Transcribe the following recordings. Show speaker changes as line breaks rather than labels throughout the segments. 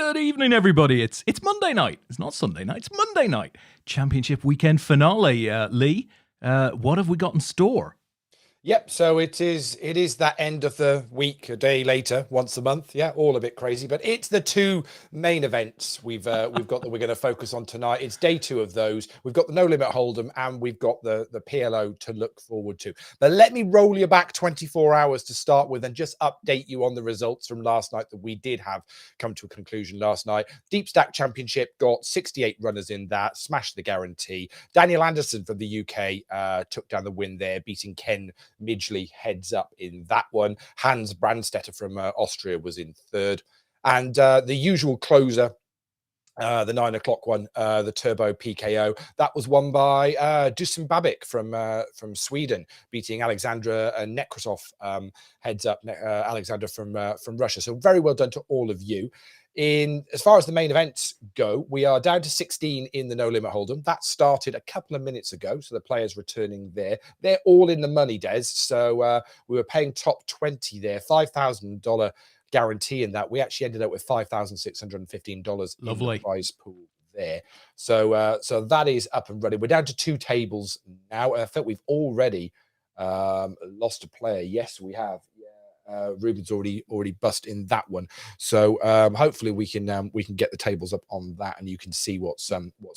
Good evening, everybody. It's Monday night. It's not Sunday night. It's Monday night. Championship weekend finale. Lee, what have we got in store?
Yep, so it is that end of the week, a day later, once a month. Yeah, all a bit crazy, but it's the two main events we've got that we're going to focus on tonight. It's day two of those. We've got the No Limit Hold'em and we've got the PLO to look forward to. But let me roll you back 24 hours to start with and just update you on the results from last night that we did have come to a conclusion last night. Deep Stack Championship got 68 runners in that, smashed the guarantee. Daniel Anderson from the UK took down the win there, beating Ken Midgley heads up in that one. Hans Brandstetter from Austria was in third. And the usual closer, the 9 o'clock one, the Turbo PKO, that was won by Dusan Babic from Sweden, beating Alexandra Nekrasov, heads up, Alexandra from Russia. So very well done to all of you. As far as the main events go, we are down to 16 in the No Limit Hold'em. That started a couple of minutes ago, so the players returning there. They're all in the money, Des. So we were paying top 20 there, $5,000 guarantee in that. We actually ended up with $5,615 in the prize pool there. So that is up and running. We're down to 2 tables now. I think we've already lost a player. Yes, we have. Ruben's already bust in that one, so hopefully we can get the tables up on that and you can see what's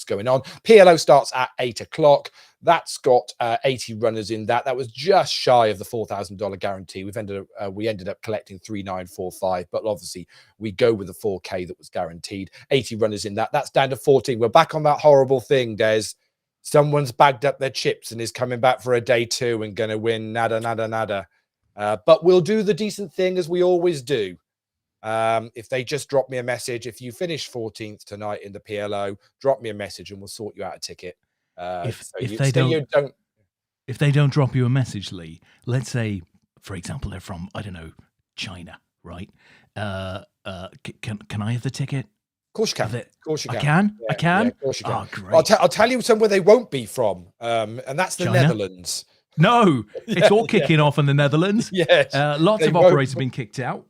going on. PLO starts at 8 o'clock. That's got 80 runners in that. That was just shy of the $4,000 guarantee. We ended up collecting 3,945, but obviously we go with the 4K that was guaranteed. 80 runners in that. That's down to 14. We're back on that horrible thing, Des. Someone's bagged up their chips and is coming back for a day 2 and going to win nada. But we'll do the decent thing as we always do. If they just drop me a message, if you finish 14th tonight in the PLO, drop me a message and we'll sort you out a ticket.
If they don't drop you a message, Lee, let's say, for example, they're from, I don't know, China, right? Can I have the ticket?
Of course you can. Of course you can.
I can?
Yeah,
I can?
Yeah, of course you can.
Oh, great.
I'll tell you somewhere they won't be from, and that's the
China?
Netherlands.
No, it's all kicking off in the Netherlands.
Yes.
Lots of operators have been kicked out.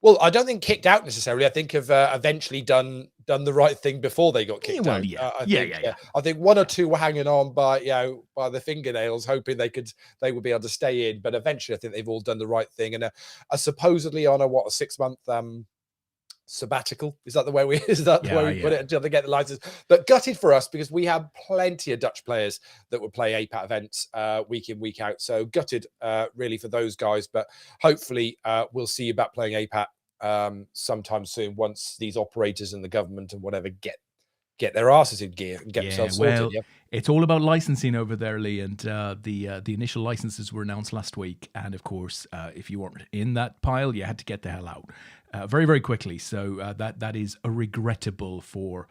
Well, I don't think kicked out necessarily. I think have eventually done the right thing before they got kicked out. I think 1 or 2 were hanging on by the fingernails, hoping they would be able to stay in. But eventually, I think they've all done the right thing and are supposedly on a 6-month sabbatical. Is that the way we put it until they get the license? But gutted for us because we have plenty of Dutch players that would play APAT events week in, week out. So gutted really for those guys. But hopefully we'll see you back playing APAT sometime soon once these operators and the government and whatever get their asses in gear and get themselves sorted.
It's all about licensing over there, Lee, and the initial licenses were announced last week. And of course, if you weren't in that pile, you had to get the hell out very, very quickly. So that is regrettable for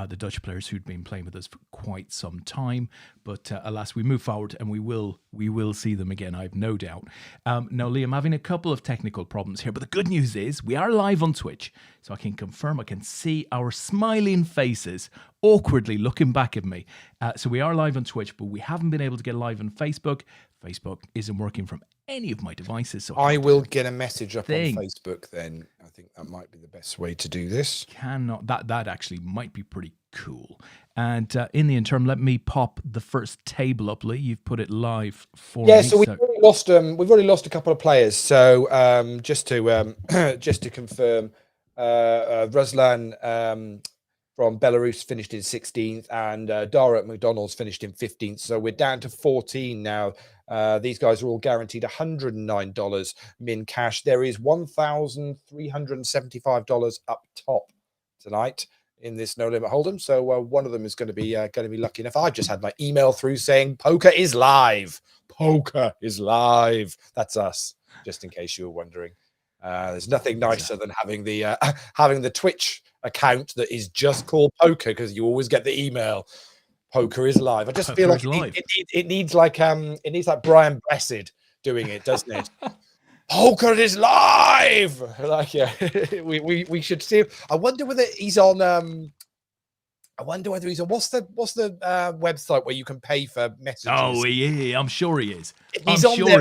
the Dutch players who'd been playing with us for quite some time. But alas, we move forward and we will see them again, I've no doubt. Now, Lee, I'm having a couple of technical problems here, but the good news is we are live on Twitch. So I can confirm, I can see our smiling faces awkwardly looking back at me. So we are live on Twitch, but we haven't been able to get live on Facebook. Facebook isn't working from any of my devices. So
I will get a message up on Facebook then. I think that might be the best way to do this.
That actually might be pretty cool. And in the interim, let me pop the first table up, Lee. You've put it live for me.
Yeah, so we've already lost a couple of players. So just to confirm, Ruslan from Belarus finished in 16th and Dara at McDonald's finished in 15th. So we're down to 14 now. These guys are all guaranteed $109 min cash. There is $1,375 up top tonight in this No Limit Hold'em. So one of them is going to be lucky enough. I just had my email through saying poker is live. Poker is live. That's us, just in case you were wondering. There's nothing nicer than having the Twitch account that is just called poker because you always get the email. Poker is live. I just feel like it needs like Brian Blessed doing it, doesn't it? Poker is live. Like we should see. I wonder whether he's on I wonder whether he's on. What's the website where you can pay for messages?
Oh, yeah, I'm sure he is.
If he's on there,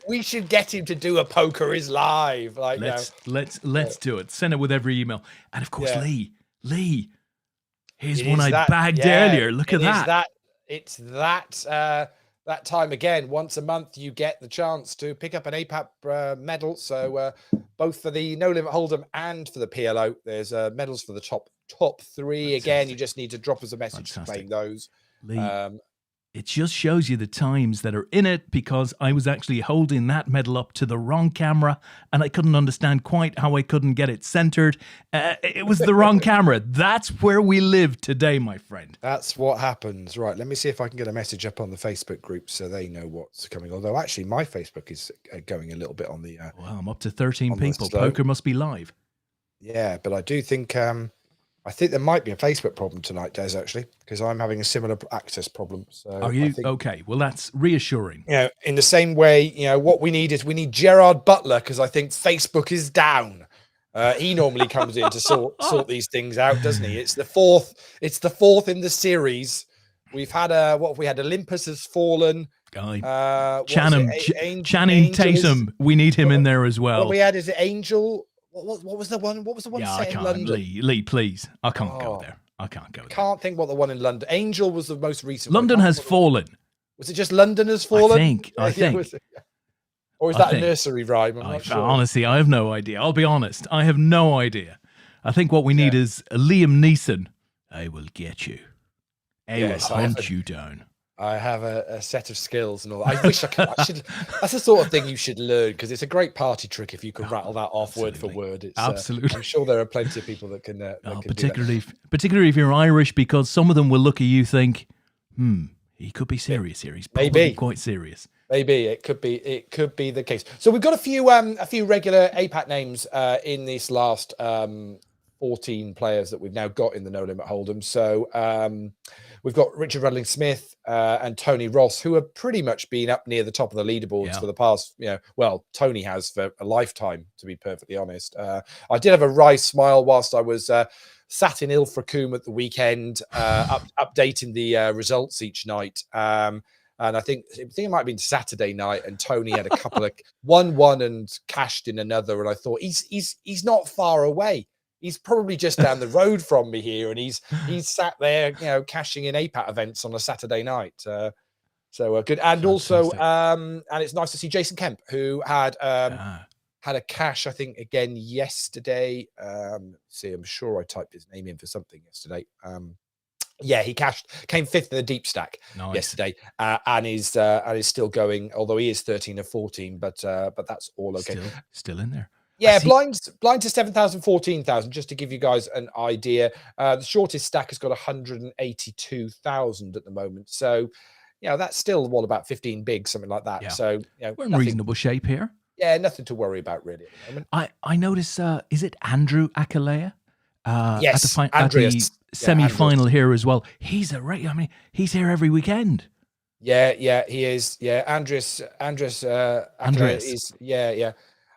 we should get him to do a Poker is Live. Like,
let's do it. Send it with every email. And of course, Lee, here's one I bagged earlier. Look at that.
It's that time again. Once a month, you get the chance to pick up an APAT medal. So both for the No Limit Hold'em and for the PLO, there's medals for the top three. Fantastic. Again, you just need to drop us a message to claim those.
Lee, it just shows you the times that are in it, because I was actually holding that medal up to the wrong camera and I couldn't understand quite how I couldn't get it centered. It was the wrong camera. That's where we live today, my friend.
That's what happens. Right. Let me see if I can get a message up on the Facebook group so they know what's coming. Although actually my Facebook is going a little bit on the...
well, I'm up to 13 people. Poker must be live.
Yeah, but I do think... I think there might be a Facebook problem tonight, Des, actually, because I'm having a similar access problem. So
are you? Okay, well, that's reassuring.
In the same way, what we need Gerard Butler, because I think Facebook is down. He normally comes in to sort these things out, doesn't he? It's the fourth in the series. We've had Olympus has fallen.
Channing Tatum. We need him in there as well.
What we had is Angel. What was the one? What was the one set in London?
Lee, please. I can't go there. I can't go there.
Can't think what the one in London. Angel was the most recent.
London has fallen.
Was it just London has fallen?
I think.
Or is that a nursery rhyme? I'm not sure.
Honestly, I have no idea. I'll be honest. I have no idea. I think what we need is Liam Neeson. I will get you. I will hunt you down.
I have a set of skills and all that. I wish I could. That's the sort of thing you should learn, because it's a great party trick if you can rattle that off word for word. It's,
absolutely.
I'm sure there are plenty of people that can.
Particularly if you're Irish, because some of them will look at you think, he could be serious here. He's probably quite serious.
Maybe it could be the case. So we've got a few regular APAT names in this last 14 players that we've now got in the No Limit Hold'em. So we've got Richard Rudling-Smith and Tony Ross, who have pretty much been up near the top of the leaderboards for the past, Tony has for a lifetime, to be perfectly honest. I did have a wry smile whilst I was sat in Ilfracombe at the weekend, updating the results each night. And I think it might have been Saturday night, and Tony had a couple of won and cashed in another. And I thought he's not far away. He's probably just down the road from me here, and he's sat there, cashing in APAT events on a Saturday night. So good. And fantastic. Also, and it's nice to see Jason Kemp, who had a cash, I think, again yesterday. See, I'm sure I typed his name in for something yesterday. He came fifth in the deep stack yesterday, and is still going. Although he is 13 of 14, but that's all okay.
Still in there.
Yeah, blind to 7,000, 14,000, just to give you guys an idea. The shortest stack has got 182,000 at the moment. So, that's still about 15 big, something like that. Yeah. So,
we're in reasonable shape here.
Yeah, nothing to worry about really at the moment.
I notice, is it Andrew Akalea?
Yes,
at the semi-final here as well. He's he's here every weekend.
Yeah, he is. Yeah, Andres Akalea is. Yeah.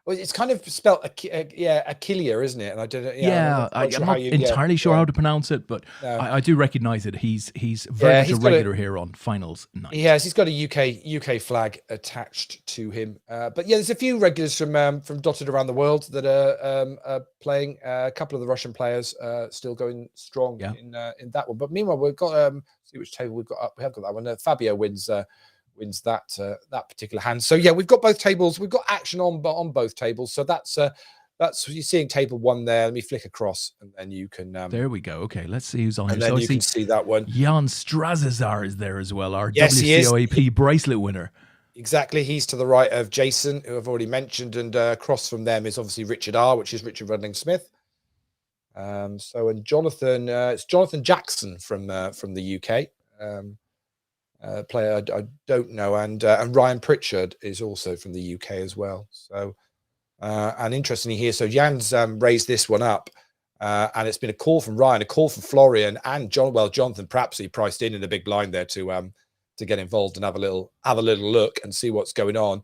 Well, it's kind of spelled Aquilia, isn't it? And I don't know.
I'm not entirely sure how to pronounce it, but I do recognise it. He's very much a regular here on finals night.
He's got a UK flag attached to him. But there's a few regulars from dotted around the world that are playing. A couple of the Russian players still going strong in that one. But meanwhile, we've got see which table we've got up. We have got that one. Fabio wins that particular hand. So we've got both tables. We've got action on both tables. So that's you're seeing table one there. Let me flick across, and then you can.
There we go. Okay, let's see who's on.
And then you can see that one.
Jan Strazazar is there as well. Our WCOAP bracelet winner.
Exactly. He's to the right of Jason, who I've already mentioned, and across from them is obviously Richard R, which is Richard Rudling-Smith. And Jonathan, it's Jonathan Jackson from the UK. Player I don't know, and Ryan Pritchard is also from the UK as well. So, and interestingly here, so Jan's raised this one up, and it's been a call from Ryan, a call from Florian, and Jonathan perhaps he priced in a big blind there to get involved and have a little look and see what's going on.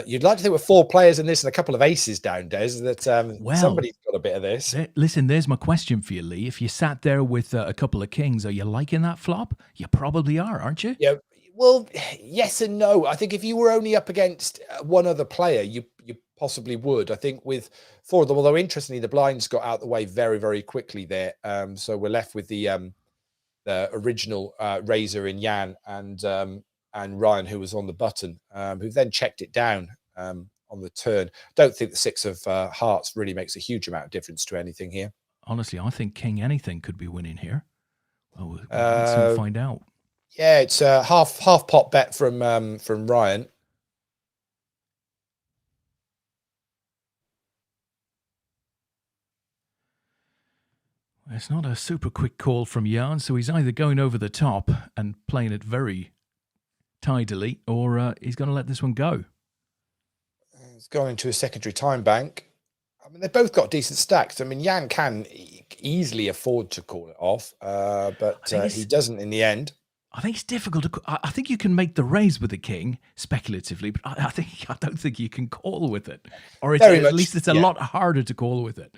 You'd like to think with 4 players in this and a couple of aces down, Des, that
Well,
somebody's got a bit of this.
listen, there's my question for you, Lee. If you sat there with a couple of kings, are you liking that flop? You probably are, aren't you?
Yeah, well, yes and no. I think if you were only up against one other player, you possibly would. I think with 4 of them, although interestingly, the blinds got out the way very, very quickly there. So we're left with the original raiser in Jan and Ryan, who was on the button, who then checked it down on the turn. Don't think the 6 of hearts really makes a huge amount of difference to anything here.
Honestly, I think king anything could be winning here. Well, we'll soon find out.
Yeah, it's a half pot bet from Ryan.
It's not a super quick call from Jan, so he's either going over the top and playing it very tidily, or he's going to let this one go.
He's gone into a secondary time bank. I mean, they've both got decent stacks. I mean, Jan can easily afford to call it off, but he doesn't in the end.
I think it's difficult to. I think you can make the raise with the king speculatively, but I don't think you can call with it, or at least it's a lot harder to call with it.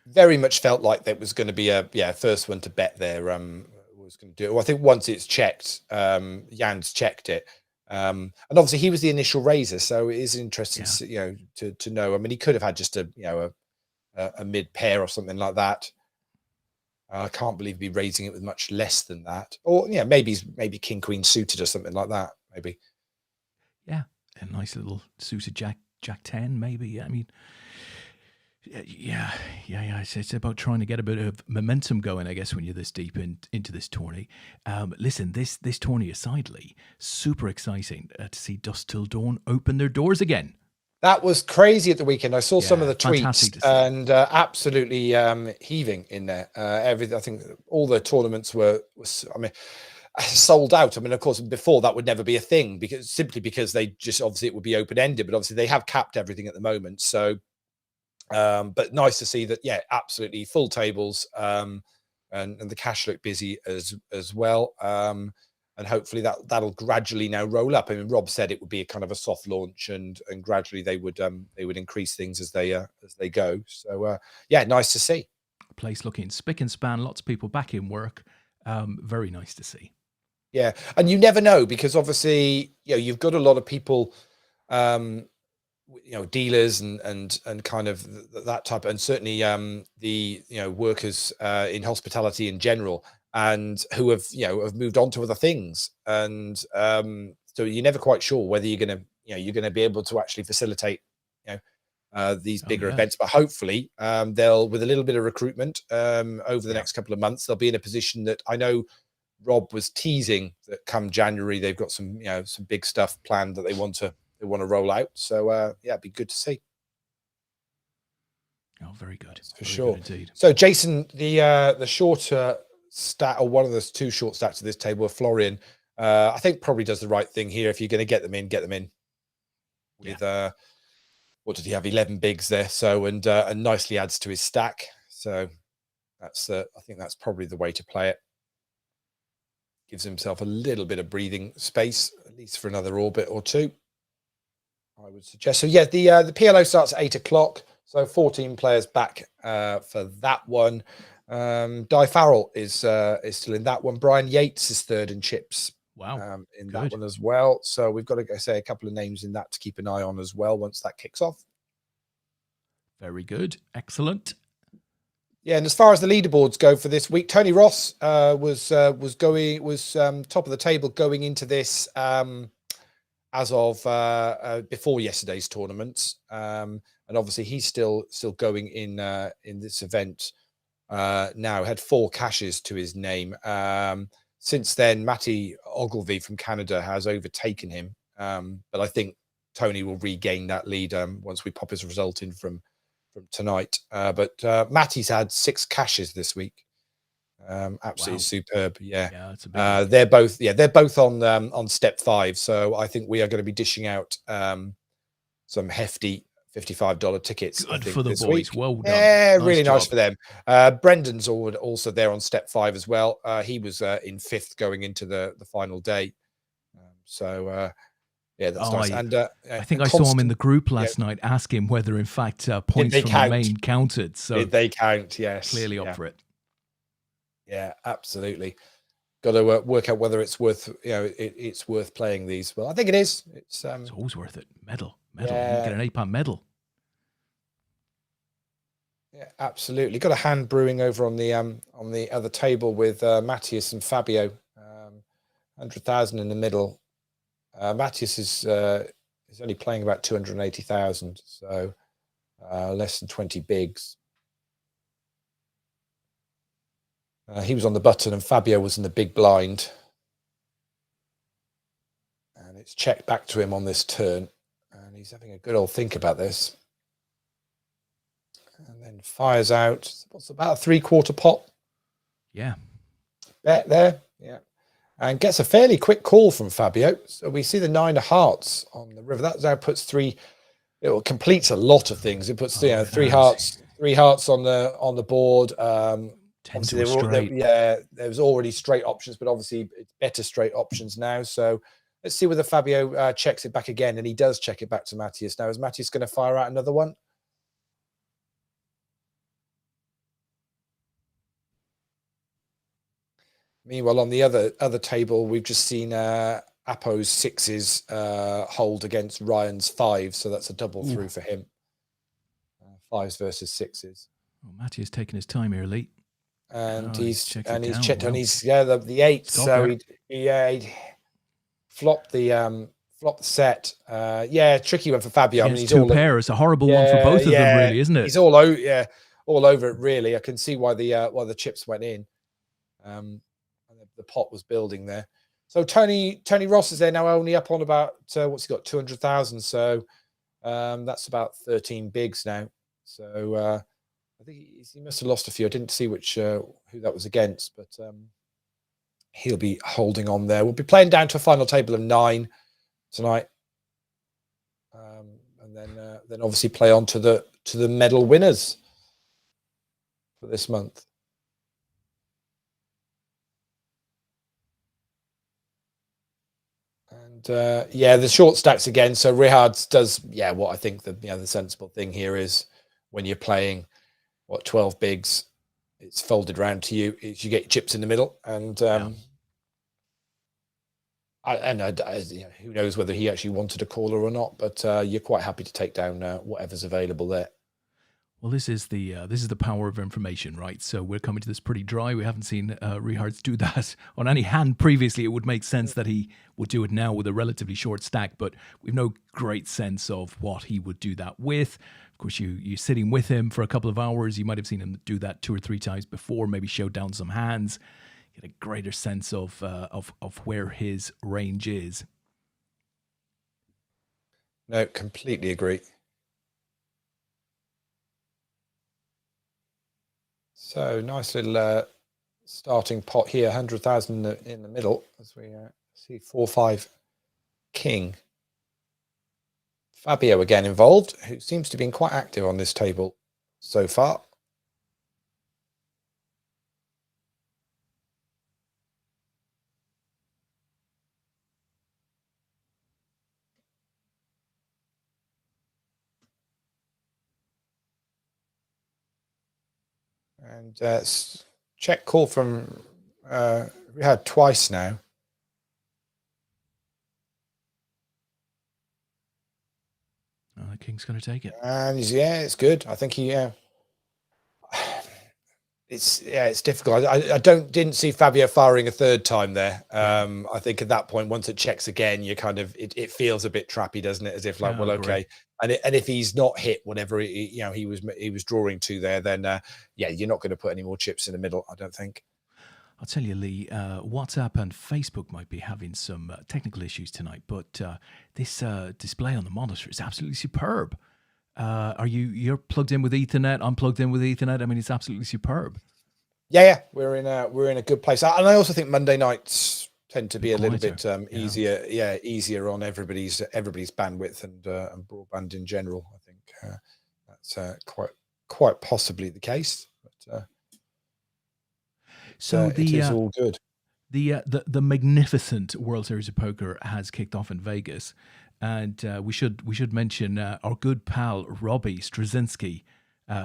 Very much felt like that was going to be a first one to bet there. Was going to do it. Well, I think once it's checked, Jan's checked it, and obviously he was the initial raiser, so it is interesting, to know. I mean, he could have had just a mid pair or something like that. I can't believe he'd be raising it with much less than that, or maybe king queen suited or something like that. Maybe,
a nice little suited jack 10, maybe. I mean. Yeah. It's about trying to get a bit of momentum going, I guess, when you're this deep into this tourney. Listen, this tourney aside, Lee, super exciting to see Dusk Till Dawn open their doors again.
That was crazy at the weekend. I saw some of the tweets and absolutely heaving in there. I think all the tournaments were sold out. I mean, of course, before that would never be a thing because they just obviously it would be open ended, but obviously they have capped everything at the moment. So. But nice to see that, absolutely full tables, and the cash look busy as well. And hopefully that'll gradually now roll up. I mean, Rob said it would be a kind of a soft launch, and gradually they would increase things as they go. So nice to see.
Place looking spick and span, lots of people back in work. Very nice to see.
Yeah, and you never know because obviously you've got a lot of people. Dealers and kind of that type, and certainly the workers in hospitality in general, and who have moved on to other things, and so you're never quite sure whether you're going to be able to actually facilitate these bigger events. But hopefully they'll, with a little bit of recruitment over the next couple of months, they'll be in a position that I know Rob was teasing that come January they've got some some big stuff planned that they want to roll out. So it'd be good to see.
Oh, very good.
For sure.
Good indeed.
So Jason, the shorter stat, or one of the 2 short stacks of this table are Florian. I think probably does the right thing here. If you're going to get them in. With what did he have? 11 bigs there. So and nicely adds to his stack. So that's I think that's probably the way to play it. Gives himself a little bit of breathing space, at least for another orbit or 2. I would suggest. So the PLO starts at 8 o'clock. So 14 players back for that one. Di Farrell is still in that one. Brian Yates is third in chips.
Wow,
in that one as well. So we've got to say a couple of names in that to keep an eye on as well once that kicks off.
Very good, excellent. Yeah,
and as far as the leaderboards go for this week, Tony Ross was top of the table going into this. As of before yesterday's tournaments, and obviously he's still going in this event now. Had 4 cashes to his name. Since then, Matty Ogilvie from Canada has overtaken him, but I think Tony will regain that lead once we pop his result in from tonight. But Matty's had 6 cashes this week. Absolutely superb.
That's a big
they're both on step 5, so I think we are going to be dishing out some hefty $55 tickets.
Good for the boys. Week. Well done.
Yeah, really nice for them. Brendan's also there on step 5 as well. He was in 5th going into the final day. So Yeah, that's
Oh,
nice.
I think
And
I saw him in the
constant.
group
Yeah,
last night. Ask him whether, in fact,
did
points
they
from the
count?
main counted. So
Did they count? Yes.
clearly up
Yeah.
for it.
Yeah. Absolutely. Got to work out whether it's worth it's worth playing these. Well, I think it is. It's
It's always worth it. Medal. You can
yeah,
get an APAT medal.
yeah, absolutely. Got a hand brewing over on the other table with Matthias and Fabio. 100,000 in the middle. Matthias is only playing about 280,000, so less than 20 bigs. He was on the button and Fabio was in the big blind. And it's checked back to him on this turn. And he's having a good old think about this. And then fires out. What's about a 3/4 pot?
Yeah.
Bet there. Yeah. And gets a fairly quick call from Fabio. So we see the 9 of hearts on the river. That now puts 3. It completes a lot of things. It puts three hearts on the board. Obviously, there was already straight options, but obviously it's better straight options now. So let's see whether Fabio checks it back again, and he does check it back to Matthias. Now, is Matthias going to fire out another one? Meanwhile, on the other table, we've just seen Apo's 6s hold against Ryan's 5s, so that's a double through for him. 5s versus 6s.
Well, Matthia's taking his time here, Lee.
And he's checked on
Well,
his the 8. So he flopped the set. Tricky one for Fabio.
I mean, he's 2 pair. It's a horrible one for both of them, really, isn't it?
He's all over it. Really, I can see why the chips went in. The pot was building there. So Tony Ross is there now, only up on about what's he got, 200,000. So that's about 13 bigs now. So I think he must have lost a few. I didn't see who that was against, but he'll be holding on there. We'll be playing down to a final table of 9 tonight, and then obviously play on to the medal winners for this month. And the short stacks again. So Rihards does what I think the sensible thing here is when you're playing 12 bigs, it's folded round to you. You get chips in the middle, and who knows whether he actually wanted a caller or not, but you're quite happy to take down whatever's available there.
Well, this is the power of information, right? So we're coming to this pretty dry. We haven't seen Rihards do that on any hand previously. It would make sense that he would do it now with a relatively short stack, but we've no great sense of what he would do that with. Of course, you're sitting with him for a couple of hours. You might have seen him do that 2 or 3 times before, maybe show down some hands, get a greater sense of where his range is.
No, completely agree. So nice little starting pot here, 100,000 in the middle as we see 4-5 king. Fabio again involved, who seems to be quite active on this table so far. And check call from we had twice now.
The king's going to take it,
and it's good. I think it's difficult. I didn't see Fabio firing a third time there. I think at that point, once it checks again, you kind of it feels a bit trappy, doesn't it? As if like, well, okay. And if he's not hit whatever he was drawing to there, then you're not going to put any more chips in the middle, I don't think.
I'll tell you, Lee, WhatsApp and Facebook might be having some technical issues tonight, but this display on the monitor is absolutely superb. You're plugged in with Ethernet? I'm plugged in with Ethernet. I mean, it's absolutely superb.
Yeah, we're in a good place, and I also think Monday nights tend to be a little bit easier on everybody's bandwidth and broadband in general. I think that's quite possibly the case. But,
so
it is all good.
The magnificent World Series of Poker has kicked off in Vegas. And we should mention our good pal Robbie Straczynski,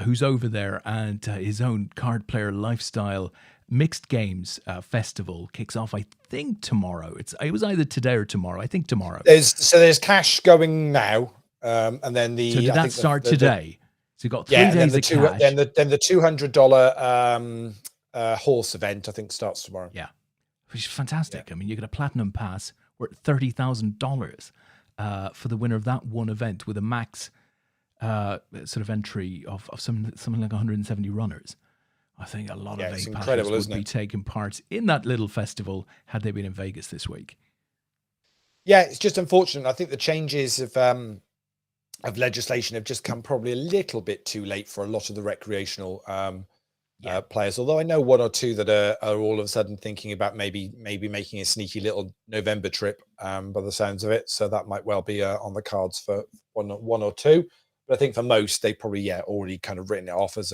who's over there, and his own card player lifestyle mixed games festival kicks off, I think, tomorrow. It was either today or tomorrow. I think tomorrow.
There's cash going now, and then
So did that start today? So you got 3 days of cash.
Then the $200 horse event, I think, starts tomorrow.
Yeah, which is fantastic. I mean, you get a platinum pass worth $30,000 for the winner of that one event, with a max sort of entry of something like 170 runners. I think a lot of APATers would be taking part in that little festival had they been in Vegas this week.
Yeah, it's just unfortunate. I think the changes of legislation have just come probably a little bit too late for a lot of the recreational players. Although I know one or two that are all of a sudden thinking about maybe making a sneaky little November trip, by the sounds of it. So that might well be on the cards for one or two. But I think for most, they probably already kind of written it off as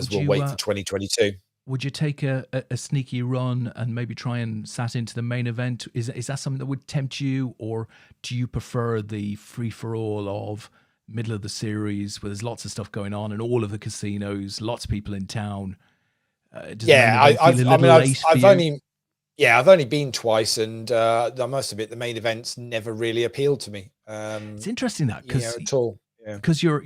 we'll wait for 2022.
Would you take a sneaky run and maybe try and sat into the main event? Is that something that would tempt you, or do you prefer the free-for-all of middle of the series where there's lots of stuff going on and all of the casinos, lots of people in town?
I've only been twice, and I must admit the main events never really appealed to me.
It's interesting that
because
you're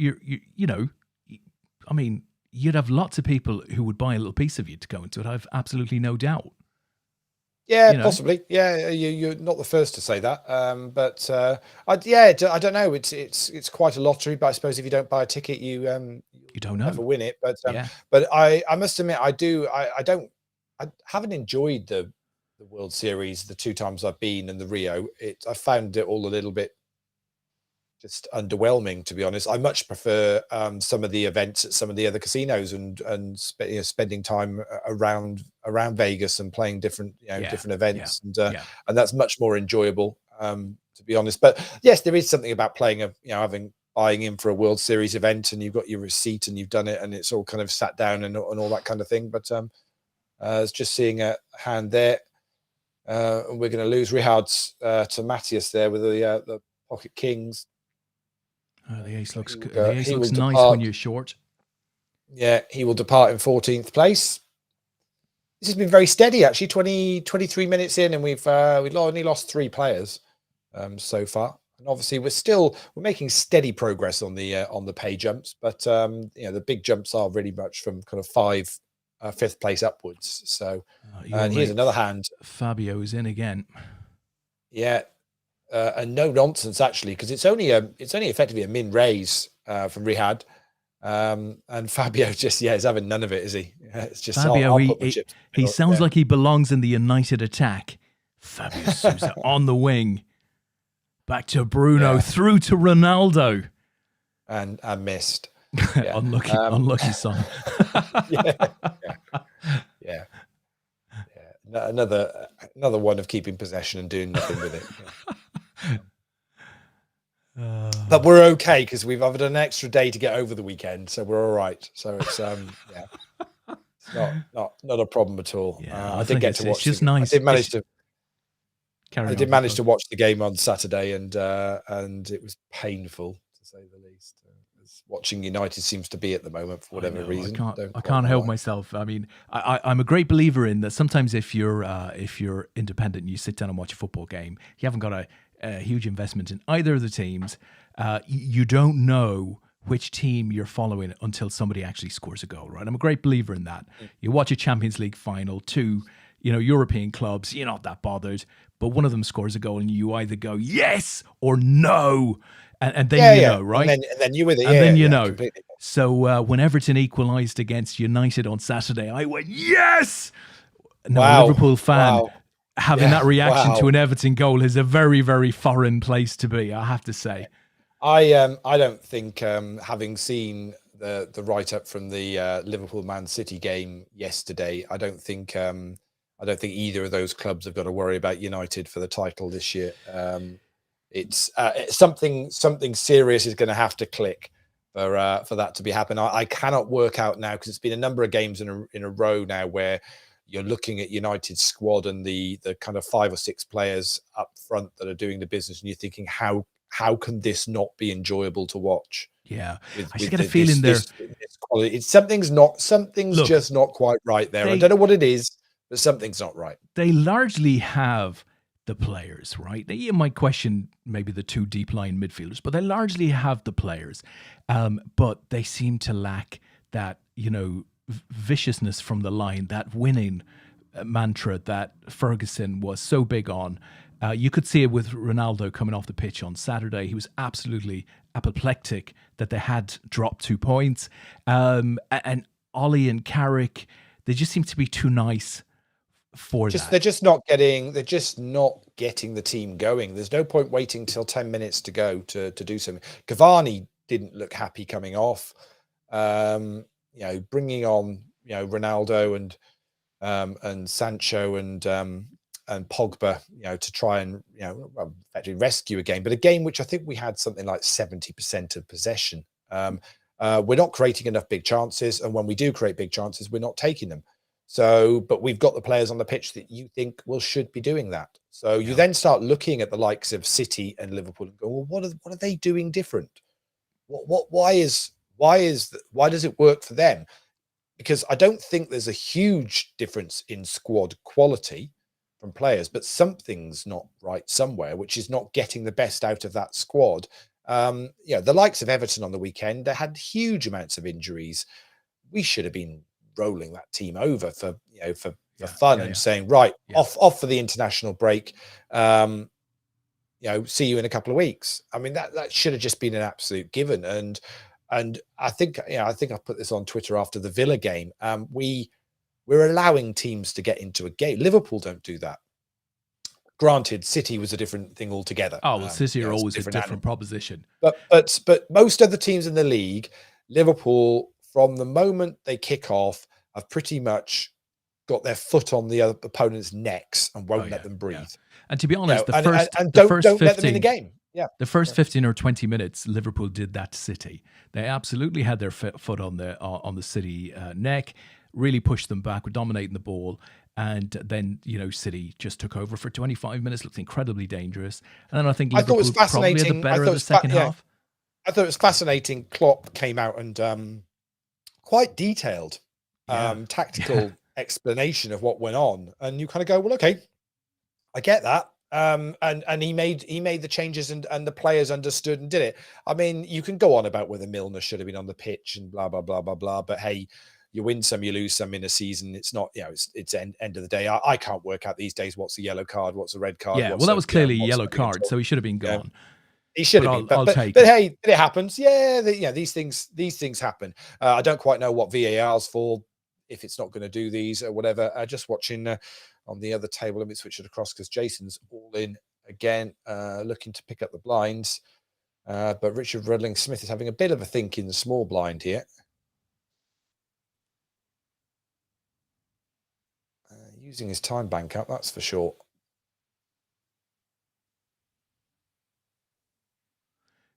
I mean, you'd have lots of people who would buy a little piece of you to go into it. I've absolutely no doubt.
Yeah, possibly. Yeah, you're not the first to say that. But I don't know. It's quite a lottery. But I suppose if you don't buy a ticket, you
don't know.
Never win it. But I must admit, I haven't enjoyed the World Series the 2 times I've been, and the Rio. I found it all a little bit just underwhelming, to be honest. I much prefer some of the events at some of the other casinos and spending time around Vegas and playing different different events, and that's much more enjoyable, to be honest. But yes, there is something about playing buying in for a World Series event, and you've got your receipt and you've done it, and it's all kind of sat down and all that kind of thing. But it's just seeing a hand there, and we're going to lose regards to Matthias there with the pocket kings.
The ace looks good. The ace looks nice when you're short.
Yeah, he will depart in 14th place. This has been very steady, actually. 23 minutes in, and we've only lost 3 players so far. And obviously, we're making steady progress on the pay jumps, but the big jumps are really much from kind of 5th place upwards. So, and here's another hand.
Fabio is in again.
Yeah. And no nonsense, actually, because it's only effectively a min raise from Rihad, and Fabio just is having none of it, is he? It's just
Fabio. He sounds like he belongs in the United attack. Fabio Sousa on the wing, back to Bruno, through to Ronaldo,
and missed.
Unlucky son.
Yeah. Another one of keeping possession and doing nothing with it. But we're okay because we've had an extra day to get over the weekend, so we're all right. So it's it's not a problem at all. I did get to watch.
It's just nice.
I did manage to watch the game on Saturday, and it was painful, to say the least. Watching United seems to be at the moment for whatever reason.
I can't help myself. I mean, I'm a great believer in that. Sometimes if you're independent and you sit down and watch a football game, you haven't got a huge investment in either of the teams. You don't know which team you're following until somebody actually scores a goal, right? I'm a great believer in that. You watch a Champions League final, 2 European clubs, you're not that bothered, but one of them scores a goal and you either go yes or no. And then know, right?
And then you're with it.
And then you know.
Completely.
So when Everton equalised against United on Saturday, I went, yes! Now, a Liverpool fan having that reaction to an Everton goal is a very, very foreign place to be, I have to say.
I don't think, having seen the write-up from the Liverpool-Man City game yesterday, I don't think either of those clubs have got to worry about United for the title this year. It's something serious is going to have to click for that to be happening. I cannot work out now, because it's been a number of games in a row now where you're looking at United's squad and the kind of 5 or 6 players up front that are doing the business, and you're thinking, how can this not be enjoyable to watch?
Yeah, I just
With
get a feeling
this quality, something's
Look,
just not quite right there. I
they
don't know what it is, but something's not right.
they largely have the players, right? You might question maybe the 2 deep line midfielders, but they largely have the players. But they seem to lack that, viciousness from the line, that winning mantra that Ferguson was so big on. You could see it with Ronaldo coming off the pitch on Saturday. He was absolutely apoplectic that they had dropped 2 points. And Ollie and Carrick, they just seem to be too nice for that.
They're just not getting the team going. There's no point waiting till 10 minutes to go to do something. Cavani didn't look happy coming off. Bringing on Ronaldo and Sancho and Pogba, to try and actually rescue a game, but a game which I think we had something like 70% of possession. We're not creating enough big chances, and when we do create big chances, we're not taking them. So, but we've got the players on the pitch that you think should be doing that. So you then start looking at the likes of City and Liverpool and go, well, what are they doing different? Why does it work for them? Because I don't think there's a huge difference in squad quality from players, but something's not right somewhere, which is not getting the best out of that squad. The likes of Everton on the weekend, they had huge amounts of injuries. We should have been rolling that team over for fun and saying, right, off for the international break. See you in a couple of weeks. I mean, that should have just been an absolute given. And I think I put this on Twitter after the Villa game. We're allowing teams to get into a game. Liverpool don't do that. Granted, City was a different thing altogether.
Oh, well, City are always a different proposition.
But most of the teams in the league, Liverpool, from the moment they kick off, have pretty much got their foot on the other opponent's necks and won't let them breathe.
Yeah. And to be honest,
don't
15,
let them in the game. Yeah,
the first 15 or 20 minutes, Liverpool did that to City. They absolutely had their foot on the City neck, really pushed them back, were dominating the ball. And then, City just took over for 25 minutes, looked incredibly dangerous. And then I think Liverpool probably had the better of the second half.
I thought it was fascinating. Klopp came out and quite detailed tactical explanation of what went on. And you kind of go, well, okay, I get that. And he made the changes and the players understood and did it. I mean, you can go on about whether Milner should have been on the pitch and blah, blah, blah, blah, blah. But hey, you win some, you lose some in a season. It's not, it's end of the day. I can't work out these days what's a yellow card, what's a red card.
Yeah, well, that was clearly a yellow card, so he should have been gone.
He should have been. But hey, it happens. These things happen. I don't quite know what VAR's for, if it's not going to do these or whatever. Just watching on the other table. Let me switch it across because Jason's all in again, looking to pick up the blinds. But Richard Rudling Smith is having a bit of a think in the small blind here. Using his time bank up, that's for sure.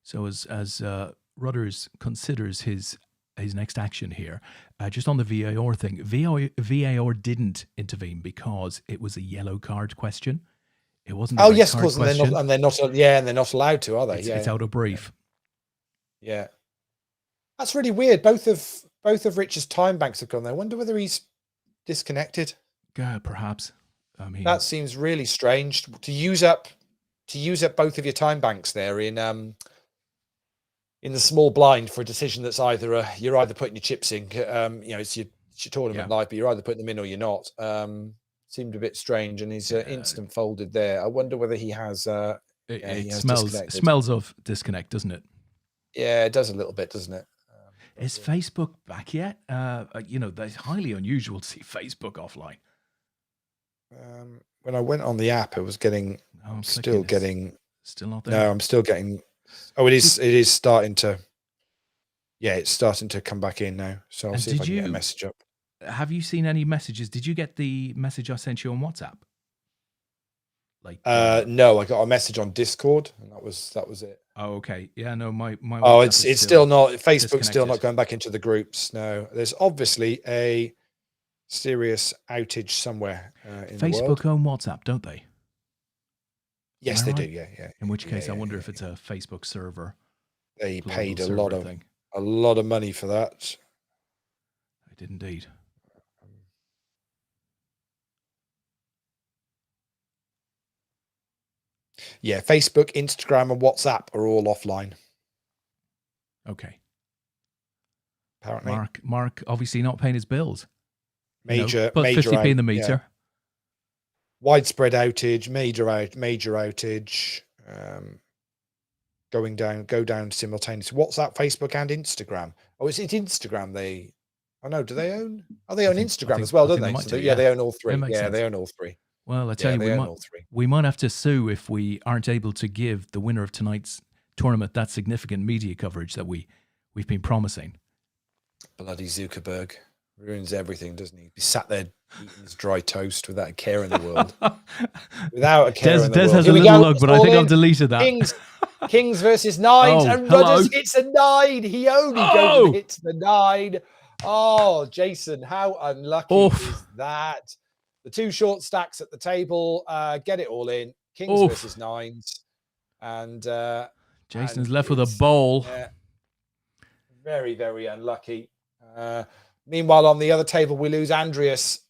So as Rudders considers his next action here, just on the VAR thing, VAR didn't intervene because it was a yellow card question. It wasn't.
Oh yes, of course, and they're not allowed to, are they?
It's out of brief.
Yeah, that's really weird. Both of Rich's time banks have gone there. I wonder whether he's disconnected.
Perhaps. I mean,
that seems really strange to use up both of your time banks there in the small blind for a decision that's you're either putting your chips in, it's your tournament life, but you're either putting them in or you're not. Seemed a bit strange, and he's instant folded there. I wonder whether he has.
It smells of disconnect, doesn't it?
Yeah, it does a little bit, doesn't it?
Is Facebook back yet? That's highly unusual to see Facebook offline.
When I went on the app, I was getting. Still
not there.
No, I'm still getting. Oh, it is starting to. Yeah, it's starting to come back in now. So I'll see if I can get a message up.
Have you seen any messages? Did you get the message I sent you on WhatsApp?
No, I got a message on Discord, and that was it.
Oh, okay. Yeah, no, my
Oh, it's still not. Facebook's still not going back into the groups. No, there's obviously a serious outage somewhere in the
Facebook
world.
own WhatsApp, don't they?
Yes,
Am I
they
right?
do. Yeah.
In which case,
Yeah,
I
yeah,
wonder
yeah,
if it's a Facebook server,
they
global
paid a
server thing.
lot of money for that.
I did indeed.
Yeah, Facebook, Instagram, and WhatsApp are all offline.
Okay.
Apparently,
Mark obviously not paying his bills.
major
But 50p in the
yeah.
meter.
Widespread outage, major outage. Go down simultaneously. WhatsApp, Facebook, and Instagram. Oh, is it Instagram? Do they own? Oh, they own Instagram as well, don't they? So they own all three. Yeah, they own all three.
Well, I tell you,
they own all three.
We might have to sue if we aren't able to give the winner of tonight's tournament that significant media coverage that we've been promising.
Bloody Zuckerberg ruins everything, doesn't he? He sat there eating his dry toast without a care in the world. Without a care in the world.
Des has a little lug, but I think I've deleted that.
Kings versus nines, and Rudders hits a 9. He only goes and hits the 9. Oh, Jason, how unlucky is that? The two short stacks at the table, get it all in. Kings versus nines. And
Jason's left with a bowl.
Very, very unlucky. Meanwhile, on the other table, we lose Andreas.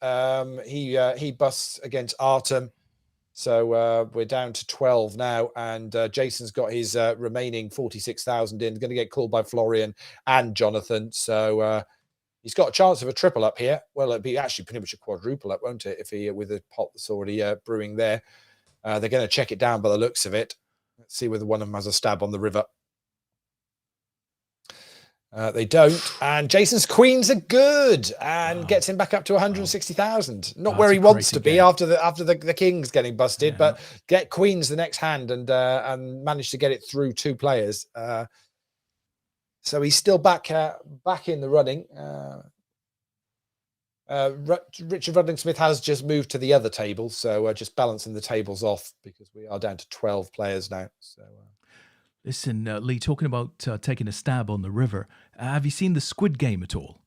He busts against Artem. So we're down to 12 now, and Jason's got his remaining 46,000 in. Going to get called by Florian and Jonathan. So he's got a chance of a triple up here. Well, it'd be actually pretty much a quadruple up, won't it? If he with a pot that's already brewing there. They're going to check it down by the looks of it. Let's see whether one of them has a stab on the river. They don't, and Jason's queens are good and gets him back up to 160,000. Not where he wants to be after the kings getting busted, but get queens the next hand and manage to get it through 2 players. So he's still back in the running. Richard Rudling-Smith has just moved to the other table, so just balancing the tables off because we are down to 12 players now. So.
Listen, Lee, talking about taking a stab on the river, have you seen the Squid Game at all?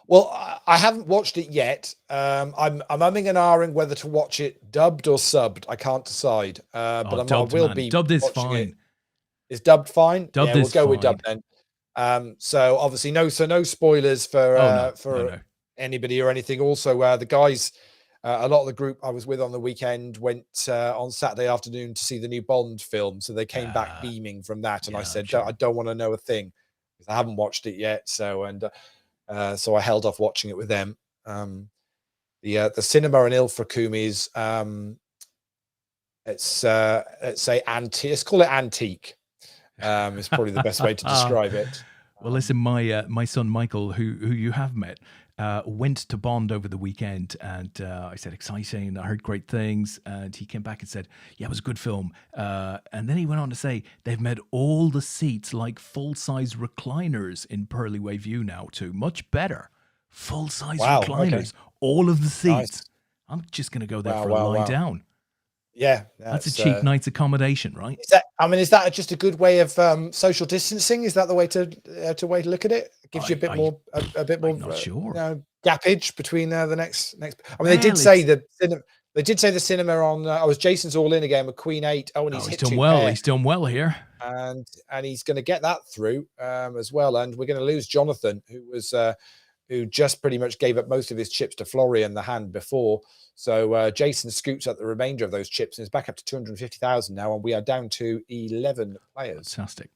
Well, I haven't watched it yet. I'm umming and ahhing whether to watch it dubbed or subbed. I can't decide. But I will be.
Dubbed is fine.
Is dubbed fine?
Dubbed
we'll go with dubbed then. So obviously no spoilers for anybody or anything. Also, the guys. A lot of the group I was with on the weekend went on Saturday afternoon to see the new Bond film. So they came back beaming from that. And I said, I don't want to know a thing because I haven't watched it yet. So, so I held off watching it with them. The cinema in Ilfracombe is, let's call it antique. It's probably the best way to describe it.
Well, listen, my son Michael, who you have met, went to Bond over the weekend, and I said, exciting, I heard great things, and he came back and said, yeah, it was a good film. And then he went on to say they've made all the seats like full-size recliners in Pearly Way View now too. Much better. Full-size recliners. Okay. All of the seats. Nice. I'm just going to go there for a lie down.
Yeah,
that's a cheap night's accommodation, right?
Is that just a good way of social distancing? Is that the way to look at it? It gives you a bit more,
not sure.
Gappage between the next. I mean, they did say the cinema on. I was Jason's all in again with Queen 8. Oh, and he's
done well. He's done well here,
and he's going to get that through as well. And we're going to lose Jonathan, who just pretty much gave up most of his chips to Florian the hand before. So Jason scoops up the remainder of those chips and is back up to 250,000 now, and we are down to 11 players.
Fantastic.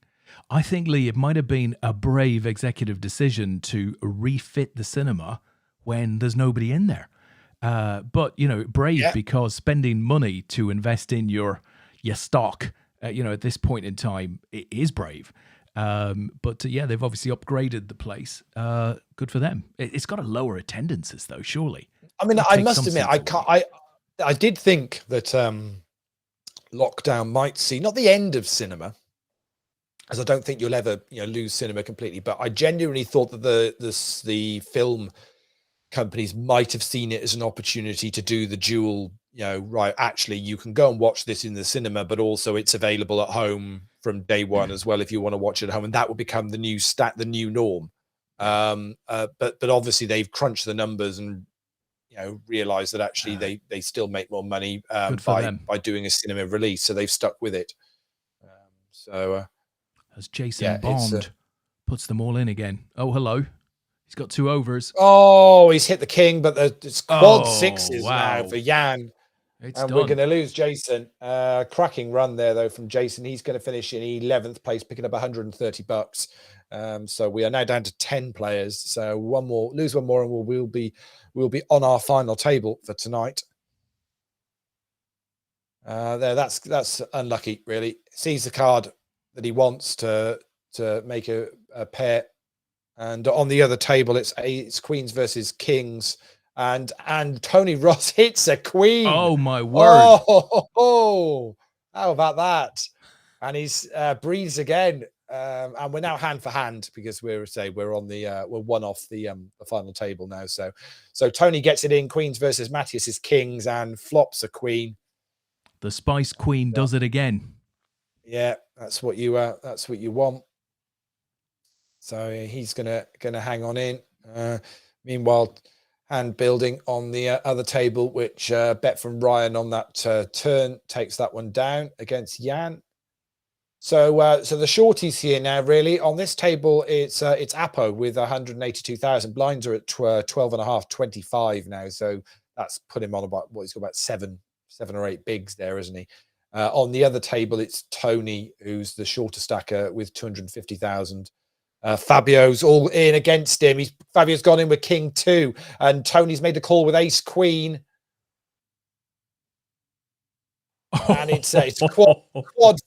I think, Lee, it might have been a brave executive decision to refit the cinema when there's nobody in there. But, brave because spending money to invest in your stock, at this point in time, it is brave. But they've obviously upgraded the place. Good for them. It's got a lower attendances though, surely.
I mean, I must admit, I did think that lockdown might see not the end of cinema, as I don't think you'll ever lose cinema completely. But I genuinely thought that the film companies might have seen it as an opportunity to do the dual. Actually, you can go and watch this in the cinema, but also it's available at home from day one as well if you want to watch it at home, and that will become the new norm. But obviously they've crunched the numbers and realized that actually they still make more money by doing a cinema release, so they've stuck with it.
As Jason Bond puts them all in again. Oh, hello. He's got 2 overs.
Oh, he's hit the king, but it's quad sixes now for Jan. And
done.
We're going to lose Jason. Cracking run there, though, from Jason. He's going to finish in 11th place, picking up $130. So we are now down to 10 players. So lose one more, and we'll be on our final table for tonight. That's unlucky, really. Sees the card that he wants to make a pair, and on the other table it's queens versus kings, and Tony Ross hits a queen.
Oh my word!
Oh, how about that? And he's breathes again, and we're now hand for hand because we're on the we're one off the final table now. So Tony gets it in, queens versus Matthias's kings, and flops a queen.
The Spice Queen does it again.
Yeah, that's what you want. So he's gonna hang on in. Meanwhile, hand building on the other table, which bet from Ryan on that turn takes that one down against Jan. So the shorties here now, really on this table, it's Apo with 182,000. Blinds are at 12.5, 25 now. So that's put him on about he's got about seven or eight bigs there, isn't he? On the other table, it's Tony, who's the shorter stacker with 250,000. Fabio's all in against him. Fabio's gone in with King 2, and Tony's made a call with Ace Queen. And it's quad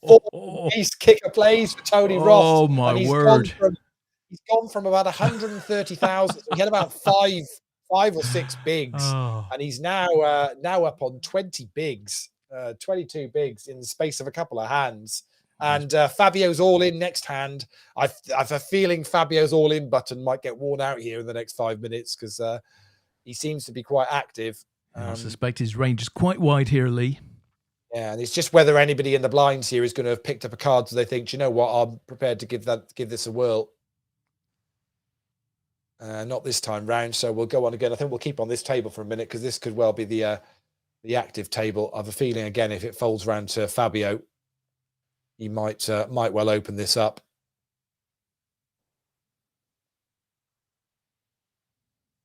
4 ace kicker plays for Tony Ross.
Oh my word!
He's gone from about 130,000. He had about five or six bigs, and he's now up on 20 bigs, 22 bigs in the space of a couple of hands. And Fabio's all in next hand. I have a feeling Fabio's all in button might get worn out here in the next 5 minutes because he seems to be quite active.
I suspect his range is quite wide here, Lee.
Yeah, and it's just whether anybody in the blinds here is going to have picked up a card so they think, do you know what, I'm prepared to give this a whirl. Not this time round, so we'll go on again. I think we'll keep on this table for a minute because this could well be the active table. I have a feeling again if it folds round to Fabio, he might well open this up.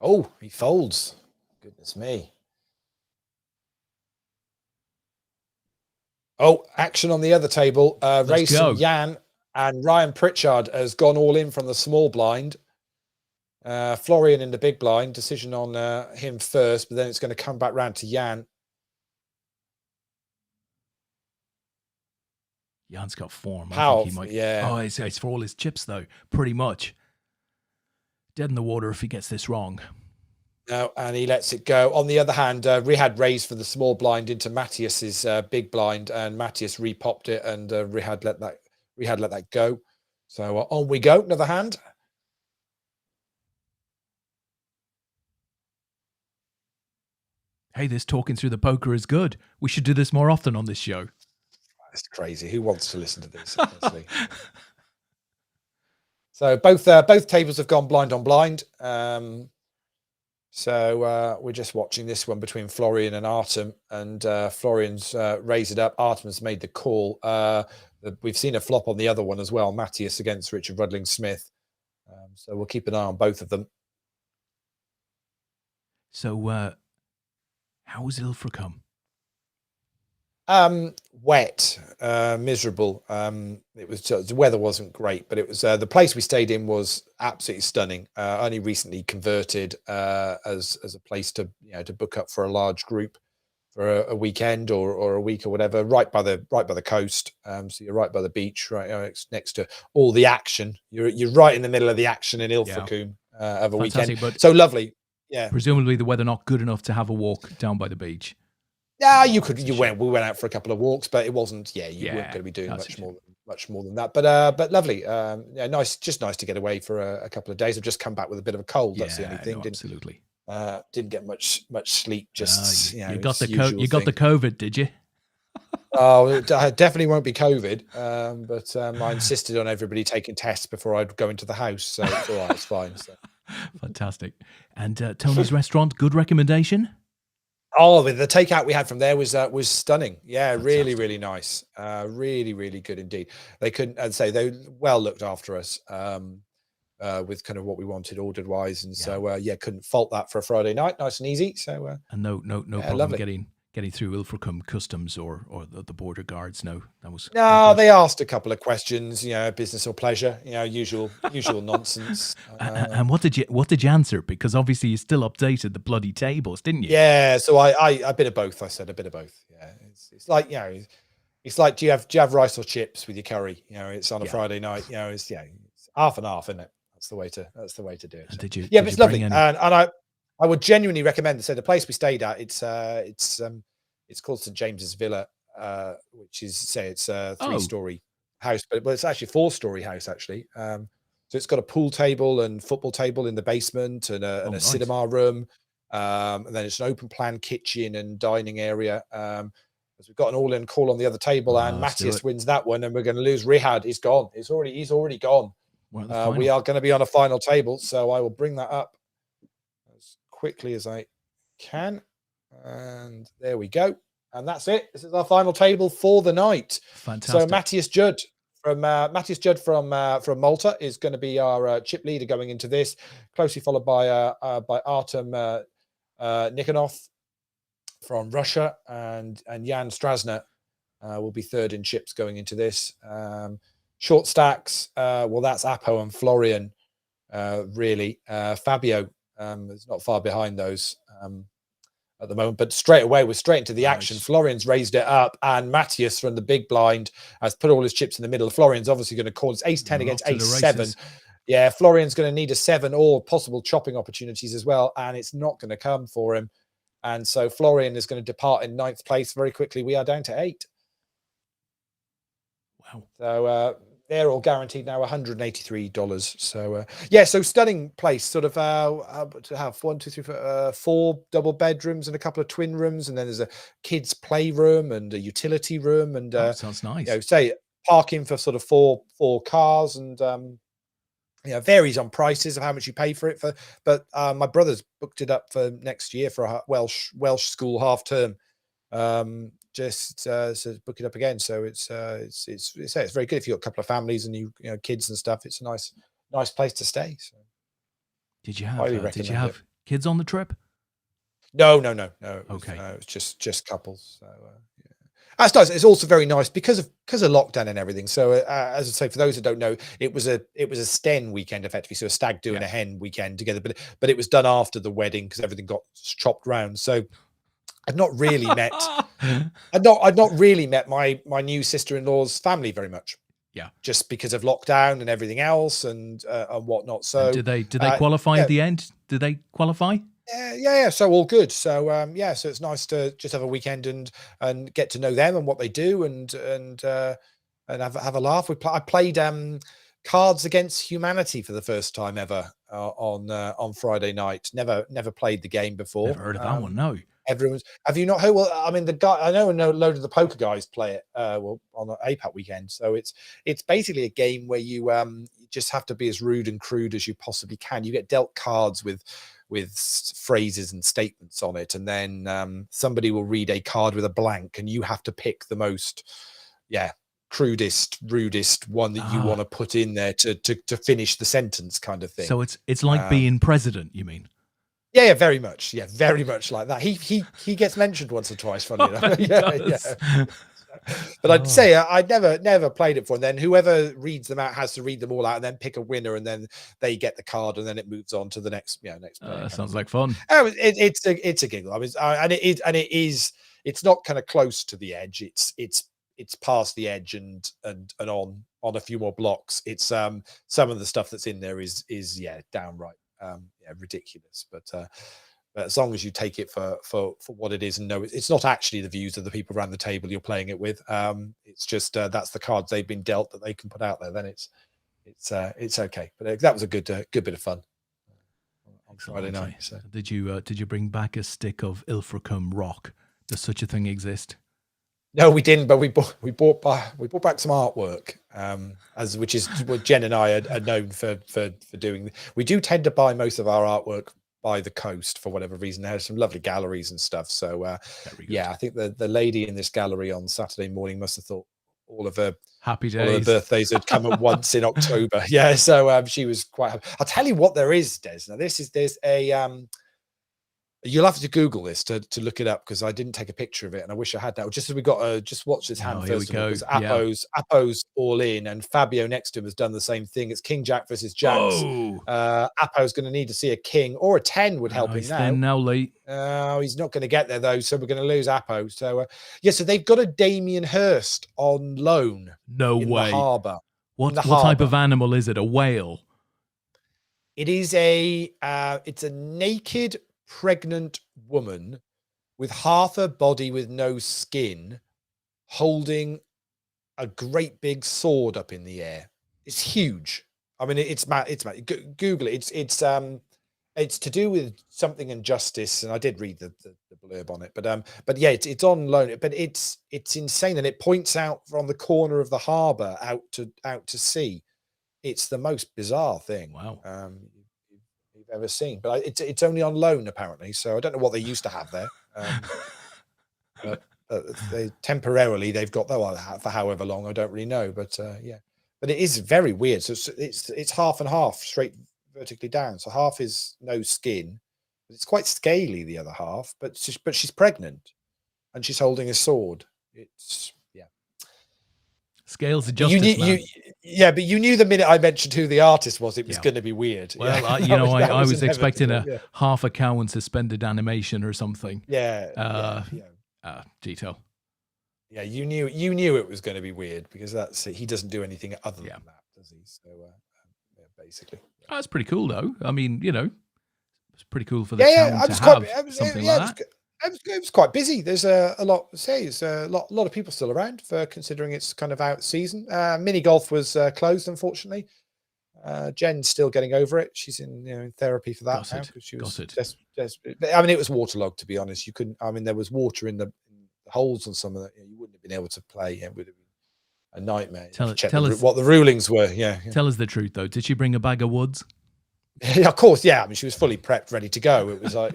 Oh, he folds. Goodness me. Oh, action on the other table. Racing Jan and Ryan Pritchard has gone all in from the small blind. Florian in the big blind. Decision on him first, but then it's going to come back round to Jan.
Jan's got form.
How?
I think he might.
Yeah.
Oh, it's for all his chips, though. Pretty much. Dead in the water if he gets this wrong.
No, and he lets it go. On the other hand, Rihad raised for the small blind into Matthias's big blind, and Matthias repopped it, and Rihad let that go. So on we go. Another hand.
Hey, this talking through the poker is good. We should do this more often on this show.
That's crazy. Who wants to listen to this? Honestly. So both tables have gone blind on blind. So we're just watching this one between Florian and Artem, and Florian's raised it up. Artem's made the call. We've seen a flop on the other one as well, Matthias against Richard Rudling-Smith. So we'll keep an eye on both of them.
So how was Ilfracombe?
Wet, miserable. It was just, the weather wasn't great, but it was the place we stayed in was absolutely stunning. Only recently converted as a place to book up for a large group for a weekend or a week or whatever, right by the coast. So you're right by the beach, right next to all the action. You're right in the middle of the action in Ilfracombe of a weekend. But so lovely. Yeah.
Presumably the weather not good enough to have a walk down by the beach.
Yeah, we went out for a couple of walks, but it wasn't. Yeah, you weren't going to be doing much more than that. But lovely. Yeah, nice. Just nice to get away for a couple of days. I've just come back with a bit of a cold. That's the only thing.
Absolutely.
Didn't get much sleep. Just
you got the COVID, did you?
Oh, it definitely won't be COVID. But I insisted on everybody taking tests before I'd go into the house, so it's all right. It's fine. So.
Fantastic. And Tony's Restaurant, good recommendation?
Oh, the takeout we had from there was stunning. Yeah, really,
Fantastic.
really nice. Really, really good indeed. They couldn't, I'd say they well looked after us. With kind of what we wanted ordered wise, and
Yeah.
so yeah, couldn't fault that for a Friday night. Nice and easy. So
And no
yeah,
problem
lovely.
getting through Ilfracombe customs or the border guards. No, that was all
No,
good.
they asked a couple of questions, business or pleasure, usual nonsense.
And what did you answer? Because obviously you still updated the bloody tables, didn't you?
Yeah, so I a bit of both. I said a bit of both. Yeah, it's like it's like do you have rice or chips with your curry? It's on a
Yeah.
Friday night. It's half and half, isn't it? That's the way to do it.
And
So,
did
yeah, but
you
it's
bring
lovely,
any?
and I would genuinely recommend. So the place we stayed at, it's called St James's Villa, which is say it's a
Oh,
three-story house, but it's actually a four-story house actually. So it's got a pool table and football table in the basement and a,
oh,
and a
nice.
cinema room. And then it's an open plan kitchen and dining area. As we've got an all-in call on the other table, and
Let's do
Matthias
it.
wins that one, and we're going to lose Rihad. He's gone. He's already gone.
We're at the
We
final.
are going to be on a final table, so I will bring that up as quickly as I can. And there we go. And that's it. This is our final table for the night. So
Fantastic.
Matthias Judd from Malta is going to be our chip leader going into this, closely followed by Artem Nikonov from Russia, and Jan Strasner will be third in chips going into this. Short stacks, well, that's Apo and Florian, really. Fabio is not far behind those at the moment, but straight away we're straight into the action.
Nice.
Florian's raised it up, and Matthias from the big blind has put all his chips in the middle. Florian's obviously going to call. It's ace 10
We're
against
off to the
ace 7.
races.
Yeah, Florian's going to need a 7 or possible chopping opportunities as well, and it's not going to come for him. And so Florian is going to depart in 9th place very quickly. We are down to 8.
Wow.
So they're all guaranteed now $183. So yeah, so stunning place. Sort of to have 1, 2, 3, 4 double bedrooms and a couple of twin rooms, and then there's a kids' playroom and a utility room, and
Oh, sounds nice.
say parking for sort of four cars, and varies on prices of how much you pay for it for. But my brother's booked it up for next year for a Welsh school half term. Just so book it up again. So it's very good if you've got a couple of families and kids and stuff. It's a nice place to stay. So
Did
highly
you
recommend it.
have kids on the trip?
No.
Okay.
It was just couples. So yeah. That's nice. It's also very nice because of lockdown and everything. So as I say, for those that don't know, it was a Sten weekend effectively, so a stag do and a hen weekend together. But it was done after the wedding because everything got chopped round. So I'd not really met my new sister-in-law's family very much.
Yeah.
Just because of lockdown and everything else and whatnot. So
And did they qualify at the end? Did they qualify?
yeah. So all good. So so it's nice to just have a weekend and get to know them and what they do and have a laugh. I played Cards Against Humanity for the first time ever on Friday night. Never played the game before.
Never heard of that one. No.
Have you not heard? Well, I mean, the guy I know a load of the poker guys play it. On the APAT weekend. So it's basically a game where you just have to be as rude and crude as you possibly can. You get dealt cards with phrases and statements on it, and then somebody will read a card with a blank, and you have to pick the most, crudest, rudest one that you want to put in there to finish the sentence, kind of thing.
So it's like being president, you mean?
Yeah, very much. Yeah, very much like that. He gets mentioned once or twice, funny enough. Yeah. But I'd say I'd never played it before. And then whoever reads them out has to read them all out and then pick a winner, and then they get the card, and then it moves on to the next player.
Sounds like fun.
Oh, it's a giggle. I mean, it's not kind of close to the edge. It's past the edge and on a few more blocks. It's some of the stuff that's in there is downright ridiculous, but as long as you take it for what it is and know it's not actually the views of the people around the table you're playing it with, it's just that's the cards they've been dealt that they can put out there, then it's okay. But that was a good bit of fun on Friday night. So.
Did you bring back a stick of Ilfracombe rock? Does such a thing exist?
No, we didn't, but we bought back some artwork, which is what Jen and I are known for doing. We do tend to buy most of our artwork by the coast for whatever reason. There's some lovely galleries and stuff. So
Very good.
yeah, I think the lady in this gallery on Saturday morning must have thought all of her
Happy
all of her
days.
birthdays had come at once in October. Yeah, so she was quite happy. I'll tell you what there is, Des. Now there's a you'll have to Google this to look it up, because I didn't take a picture of it and I wish I had that. Just as we got just watch this hand
Oh, here we
first of all,
go.
because
Yeah.
Apo's all in, and Fabio next to him has done the same thing. It's King Jack versus Jacks.
Oh,
Apo's going to need to see a king or a 10 would help him
he's
now.
thin now, Lee.
He's not going to get there though, so we're going to lose Apo. So yeah, so they've got a Damien Hirst on loan.
No
in
way.
the harbour.
What type of animal is it? A whale?
It is it's a naked pregnant woman with half her body with no skin, holding a great big sword up in the air. It's huge. I mean, it's mad. Google it. It's to do with something and justice, and I did read the blurb on it. But yeah, it's on loan. But it's insane, and it points out from the corner of the harbour out to sea. It's the most bizarre thing.
Wow.
You've ever seen, but it's only on loan apparently. So I don't know what they used to have there. But they temporarily they've got that for however long, I don't really know. But yeah, but it is very weird. So it's half and half, straight vertically down. So half is no skin. It's quite scaly, the other half. But she's pregnant, and she's holding a sword. It's
Scales of justice, man.
Yeah, but you knew the minute I mentioned who the artist was, it was going to be weird.
Well,
yeah.
I was expecting half a cow and suspended animation or something.
Yeah.
Detail.
Yeah, you knew it was going to be weird, because he doesn't do anything other than that, does he? So basically,
that's pretty cool, though. I mean, it's pretty cool for the town to have something like that.
It was quite busy. There's a lot to say. There's a lot of people still around, for considering it's kind of out season. Mini golf was closed, unfortunately. Jen's still getting over it. She's in therapy for that now, because she was desperate. I mean, it was waterlogged, to be honest. You couldn't. I mean, there was water in the holes on some of that. You wouldn't have been able to play. It would have been a nightmare.
Tell us
what the rulings were. Yeah.
Tell us the truth, though. Did she bring a bag of woods?
Yeah, of course. Yeah. I mean, she was fully prepped, ready to go. It was like,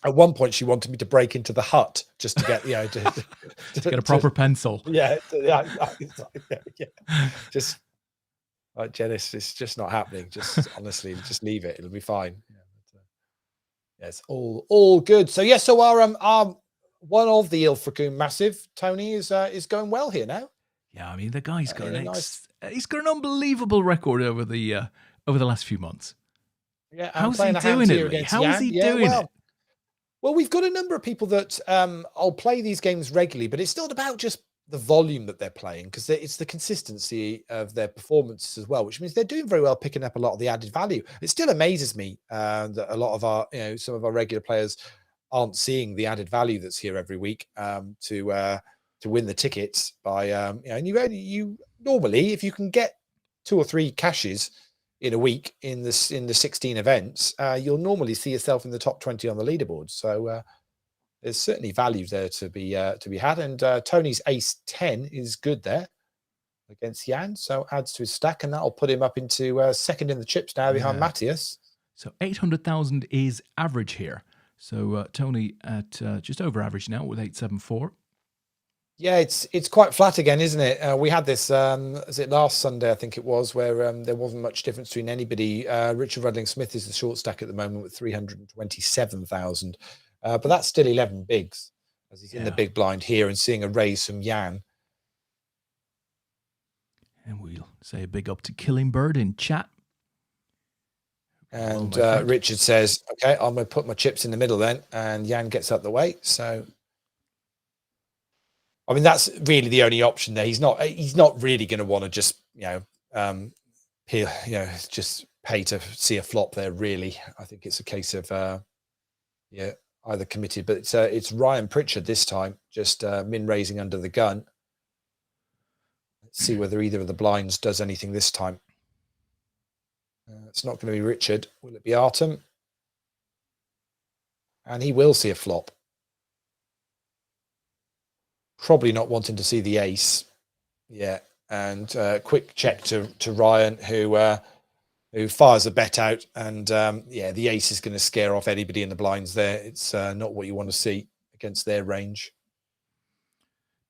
at one point, she wanted me to break into the hut just to get, to
get a proper pencil.
Yeah. Just like, Janice, it's just not happening. Just honestly, just leave it. It'll be fine. Yeah, it's all good. So yeah, so our one of the Ilfracombe Massive, Tony, is going well here now.
Yeah, I mean, the guy's got he's got an unbelievable record over the last few months.
Yeah,
how's he doing it? How is he doing it?
Well, we've got a number of people that I'll play these games regularly, but it's not about just the volume that they're playing, because it's the consistency of their performances as well, which means they're doing very well, picking up a lot of the added value. It still amazes me that a lot of our, some of our regular players aren't seeing the added value that's here every week to win the tickets by, and you normally, if you can get 2 or 3 cashes in a week in the 16 events, you'll normally see yourself in the top 20 on the leaderboard. So there's certainly value there to be had. And Tony's ace 10 is good there against Jan, so adds to his stack, and that'll put him up into second in the chips now behind Matthias.
So 800,000 is average here. So Tony at just over average now with 874.
Yeah, it's quite flat again, isn't it? We had this, is it last Sunday, I think it was, where there wasn't much difference between anybody. Richard Rudling-Smith is the short stack at the moment with 327,000. But that's still 11 bigs, as he's in the big blind here and seeing a raise from Jan.
And we'll say a big up to Killing Bird in chat.
And Richard says, okay, I'm going to put my chips in the middle then. And Jan gets out the way. So, I mean, that's really the only option there. He's not really going to want to just, just pay to see a flop there, really. I think it's a case of, either committed, but it's Ryan Pritchard this time, just min raising under the gun. Let's see whether either of the blinds does anything this time. It's not going to be Richard. Will it be Artem? And he will see a flop. probably not wanting to see the ace. Yeah, and quick check to Ryan, who fires a bet out, and the ace is going to scare off anybody in the blinds there. It's not what you want to see against their range.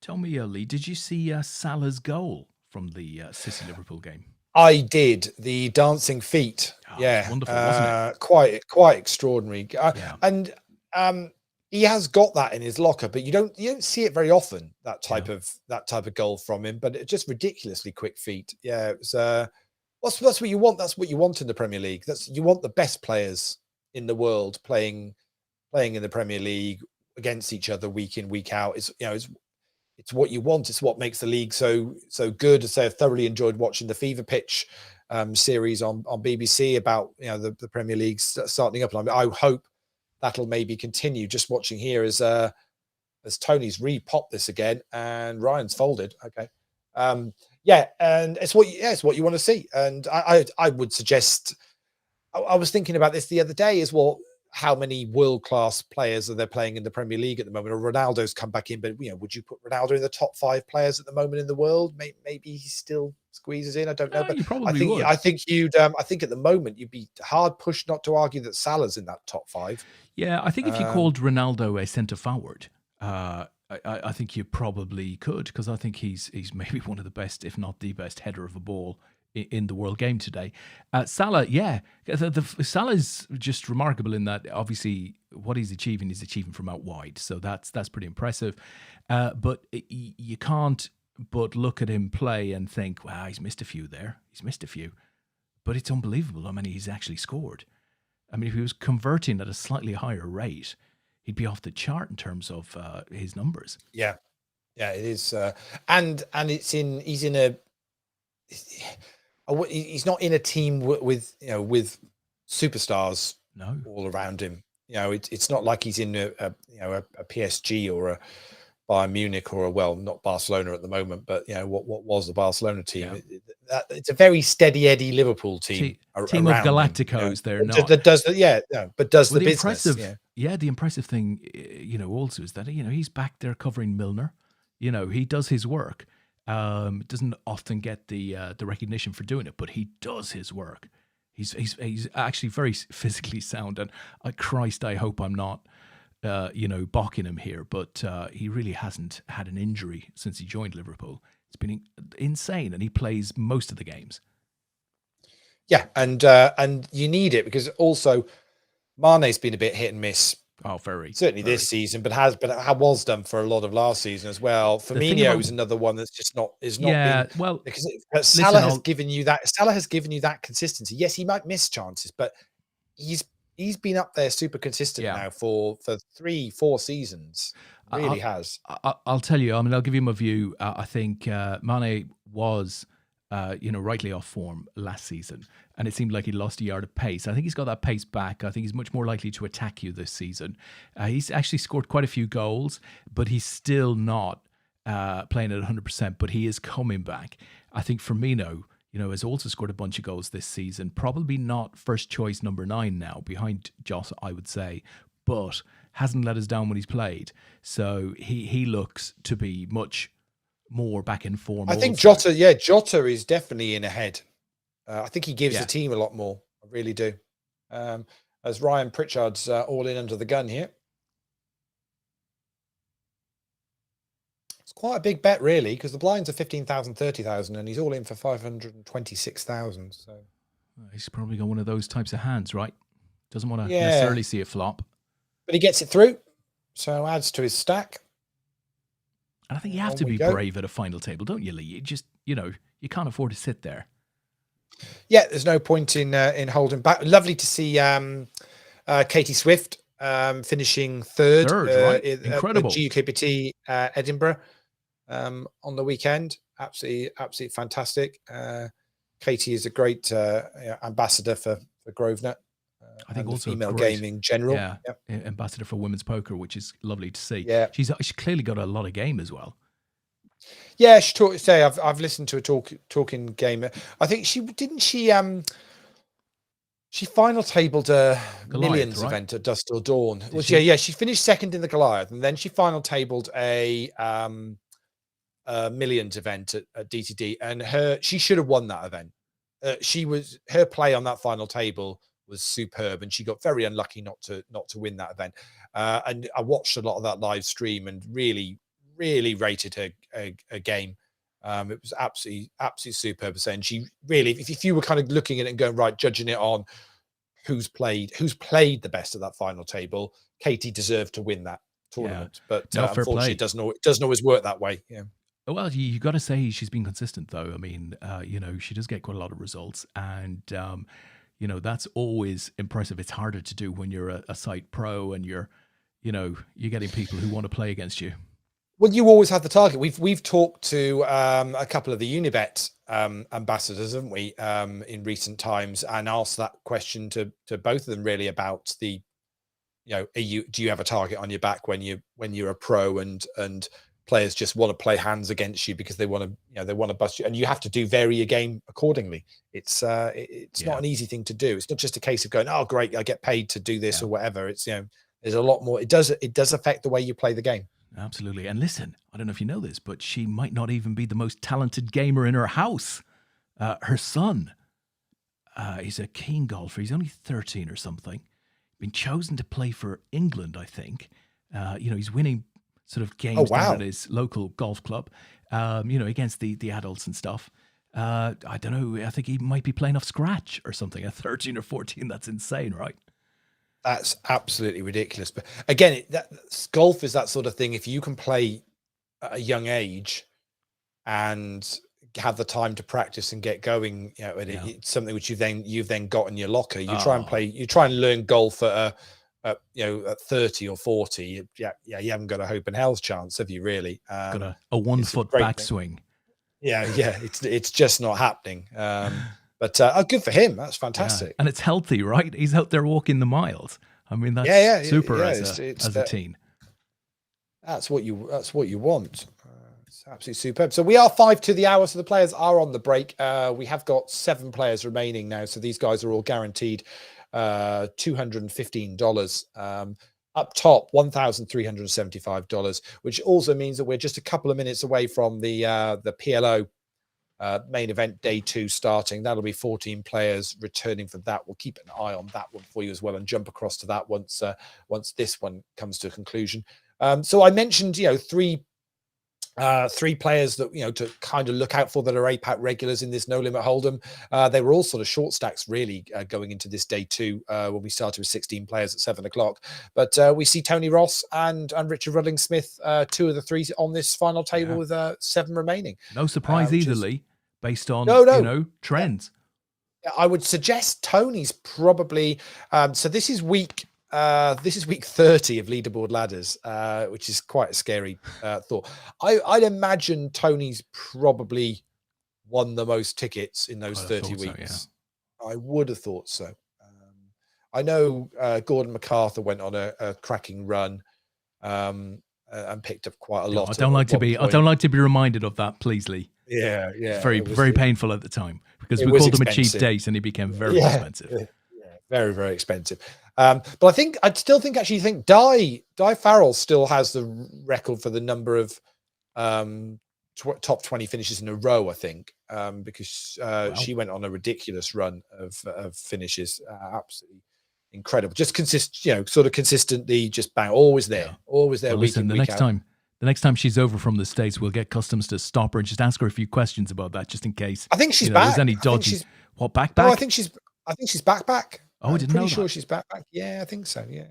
Tell me, Lee, did you see Salah's goal from the City Liverpool game?
I did. The dancing feet.
It's wonderful, wasn't it?
Quite extraordinary.
Yeah.
And he has got that in his locker, but you don't see it very often. That type of goal from him, but it's just ridiculously quick feet. Yeah, it was. That's what you want. That's what you want in the Premier League. You want the best players in the world playing in the Premier League against each other week in, week out. It's what you want. It's what makes the league so good. So I thoroughly enjoyed watching the Fever Pitch series on BBC about the Premier League starting up, and I hope that'll maybe continue. Just watching here as Tony's re-popped this again and Ryan's folded. Okay, and it's what you want to see. And I would suggest. I was thinking about this the other day as well. How many world-class players are there playing in the Premier League at the moment? Or Ronaldo's come back in, but would you put Ronaldo in the top 5 players at the moment in the world? Maybe he still squeezes in. I don't know, but
you probably would.
I think at the moment you'd be hard pushed not to argue that Salah's in that top 5.
Yeah, I think if you called Ronaldo a centre forward, I think you probably could, because I think he's maybe one of the best, if not the best, header of a ball in the world game today. Salah, Salah's just remarkable in that obviously what he's achieving from out wide, so that's pretty impressive. But you can't but look at him play and think, wow, he's missed a few there. But it's unbelievable how many he's actually scored. I mean, if he was converting at a slightly higher rate, he'd be off the chart in terms of his numbers.
Yeah, it is, and he's not in a team with superstars all around him. It's not like he's in a PSG or a Bayern Munich or not Barcelona at the moment, but what was the Barcelona team? Yeah. It's a very steady Eddie Liverpool team.
Team of Galacticos. They're not.
That does the business.
The impressive thing, also is that he's back there covering Milner. He does his work. Doesn't often get the recognition for doing it, but he does his work. He's actually very physically sound, and Christ, I hope I'm not balking him here, but he really hasn't had an injury since he joined Liverpool. It's been insane, and he plays most of the games.
Yeah, and you need it, because also Mane's been a bit hit and miss.
Oh, very
certainly this season, but was done for a lot of last season as well. Firmino is another one that's just not been,
well,
because Salah has given you that. Salah has given you that consistency. Yes, he might miss chances, but he's been up there super consistent now for 3-4 seasons. Really has.
I'll tell you. I mean, I'll give you my view. I think Mane was, rightly off form last season, and it seemed like he lost a yard of pace. I think he's got that pace back. I think he's much more likely to attack you this season. He's actually scored quite a few goals, but he's still not playing at 100%. But he is coming back. I think Firmino, has also scored a bunch of goals this season. Probably not first choice number 9 now, behind Jota, I would say, but hasn't let us down when he's played. So he looks to be much more back in form.
I think Jota is definitely in ahead. I think he gives the team a lot more. I really do. As Ryan Pritchard's all in under the gun here. It's quite a big bet, really, because the blinds are 15,000, 30,000, and he's all in for 526,000. So
he's probably got one of those types of hands, right? Doesn't want to necessarily see it flop.
But he gets it through, so adds to his stack.
And I think you have to be brave at a final table, don't you, Lee? You just, you can't afford to sit there.
Yeah, there's no point in holding back. Lovely to see Katie Swift finishing third
right? Incredible.
At GUKPT Edinburgh on the weekend. Absolutely fantastic. Katie is a great ambassador for Grosvenor.
I think also
female gaming in general.
Yeah, ambassador for women's poker, which is lovely to see.
Yeah,
she's clearly got a lot of game as well.
Yeah, I've listened to a talking game. I think she She final tabled a
Goliath,
Millions
right?
event at Dusk Till Dawn. Well,
she?
yeah, she finished second in the Goliath, and then she final tabled a Millions event at DTD, and she should have won that event. Her play on that final table was superb, and she got very unlucky not to win that event. And I watched a lot of that live stream and really, really rated her game. It was absolutely superb. And she really, if you were kind of looking at it and going, right, judging it on who's played the best at that final table, Katie deserved to win that tournament. But
No, fair
unfortunately,
play.
it doesn't always work that way. Yeah.
Well, you got to say she's been consistent, though. I mean, she does get quite a lot of results, and that's always impressive. It's harder to do when you're a site pro and you're getting people who want to play against you.
Well, you always have the target. We've talked to a couple of the Unibet ambassadors, haven't we, in recent times, and asked that question to both of them really about the, do you have a target on your back when you're a pro and players just want to play hands against you because they want to bust you, and you have to vary your game accordingly. It's not an easy thing to do. It's not just a case of going, oh great, I get paid to do this or whatever. It's there's a lot more. It does affect the way you play the game.
Absolutely. And listen, I don't know if you know this, but she might not even be the most talented gamer in her house. Her son, he's a keen golfer. He's only 13 or something. Been chosen to play for England, I think. He's winning sort of games down at his local golf club, against the adults and stuff. I don't know. I think he might be playing off scratch or something at 13 or 14. That's insane, right?
That's absolutely ridiculous. But again, golf is that sort of thing. If you can play at a young age and have the time to practice and get going, it's something which you've then got in your locker. You try and learn golf at 30 or 40. You haven't got a hope in hell's chance, have you? Really?
Got a 1 foot backswing.
Yeah, it's just not happening. But good for him. That's fantastic.
Yeah. And it's healthy, right? He's out there walking the miles. I mean, that's super as a teen.
That's what you want. It's absolutely superb. So we are 5 to the hour. So the players are on the break. We have got 7 players remaining now. So these guys are all guaranteed $215. Up top, $1,375, which also means that we're just a couple of minutes away from the PLO main event day 2 starting. That'll be 14 players returning for that. We'll keep an eye on that one for you as well and jump across to that once this one comes to a conclusion. So I mentioned, 3 players that to kind of look out for that are APAT regulars in this No Limit Hold'em. They were all sort of short stacks really going into this day 2 when we started with 16 players at 7 o'clock. But we see Tony Ross and Richard Rudling Smith, 2 of the 3 on this final table with 7 remaining.
No surprise either, Lee, based on trends.
Yeah, I would suggest Tony's probably so this is week 30 of leaderboard ladders, which is quite a scary thought. I'd imagine Tony's probably won the most tickets in those 30 weeks. So, I would have thought so. I know Gordon MacArthur went on a cracking run and picked up quite a lot.
I don't like to be reminded of that, please, Lee.
Yeah.
Very painful at the time because we called him a cheap date and he became very expensive.
Yeah, very, very expensive. But I still think Di Farrell still has the record for the number of top 20 finishes in a row, I think, because she went on a ridiculous run of finishes. Absolutely incredible. Just sort of consistently, just bang, always there. Well,
listen, the next time she's over from the States, we'll get customs to stop her and just ask her a few questions about that, just in case.
I think she's back.
There's any dodgy. What, back?
No, I think she's back.
Oh, I didn't know that.
I'm pretty sure she's back. Yeah, I think so. Yeah.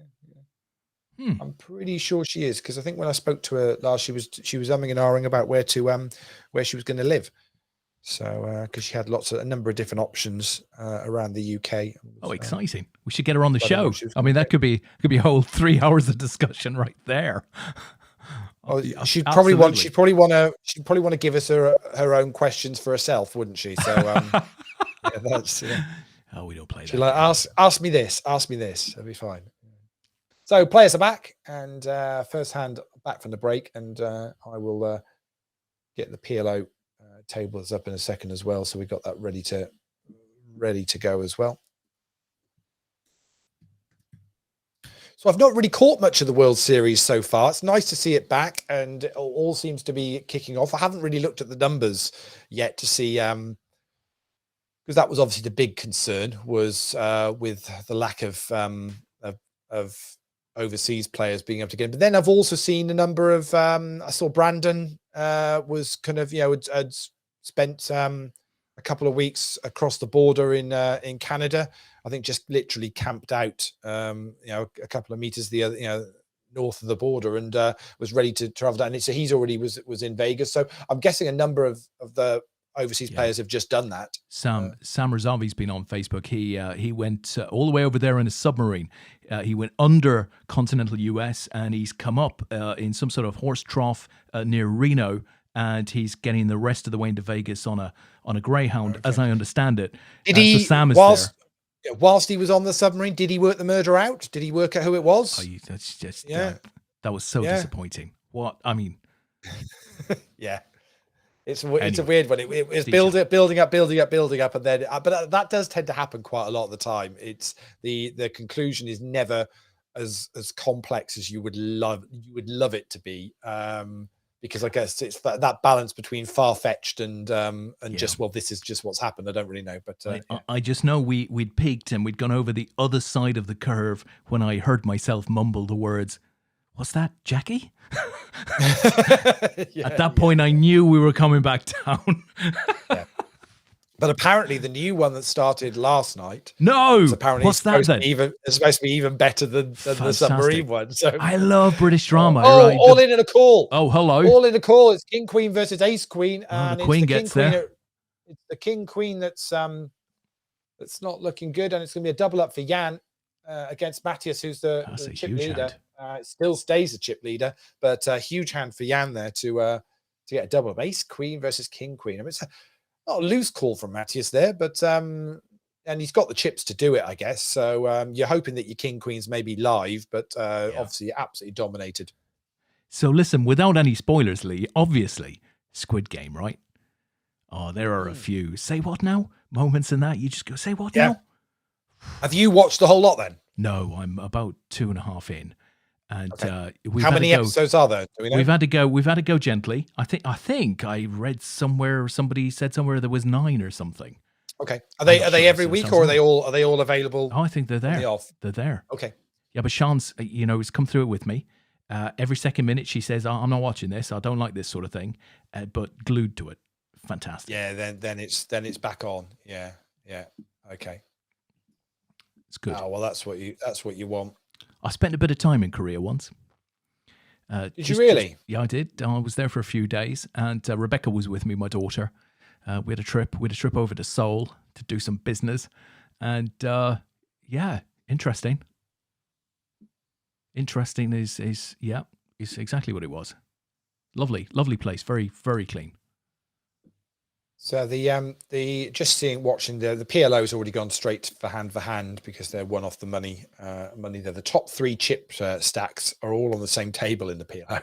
I'm pretty sure she is, because I think when I spoke to her last, she was umming and ahhing about where she was going to live. So because she had a number of different options around the UK.
Oh, exciting! We should get her on the show. I mean, that could be a whole 3 hours of discussion right there.
Oh, she'd probably want to give us her own questions for herself, wouldn't she? So that's.
Oh, we don't play that.
She'd like ask me this. It'll be fine. So players are back, and first hand back from the break, and I will get the PLO tables up in a second as well. So we've got that ready to go as well. So I've not really caught much of the World Series so far. It's nice to see it back, and it all seems to be kicking off. I haven't really looked at the numbers yet to see, because that was obviously the big concern, was with the lack of overseas players being able to get in. But then I've also seen a number of, I saw Brandon was kind of, had spent a couple of weeks across the border in Canada. I think just literally camped out, a couple of meters the other, north of the border, and was ready to travel down. So he's already was in Vegas. So I'm guessing a number of the overseas players have just done that.
Sam Razavi's been on Facebook. He went all the way over there in a submarine. He went under continental US, and he's come up in some sort of horse trough near Reno, and he's getting the rest of the way into Vegas on a Greyhound, as I understand it.
Did he?
So Sam is there.
Whilst he was on the submarine, did he work the murder out? Did he work out who it was?
Oh, that's just that was so disappointing. What I mean,
yeah, it's a weird one. It's building up, and then but that does tend to happen quite a lot of the time. It's the conclusion is never as complex as you would love it to be. Because I guess it's that balance between far-fetched and just, well, this is just what's happened. I don't really know, but
I just know we'd peaked and we'd gone over the other side of the curve when I heard myself mumble the words, "What's that, Jackie?" At that point, I knew we were coming back down.
But apparently, the new one that started last night.
No,
apparently
what's that then?
It's supposed to be even better than the submarine one. So
I love British drama.
Right? All in a call.
Oh, hello.
All in a call. It's King Queen versus Ace Queen, and
the Queen gets there.
It's the King Queen that's not looking good, and it's going to be a double up for Jan against Matthias, who's the chip leader. It still stays the chip leader, but a huge hand for Jan there to get a double up. Ace Queen versus King Queen. I mean, it's not a loose call from Matthias there, but and he's got the chips to do it, I guess. So you're hoping that your King Queen's maybe live, but obviously absolutely dominated.
So listen, without any spoilers, Lee, obviously Squid Game, right? Oh, there are a few. Say what now? Moments in that you just go, say what now?
Have you watched the whole lot then?
No, I'm about 2.5 in. And
how many episodes are there? Do we know?
We've had to go gently. I think I read somewhere, somebody said somewhere there was 9 or something.
Okay. Are they every week, or are they all available?
Oh, I think they're there. They're there.
Okay.
Yeah, but Sean's has come through it with me. Every second minute she says, "I'm not watching this. I don't like this sort of thing," but glued to it. Fantastic.
Yeah, then it's back on. Yeah. Okay.
It's good.
Oh, well, that's what you want.
I spent a bit of time in Korea once.
Did you really?
Yeah, I did. I was there for a few days, and Rebecca was with me, my daughter. We had a trip. over to Seoul to do some business, and interesting. Interesting is exactly what it was. Lovely place. Very, very clean.
So watching the PLO's already gone straight for hand because they're one off the money. They're the top 3 chip stacks are all on the same table in the PLO.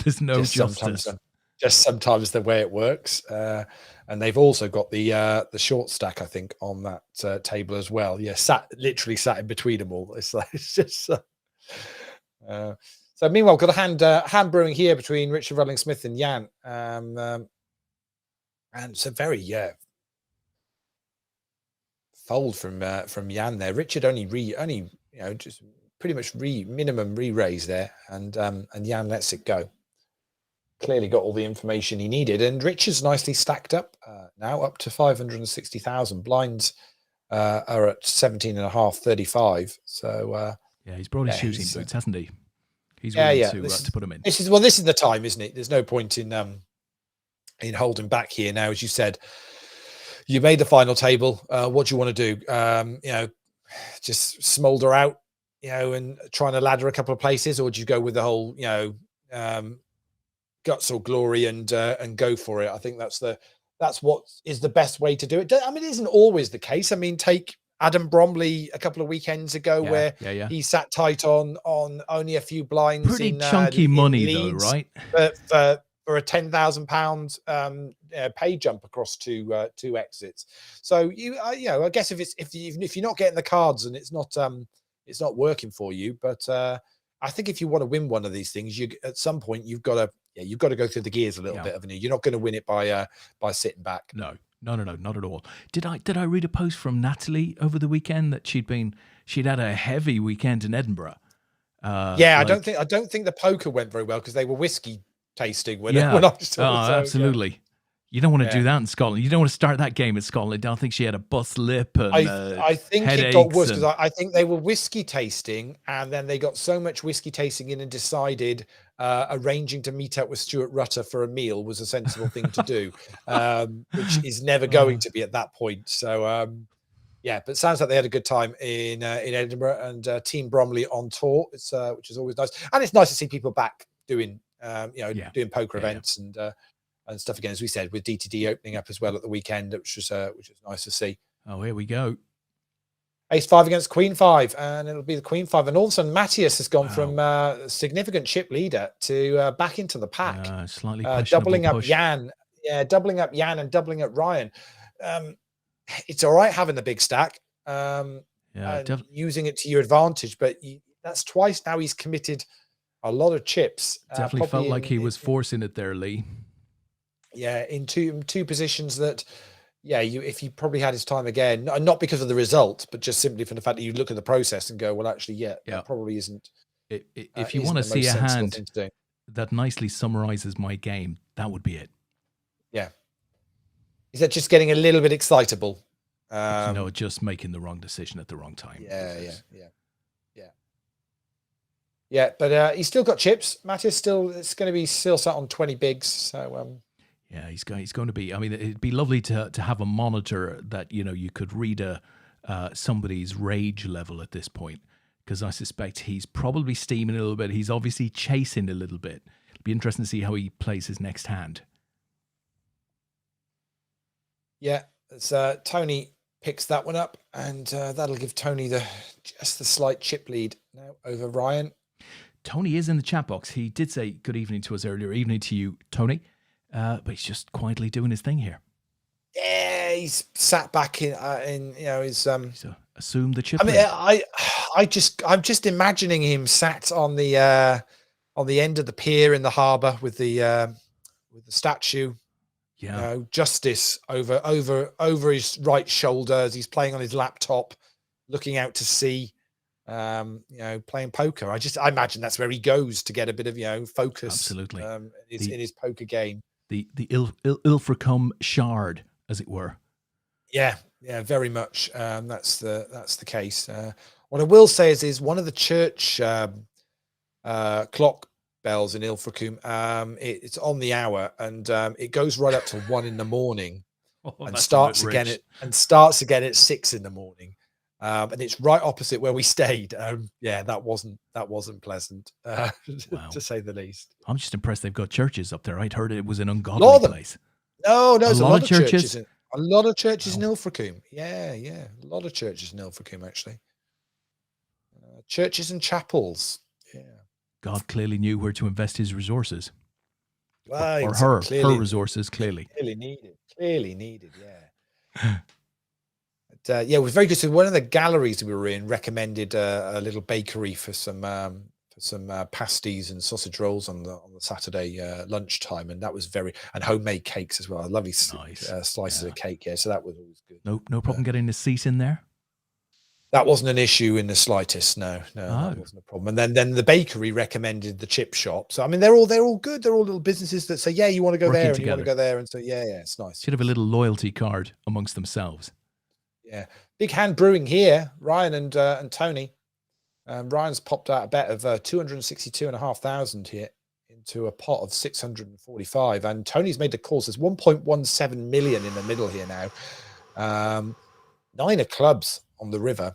There's no justice.
Just sometimes the way it works. And they've also got the short stack, I think, on that table as well. Yeah, literally sat in between them all. It's just. So meanwhile, got a hand brewing here between Richard Rudling Smith and Jan, and it's a very fold from Jan there. Richard only just pretty much minimum re-raise there, and Jan lets it go. Clearly got all the information he needed, and Richard's nicely stacked up now, up to 560,000. Blinds are at 17.5, 35. So
he's brought his shooting boots, hasn't he? He's willing to put him in.
This is the time, isn't it? There's no point in holding back here now. As you said, you made the final table. What do you want to do? Just smolder out, and trying to ladder a couple of places, or do you go with the whole, guts or glory and go for it? I think that's what is the best way to do it. I mean, it isn't always the case. I mean, take Adam Bromley a couple of weekends ago, where he sat tight on only a few blinds.
Pretty chunky money Leeds, though, right?
For a £10,000 pay jump across two exits. So I guess if you're not getting the cards and it's not working for you. But I think if you want to win one of these things, you at some point you've got to go through the gears a little bit, haven't you? You're not going to win it by sitting back.
No, not at all. Did I read a post from Natalie over the weekend that she'd had a heavy weekend in Edinburgh?
I don't think the poker went very well because they were whiskey tasting when I saw it.
Absolutely. Yeah. You don't want to do that in Scotland. You don't want to start that game in Scotland. I think she had a bust lip and
I think it got worse because I think they were whiskey tasting, and then they got so much whiskey tasting in and decided arranging to meet up with Stuart Rutter for a meal was a sensible thing to do, which is never going to be at that point. So but it sounds like they had a good time in Edinburgh, and Team Bromley on tour. It's which is always nice, and it's nice to see people back doing doing poker events and stuff again, as we said, with DTD opening up as well at the weekend, which was nice to see.
Oh, here we go.
Ace 5 against Queen 5, and it'll be the Queen 5. And all of a sudden, Matthias has gone from significant chip leader to back into the pack,
slightly
doubling up
push.
Jan, doubling up Jan and doubling up Ryan. It's all right having the big stack, using it to your advantage, but that's twice now he's committed a lot of chips.
Definitely felt like he was forcing it there, Lee.
Yeah, in two positions that, if you probably had his time again, not because of the result, but just simply from the fact that you look at the process and go, well, actually, that probably isn't.
If you want to see a hand that nicely summarizes my game, that would be it.
Yeah. Is that just getting a little bit excitable?
Just making the wrong decision at the wrong time.
Yeah, but he's still got chips. Matthias it's going to be still sat on 20 bigs. So
he's going to be. I mean, it'd be lovely to have a monitor that you could read somebody's rage level at this point, because I suspect he's probably steaming a little bit. He's obviously chasing a little bit. It'd be interesting to see how he plays his next hand.
Yeah, it's Tony picks that one up, and that'll give Tony just the slight chip lead now over Ryan.
Tony is in the chat box. He did say good evening to us earlier. Evening to you, Tony. But he's just quietly doing his thing here.
Yeah, he's sat back in his
He's assumed the chip.
I mean, I'm just imagining him sat on the end of the pier in the harbour with the statue. Justice over his right shoulder as he's playing on his laptop, looking out to sea. Playing poker. I imagine that's where he goes to get a bit of focus.
Absolutely.
In his poker game.
The Ilfracombe shard, as it were.
Yeah, very much. That's the case. What I will say is one of the church clock bells in Ilfracombe. It's on the hour, and it goes right up to 1 a.m. and starts again at 6 a.m. And it's right opposite where we stayed. That wasn't pleasant, to say the least.
I'm just impressed they've got churches up there. I'd heard it was an ungodly place.
No, there's a lot of churches. A lot of churches in Ilfracombe. Yeah, a lot of churches in Ilfracombe, actually. Churches and chapels. Yeah.
God clearly knew where to invest his resources.
Well,
or her resources, clearly.
Clearly needed, yeah. It was very good. So one of the galleries we were in recommended a little bakery for some pasties and sausage rolls on the Saturday lunchtime, and that was and homemade cakes as well. A lovely slices of cake. Yeah, so that was always good.
No problem getting a seat in there.
That wasn't an issue in the slightest. No, that wasn't a problem. And then the bakery recommended the chip shop. So I mean, they're all good. They're all little businesses that say, yeah, you want to go there, and you want to go there, and so yeah, it's nice.
Should have a little loyalty card amongst themselves.
Yeah, big hand brewing here, Ryan and Tony. Ryan's popped out a bet of 262,500 here into a pot of 645, and Tony's made the call. So there's 1.17 million in the middle here now. 9 of clubs on the river.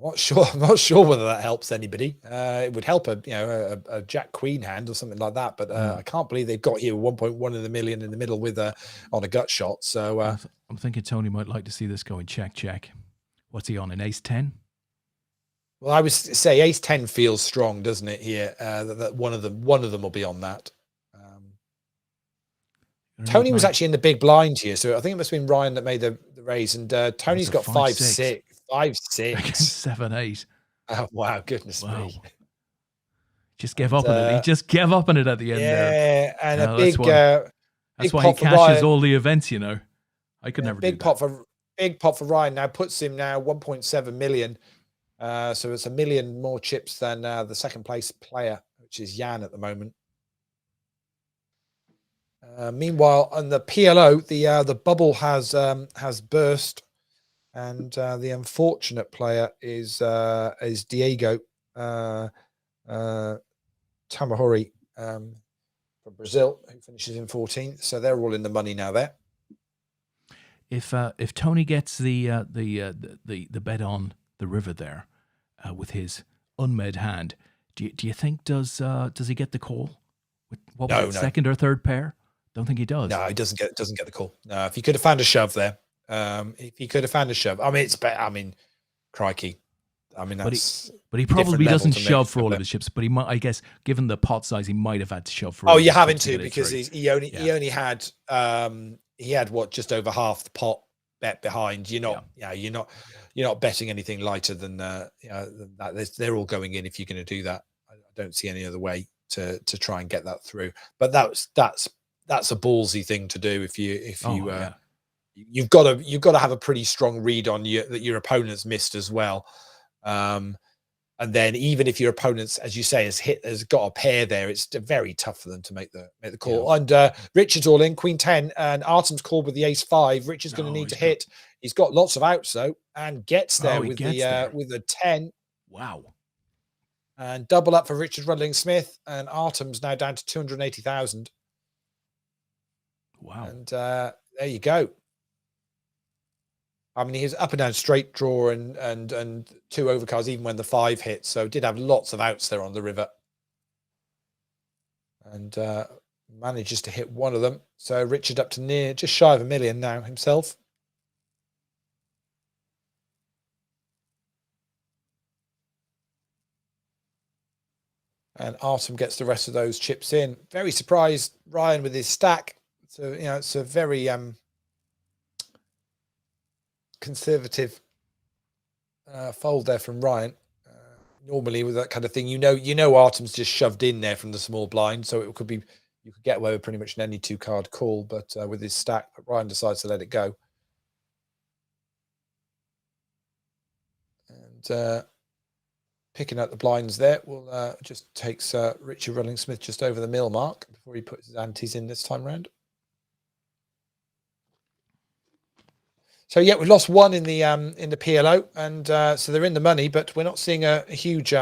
I'm not sure whether that helps anybody. It would help a Jack Queen hand or something like that, but I can't believe they've got here 1.1 million in the middle with on a gut shot. So
I'm thinking Tony might like to see this going check. What's he on, an ace 10?
Well, I would say ace 10 feels strong, doesn't it? Here, that one of them will be on that. Tony was actually in the big blind here, so I think it must have been Ryan that made the raise, and Tony's got 5-6. 5,
against
6.
7-8.
Oh, wow. Goodness
Wow.
me.
Just gave
And,
up on it. He just gave up on it at the end there.
yeah, and a
That's
big,
why. That's
big
why he
pot for
cashes
Ryan.
all the events. You know, I could
Yeah,
never do
big
that.
pot for Ryan now puts him now 1.7 million. So it's 1 million more chips than the second place player, which is Jan at the moment. Meanwhile, on the PLO, the bubble has burst, and the unfortunate player is Diego Tamahori from Brazil, who finishes in 14th. So they're all in the money now there.
If Tony gets the bet on the river there with his unmade hand, do you think does he get the call? What was it, second or third pair? Don't think he does.
No, he doesn't get the call. No, if he could have found a shove there, if he could have found a shove, I mean, it's better. I mean, crikey. I mean, that's
but he probably doesn't shove for all of his chips. But he might, I guess, given the pot size, he might have had to shove for.
Oh, you're having to because he only had what, just over half the pot bet behind. You're not you're not betting anything lighter than that. They're all going in if you're going to do that. I don't see any other way to try and get that through. But that's a ballsy thing to do you've got to have a pretty strong read on that your opponent's missed as well. And then even if your opponent's, as you say, has got a pair there, it's very tough for them to make the call. And Richard's all in, Queen 10, and Artem's called with the Ace 5. Richard's going to need to hit. He's got lots of outs though, and gets there with the 10.
Wow.
And double up for Richard Rudling Smith, and Artem's now down to 280,000.
Wow.
And there you go. I mean, he was up and down straight draw and 2 overcards even when the 5 hit. So did have lots of outs there on the river. And manages to hit one of them. So Richard up to just shy of 1 million now himself. And Artem gets the rest of those chips in. Very surprised, Ryan, with his stack. So, it's a very conservative fold there from Ryan. Normally with that kind of thing, Artem's just shoved in there from the small blind, so you could get away with pretty much any 2-card call, but with his stack, but Ryan decides to let it go. And picking up the blinds there just takes Richard Rudling Smith just over the mil mark before he puts his antes in this time round. So yeah, we've lost one in the PLO, and so they're in the money, but we're not seeing a huge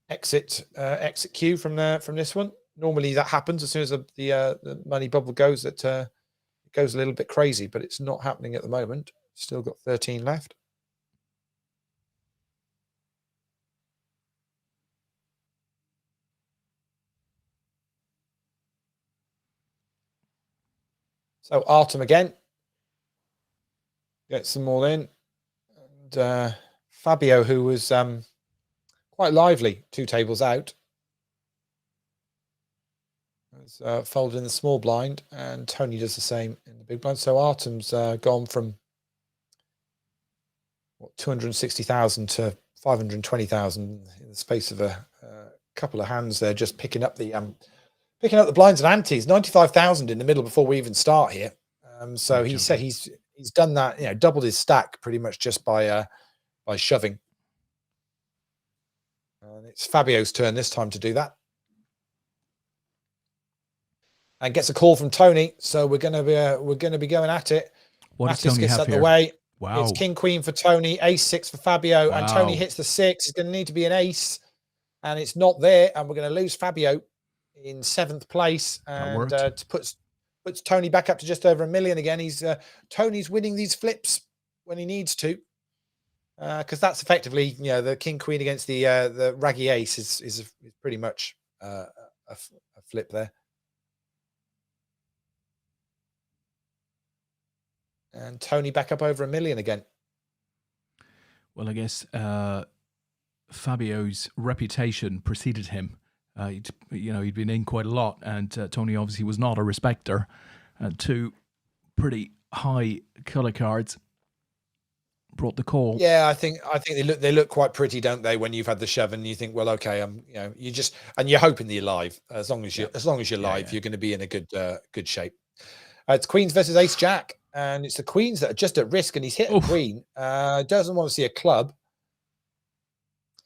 exit queue from this one. Normally that happens as soon as the money bubble goes. It goes a little bit crazy, but it's not happening at the moment. Still got 13 left. So Artem again. Gets them all in. And Fabio, who was quite lively 2 tables out, has folded in the small blind, and Tony does the same in the big blind. So Artem's gone from 260,000 to 520,000 in the space of a couple of hands there, just picking up the blinds and antes. 95,000 in the middle before we even start here. So he said he's done that, doubled his stack pretty much just by shoving. And it's Fabio's turn this time to do that. And gets a call from Tony, so we're gonna be going at it.
What does Tony have here?
The way.
Wow.
It's King Queen for Tony, Ace 6 for Fabio, and Tony hits the 6. It's going to need to be an ace, and it's not there, and we're going to lose Fabio in 7th place, and puts Tony back up to just over 1 million again. Tony's winning these flips when he needs to, because that's effectively the King Queen against the raggy ace is pretty much a flip there. And Tony back up over 1 million again.
Well, I guess Fabio's reputation preceded him. He'd been in quite a lot, and Tony obviously was not a respecter. 2 pretty high colour cards. brought the call.
Yeah, I think they look quite pretty, don't they? When you've had the shove and you think, well, okay, you just, and you're hoping that you're live. As long as you're live, you're going to be in a good shape. It's Queens versus Ace Jack, and it's the Queens that are just at risk, and he's hit a queen. Doesn't want to see a club.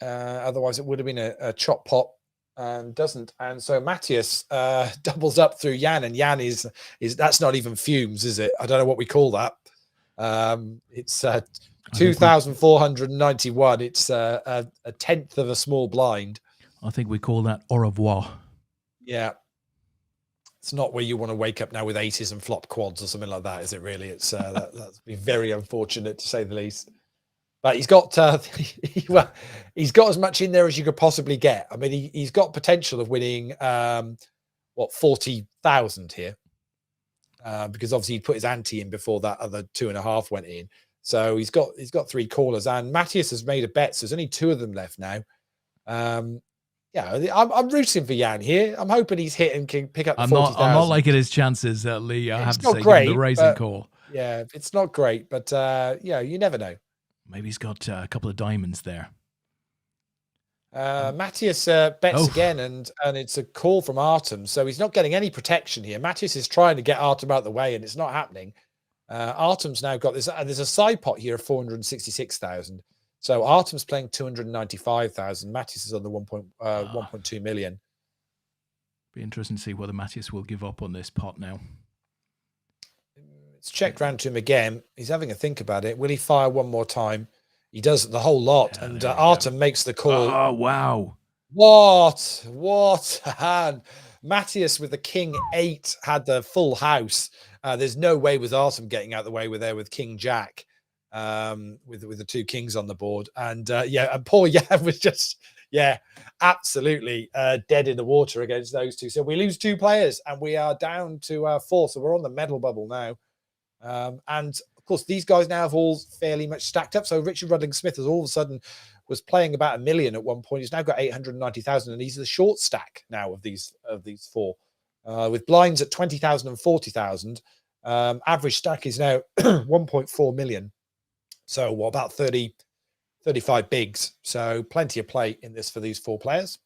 Otherwise, it would have been a chop pot, and doesn't. And so Matthias doubles up through Jan, and Jan is that's not even fumes, is it? I don't know what we call that. It's 2,491. It's a tenth of a small blind.
I think we call that au revoir.
Yeah. It's not where you want to wake up now with aces and flop quads or something like that, is it really? It's that's been very unfortunate, to say the least. But he's got he's got as much in there as you could possibly get. I mean, he's got potential of winning 40,000 here, because obviously he put his ante in before that other 2.5 went in. So he's got 3 callers, and Matthias has made a bet. So there's only 2 of them left now. Yeah, I'm rooting for Jan here. I'm hoping he's hit and can pick up the 40,000.
I'm not liking his chances, Lee. I have to say,
great,
the raising call.
Yeah, it's not great, but you never know.
Maybe he's got a couple of diamonds there.
Matthias bets again, and it's a call from Artem, so he's not getting any protection here. Matthias is trying to get Artem out of the way, and it's not happening. Artem's now got this. There's a side pot here of 466,000. So Artem's playing 295,000. Matthias is on the 1.2 million.
Be interesting to see whether Matthias will give up on this pot now.
It's checked round to him again. He's having a think about it. Will he fire one more time? He does the whole lot, and Artem makes the call.
Oh, wow.
What a hand. Matthias with the king 8 had the full house. There's no way with Artem getting out of the way with king jack, with the 2 kings on the board. And and poor Jan was just, absolutely dead in the water against those 2. So we lose 2 players, and we are down to 4. So we're on the medal bubble now. And of course, these guys now have all fairly much stacked up. So Richard Rudling Smith has all of a sudden was playing about $1 million at one point. He's now got 890,000, and he's the short stack now of these 4, with blinds at 20,000 and 40,000. Average stack is now 1.4 million. So about 35 bigs. So plenty of play in this for these 4 players.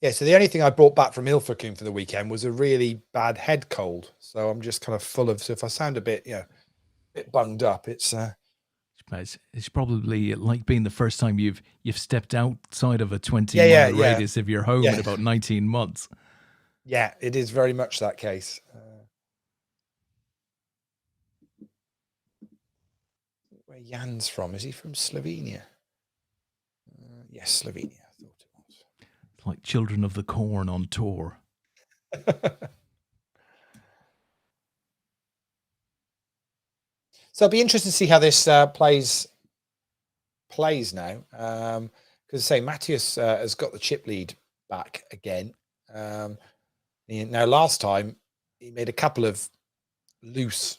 Yeah, so the only thing I brought back from Ilfracombe for the weekend was a really bad head cold. So I'm just kind of full of, so if I sound a bit, bit bunged up, it's
probably like being the first time you've stepped outside of a 20-mile radius of your home in about 19 months.
Yeah, it is very much that case. Where Jan's from? Is he from Slovenia? Yes, Slovenia. I thought it was.
It's like Children of the Corn on tour.
So it'll be interesting to see how this plays now. Because say Matthias has got the chip lead back again. Now last time he made a couple of loose,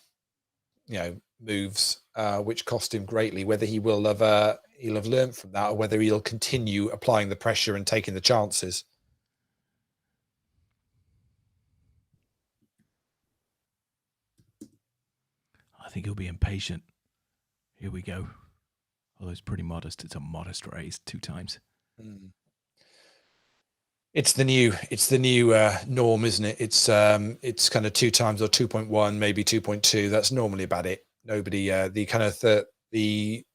moves, which cost him greatly. Whether he will have he'll have learned from that, or whether he'll continue applying the pressure and taking the chances.
I think he'll be impatient. Here we go. Although it's pretty modest. It's a modest raise 2 times.
It's the new norm, isn't it? It's kind of 2 times or 2.1, maybe 2.2. That's normally about it. Nobody the kind of the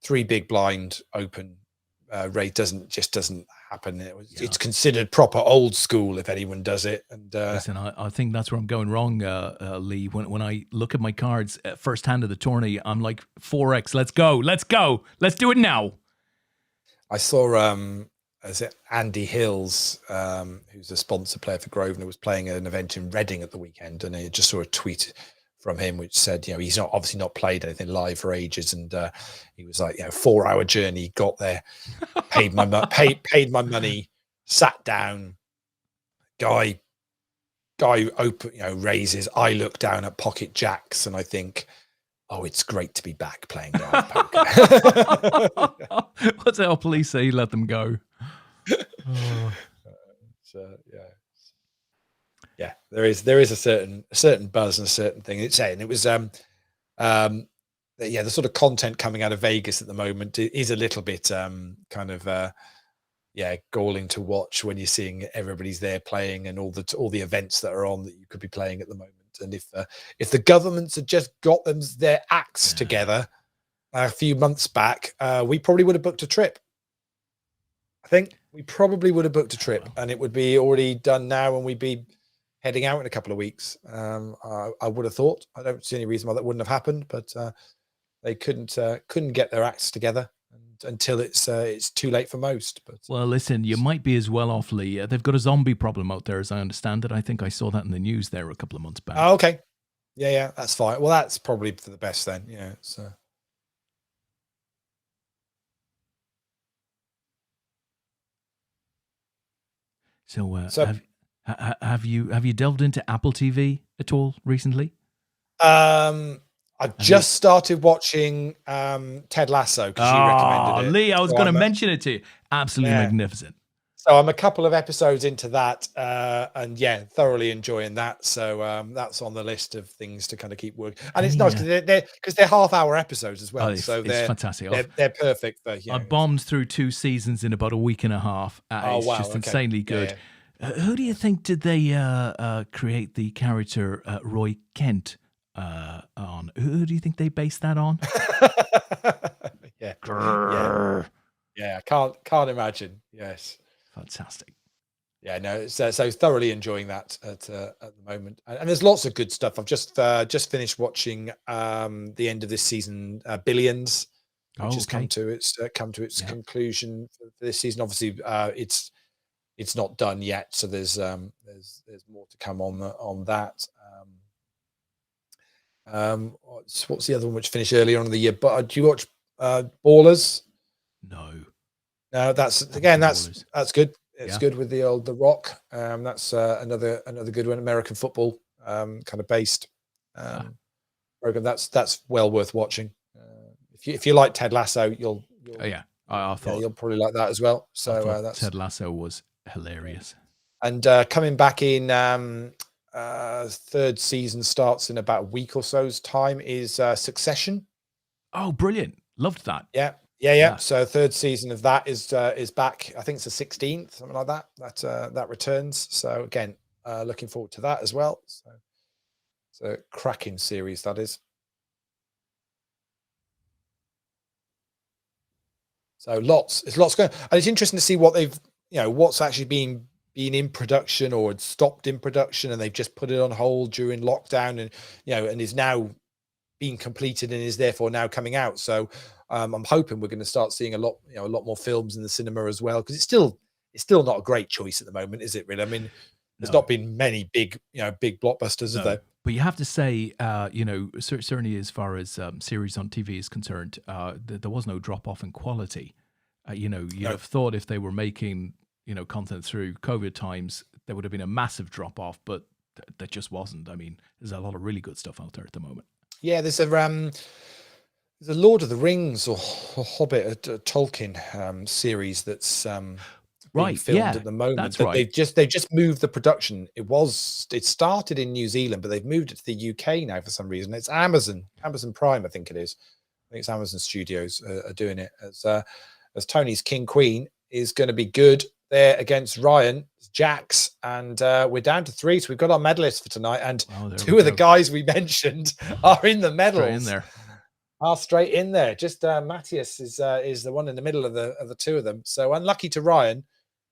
3 big blind open rate doesn't happen. It's considered proper old school if anyone does it. And
listen, I think that's where I'm going wrong, Lee. When I look at my cards first hand of the tourney, I'm like 4x. Let's go, let's do it now.
I saw is it Andy Hills, who's a sponsor player for Grosvenor, was playing an event in Reading at the weekend, and I just saw a tweet from him which said, he's obviously not played anything live for ages, and he was like, 4-hour journey, got there, paid my money, sat down, guy open, raises. I look down at pocket jacks and I think, oh, it's great to be back playing live poker.
What's our police say? Let them go. Oh.
So yeah, there is a certain buzz and a certain thing. It's saying it was the sort of content coming out of Vegas at the moment is a little bit galling to watch when you're seeing everybody's there playing and all the events that are on that you could be playing at the moment. And if the governments had just got their acts together a few months back, we probably would have booked a trip. I think we probably would have booked a trip, and it would be already done now, and we'd be heading out in a couple of weeks. I would have thought. I don't see any reason why that wouldn't have happened, but they couldn't get their acts together until it's too late for most. But
well, listen, you might be as well off, Lee. They've got a zombie problem out there, as I understand it. I think I saw that in the news there a couple of months back.
Oh, okay, yeah, that's fine. Well, that's probably for the best then. Yeah, so.
So have you delved into Apple TV at all recently?
I just started watching Ted Lasso because you recommended it.
Lee, I was going to mention it to you. Absolutely magnificent.
So I'm a couple of episodes into that, and thoroughly enjoying that. So that's on the list of things to kind of keep working. And it's nice because they're half-hour episodes as well. So they're fantastic. They're perfect for.
I bombed through 2 seasons in about a week and a half. It's just insanely good. Who do you think did they create the character Roy Kent on? Who do you think they based that on?
I can't imagine. Yes,
fantastic.
Yeah, no, so thoroughly enjoying that at the moment, and there's lots of good stuff. I've just finished watching the end of this season, Billions, which has come to its conclusion for this season. Obviously, it's not done yet, so there's more to come on that. What's the other one which finished earlier on in the year? But do you watch Ballers?
No,
that's good. It's good with the Rock. That's another good one. American football kind of based program. That's well worth watching. If you like Ted Lasso, you'll
I thought
you'll probably like that as well. So that's
Ted Lasso was hilarious.
And coming back in third season starts in about a week or so's time is Succession.
Oh, brilliant. Loved that.
Yeah. So third season of that is back. I think it's the 16th, something like that. That returns. So again, looking forward to that as well. So it's a cracking series, that is. So it's lots going on. And it's interesting to see what what's actually been in production or had stopped in production, and they've just put it on hold during lockdown, and and is now being completed and is therefore now coming out. So I'm hoping we're going to start seeing a lot more films in the cinema as well, because it's still not a great choice at the moment, is it really? I mean, there's not been many big blockbusters, have there?
But you have to say, certainly as far as series on TV is concerned, there was no drop off in quality. You'd have thought if they were making content through COVID times, there would have been a massive drop off, but that just wasn't. I mean, there's a lot of really good stuff out there at the moment.
Yeah, there's a Lord of the Rings or Hobbit, Tolkien series that's being filmed at the moment.
That's right.
They've just moved the production. It started in New Zealand, but they've moved it to the UK now for some reason. It's Amazon Prime, I think it is. I think it's Amazon Studios are doing it as Tony's King Queen is going to be good there against Ryan Jacks, and we're down to 3, so we've got our medalists for tonight, and 2 of the guys we mentioned are in the medals.
Straight in there.
Straight in there. Just Matthias is the one in the middle of the 2 of them. So unlucky to Ryan.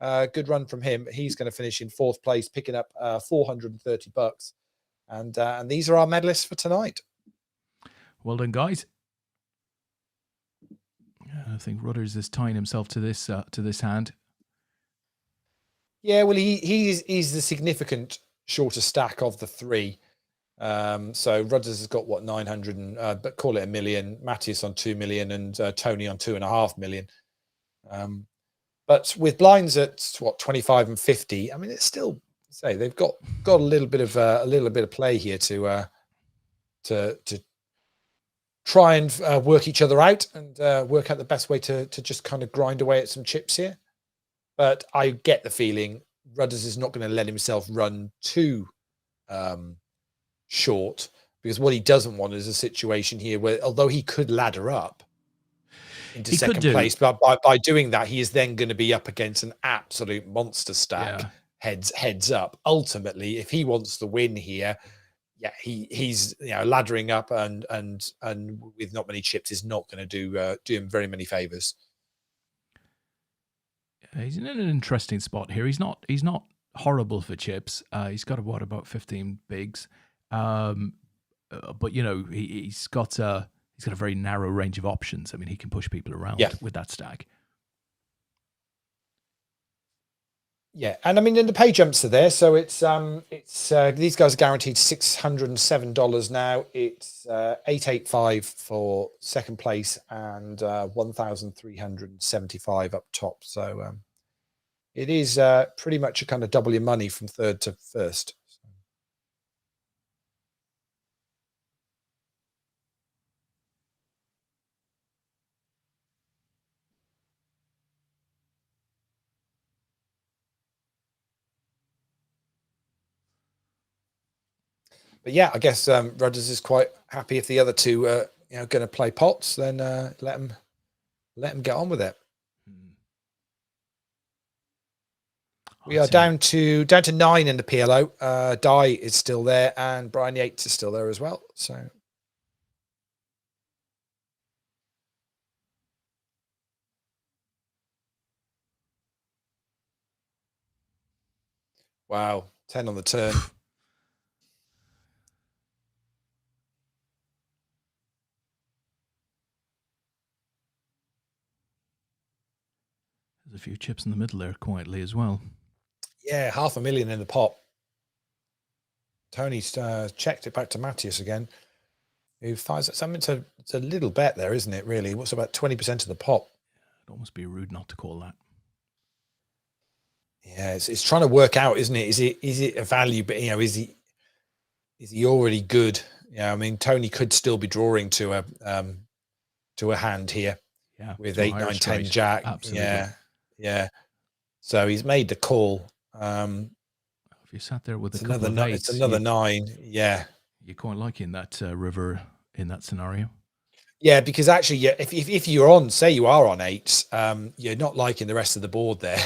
Good run from him. He's going to finish in 4th place, picking up $430, and these are our medalists for tonight.
Well done, guys. I think Rudders is tying himself to this hand.
Yeah, well, he's the significant shorter stack of the 3. So Rudders has got 900, but call it $1 million. Matthias on 2 million, and Tony on 2.5 million. But with blinds at 25 and 50, I mean, it's still say they've got a little bit of play here to try and work each other out and work out the best way to just kind of grind away at some chips here. But I get the feeling Rudders is not going to let himself run too short, because what he doesn't want is a situation here where, although he could ladder up into second place, but by doing that, he is then going to be up against an absolute monster stack. Heads up. Ultimately, if he wants the win here, he's laddering up and with not many chips is not going to do him very many favors.
He's in an interesting spot here. He's not horrible for chips. He's got about 15 bigs, but he's got a very narrow range of options. I mean, he can push people around with that stack.
Yeah, and I mean, the pay jumps are there, so it's these guys are guaranteed $607 now. It's 885 for second place and 1,375 up top. So it is pretty much a kind of double your money from third to first. But yeah, I guess Rudders is quite happy if the other two are going to play pots, then let them get on with it. We are down to 9 in the PLO. Di is still there, and Brian Yates is still there as well. So wow, 10 on the turn.
There's a few chips in the middle there quietly as well.
Yeah, $500,000 in the pot. Tony's checked it back to Matthias again, who finds that something. It's a little bet there, isn't it? Really, what's about 20% of the pot?
It'd almost be rude not to call that.
Yeah, it's trying to work out, isn't it? Is it a value? But is he already good? Yeah, I mean, Tony could still be drawing to a hand here.
Yeah,
with 8, 9, 10 jack.
Absolutely.
Yeah. So he's made the call.
If you sat there with a
couple of eights, it's another 9. Yeah,
you're quite liking that river in that scenario.
Yeah, because actually, if you're on, say you are on 8s, you're not liking the rest of the board there.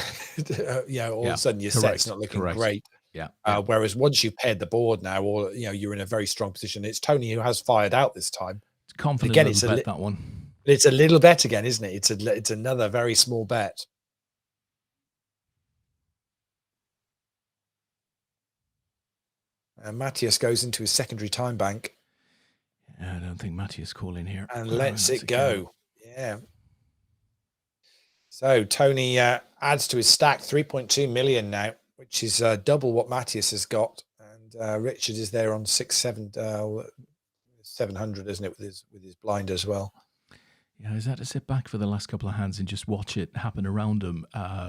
All of a sudden your set's not looking great.
Yeah.
Whereas once you've paired the board now, or you're in a very strong position. It's Tony who has fired out this time.
It's confident. Again, it's bet that one.
It's a little bet again, isn't it? It's another very small bet. And Matthias goes into his secondary time bank.
I don't think Matthias calling here.
And lets it go. Yeah. So Tony adds to his stack 3.2 million now, which is double what Matthias has got. And Richard is there on 700, isn't it, with his blind as well.
Yeah, he's had to sit back for the last couple of hands and just watch it happen around him,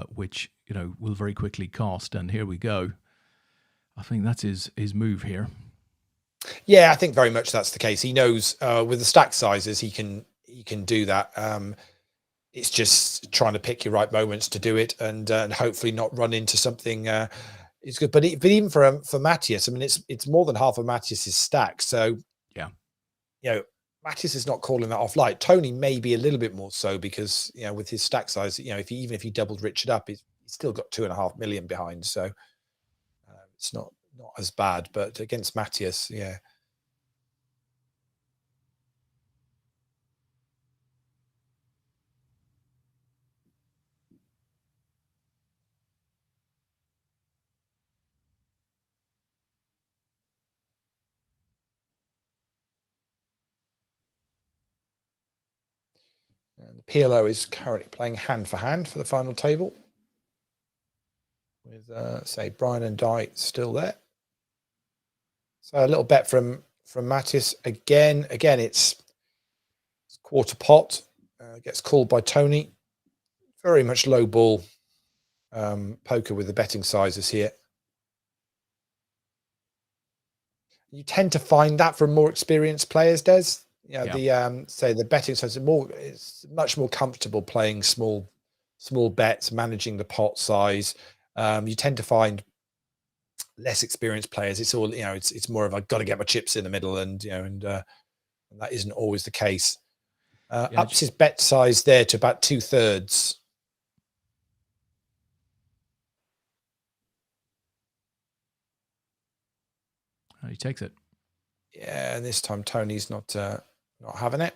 which will very quickly cost. And here we go. I think that's his move here.
Yeah, I think very much that's the case. He knows with the stack sizes he can do that. It's just trying to pick your right moments to do it, and hopefully not run into something. It's good, but even for Matthias, I mean, it's more than half of Matthias's stack. So
yeah,
Matthias is not calling that off light. Tony may be a little bit more so because with his stack size, if he doubled Richard up, he's still got 2.5 million behind. So it's not as bad, but against Matthias, yeah. And the PLO is currently playing hand for hand for the final table. With say Brian and Di still there. So a little bet from Matthias again. Again, it's quarter pot. Gets called by Tony. Very much low ball poker with the betting sizes here. you tend to find that from more experienced players, Des.
Yeah.
The say the betting side it's much more comfortable playing small bets, managing the pot size. You tend to find less experienced players. It's all, it's more of I've got to get my chips in the middle, and that isn't always the case. Ups his bet size there to about 2/3.
He takes it.
Yeah, and this time Tony's not having it.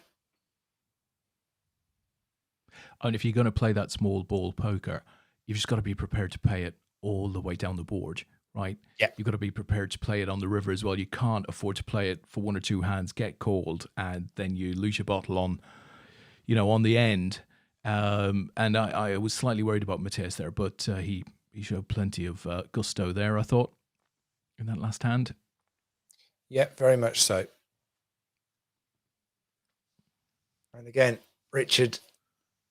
And if you're going to play that small ball poker, you've just got to be prepared to pay it all the way down the board, right?
Yeah.
You've got to be prepared to play it on the river as well. You can't afford to play it for one or two hands, get called, and then you lose your bottle on, on the end. And I was slightly worried about Mateus there, but he showed plenty of gusto there, I thought, in that last hand.
Yeah, very much so. And again, Richard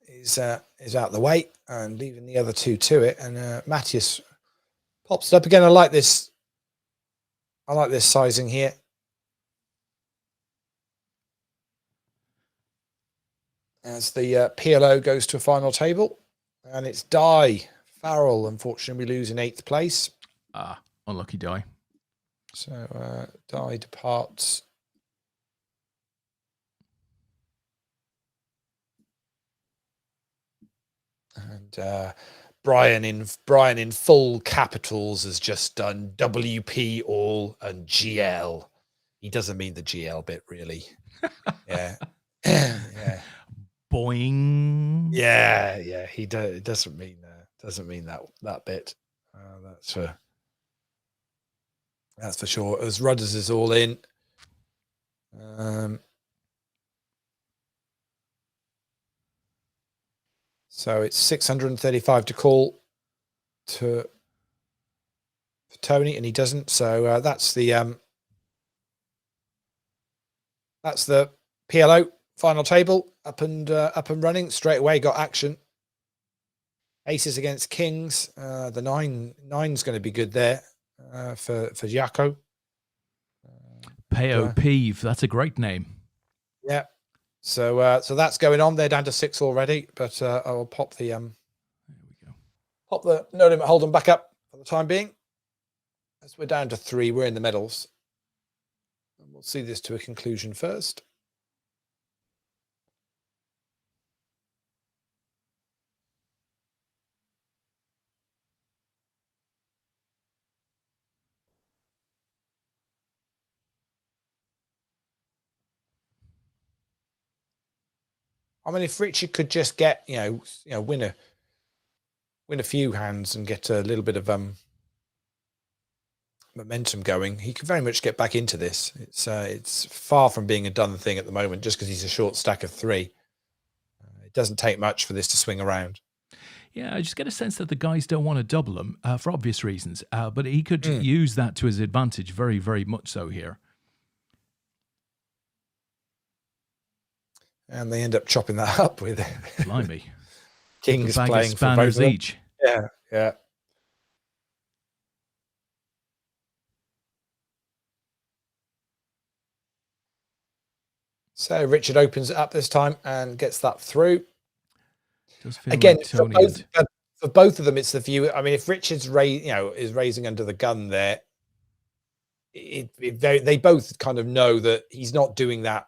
is out the way and leaving the other two to it, and Matthias pops it up again. I like this sizing here. As the PLO goes to a final table, and it's Die Farrell. Unfortunately, we lose in 8th place.
Unlucky Die.
So Die departs. And Brian in full capitals has just done WP all and GL. He doesn't mean the GL bit, really. Yeah. Yeah.
Boing.
Yeah. He doesn't mean that bit. That's for sure. As Rudders is all in. So it's 635 to call for Tony, and he doesn't. So that's the PLO final table up and running straight away. Got action. Aces against kings. The nine's going to be good there for Jaco.
Peo Peeve. That's a great name.
Yeah. So that's going on. They're down to 6 already, but I'll pop the
there we go.
Pop the no limit hold'em back up for the time being. As we're down to 3, we're in the medals. And we'll see this to a conclusion first. I mean, if Richard could just get, win a few hands and get a little bit of momentum going, he could very much get back into this. It's far from being a done thing at the moment, just because he's a short stack of 3. It doesn't take much for this to swing around.
Yeah, I just get a sense that the guys don't want to double him for obvious reasons, but he could use that to his advantage very, very much so here.
And they end up chopping that up with
Blimey.
Kings playing for both
each.
Yeah. So Richard opens it up this time and gets that through. Again, like for both of them, it's the view. I mean, if Richard's is raising under the gun there, they both kind of know that he's not doing that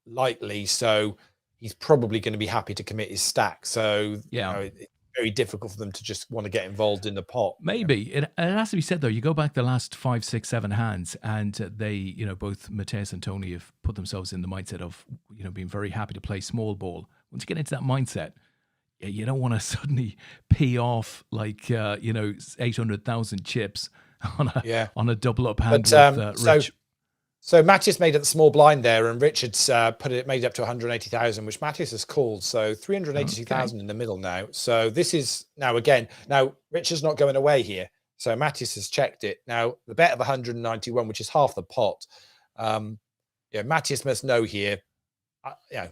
lightly, so he's probably going to be happy to commit his stack. So it's very difficult for them to just want to get involved in the pot.
Maybe it has to be said though. You go back the last 5, 6, 7 hands, and they, both Mateus and Tony have put themselves in the mindset of being very happy to play small ball. Once you get into that mindset, you don't want to suddenly pee off like 800,000 chips on a double up hand with Rich.
So Matthias made it the small blind there, and Richard's made it up to 180,000, which Matthias has called. So 382,000 in the middle now. So this is now Richard's not going away here. So Matthias has checked it. Now the bet of 191, which is half the pot. Matthias must know here. I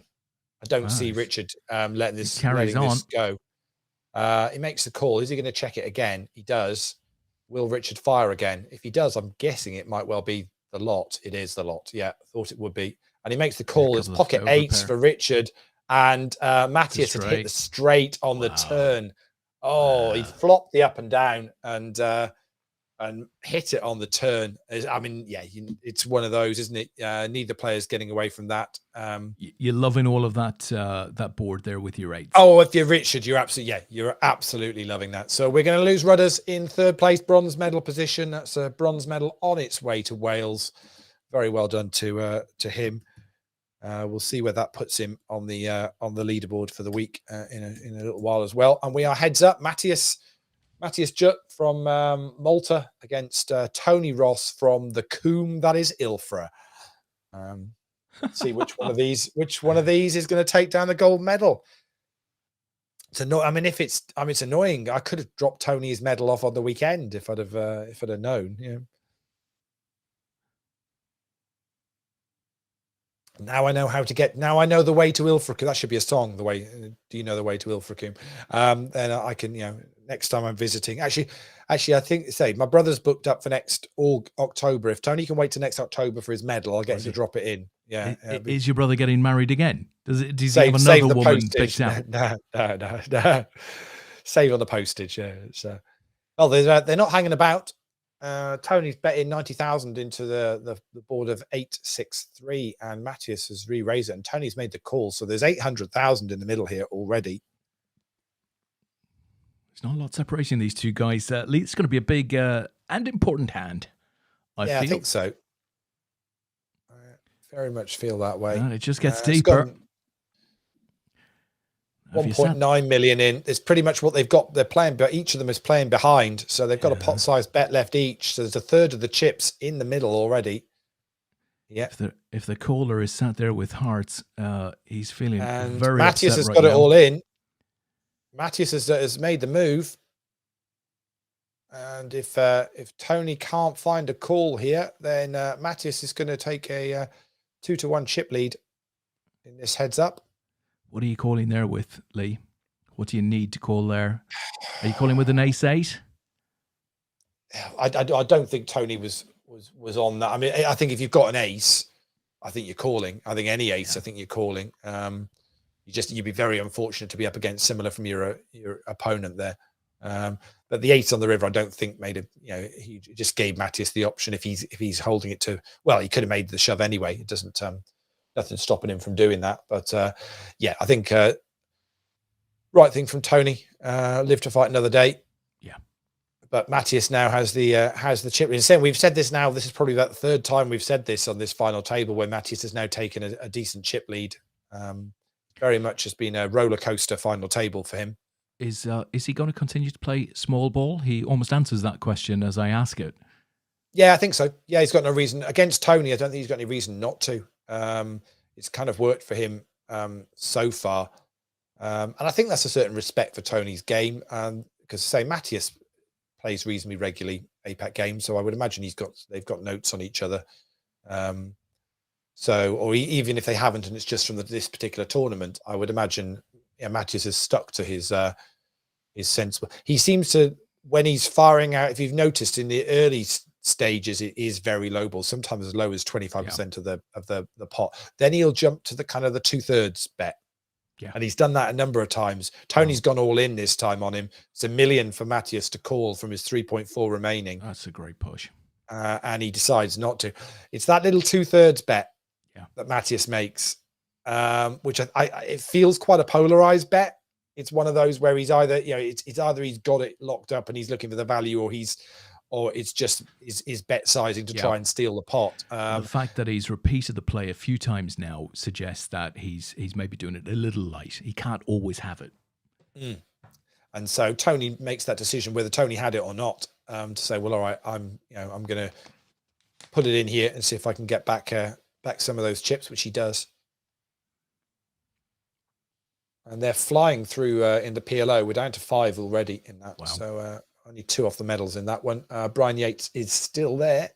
don't see Richard letting this go. He makes the call. Is he going to check it again? He does. Will Richard fire again? If he does, I'm guessing it might well be the lot. It is the lot. Yeah, thought it would be. And he makes the
A
call. It's
couple of
pocket
over
eights
pair.
for Richard. And Matthias had hit the straight on the turn. Oh, he flopped the up and down and hit it on the turn. I mean, yeah, it's one of those, isn't it? Neither player's getting away from that.
You're loving all of that that board there with your eights.
Oh, if you're Richard, you're absolutely loving that. So we're going to lose Rudders in third place, bronze medal position. That's a bronze medal on its way to Wales. Very well done to him. We'll see where that puts him on the leaderboard for the week in a little while as well. And we are heads up. Matthias Jutt from Malta against Tony Ross from the Coombe, that is Ilfra. Let's see which one of these is going to take down the gold medal. It's it's annoying. I could have dropped Tony's medal off on the weekend if I'd have known. Yeah. Now I know the way to Ilfracombe. That should be a song. Do you know the way to Ilfracombe? Then I can, next time I'm visiting. Actually, I think my brother's booked up for next October. If Tony can wait till next October for his medal, I'll get him to drop it in. Yeah.
Is your brother getting married again? Does he have another woman picked out?
No. Save on the postage. Yeah. They're not hanging about. Tony's betting 90,000 into the board of 863, and Matthias has re-raised it, and Tony's made the call. So there's 800,000 in the middle here already.
There's not a lot separating these two guys. It's going to be a big and important hand. I think
so. I very much feel that way.
And it just gets deeper.
1.9 million in. It's pretty much what they've got. They're playing, but each of them is playing behind. So they've got a pot-sized bet left each. So there's a third of the chips in the middle already. Yeah.
If the caller is sat there with hearts, he's feeling very
Matthias
upset
has got it all in. Matthias has made the move. And if Tony can't find a call here, then Matthias is going to take a 2-1 chip lead in this heads up.
What are you calling there with, Lee? What do you need to call there? Are you calling with an ace-8?
I don't think Tony was on that. I mean, I think if you've got an ace, I think you're calling. I think any ace, I think you're calling. You'd be very unfortunate to be up against similar from your opponent there. But the ace on the river, I don't think made he just gave Matthias the option if he's holding it to. Well, he could have made the shove anyway. It doesn't. Nothing stopping him from doing that. But I think right thing from Tony. Live to fight another day.
Yeah.
But Matthias now has the chip lead. We've said this now. This is probably about the third time we've said this on this final table, where Matthias has now taken a decent chip lead. Very much has been a roller coaster final table for him.
Is he going to continue to play small ball? He almost answers that question as I ask it.
Yeah, I think so. Yeah, he's got no reason against Tony. I don't think he's got any reason not to. It's kind of worked for him so far, and I think that's a certain respect for Tony's game. Because Matthias plays reasonably regularly APAT games, so I would imagine they've got notes on each other. Even if they haven't, and it's just from this particular tournament, I would imagine Matthias has stuck to his sense. He seems to, when he's firing out, if you've noticed in the early stages, it is very low ball, sometimes as low as 25% of the pot. Then he'll jump to the kind of the 2/3 bet. Yeah. And he's done that a number of times. Tony's gone all in this time on him. It's $1 million for Matthias to call from his 3.4 remaining.
That's a great push.
And he decides not to. It's that little 2/3 bet that Matthias makes, which it feels quite a polarized bet. It's one of those where he's either, it's either he's got it locked up and he's looking for the value, or it's just his bet sizing to try and steal the pot.
The fact that he's repeated the play a few times now suggests that he's maybe doing it a little light. He can't always have it.
And so Tony makes that decision whether Tony had it or not, to say, well, all right, I'm going to put it in here and see if I can get back some of those chips, which he does. And they're flying through in the PLO. We're down to 5 already in that. Wow. So only 2 off the medals in that one. Brian Yates is still there.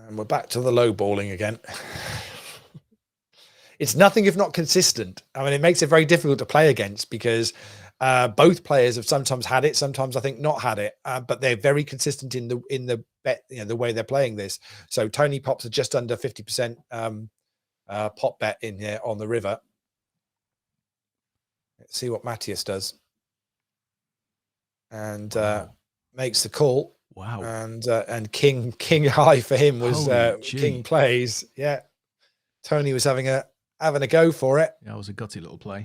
And we're back to the low balling again. it's nothing if not consistent. I mean, it makes it very difficult to play against because both players have sometimes had it, sometimes I think not had it, but they're very consistent in the bet, the way they're playing this. So Tony pops are just under 50% pot bet in here on the river. Let's see what Matthias does. And makes the call.
Wow.
And King high for him was King plays. Yeah. Tony was having a go for it.
Yeah, it was a gutsy little play.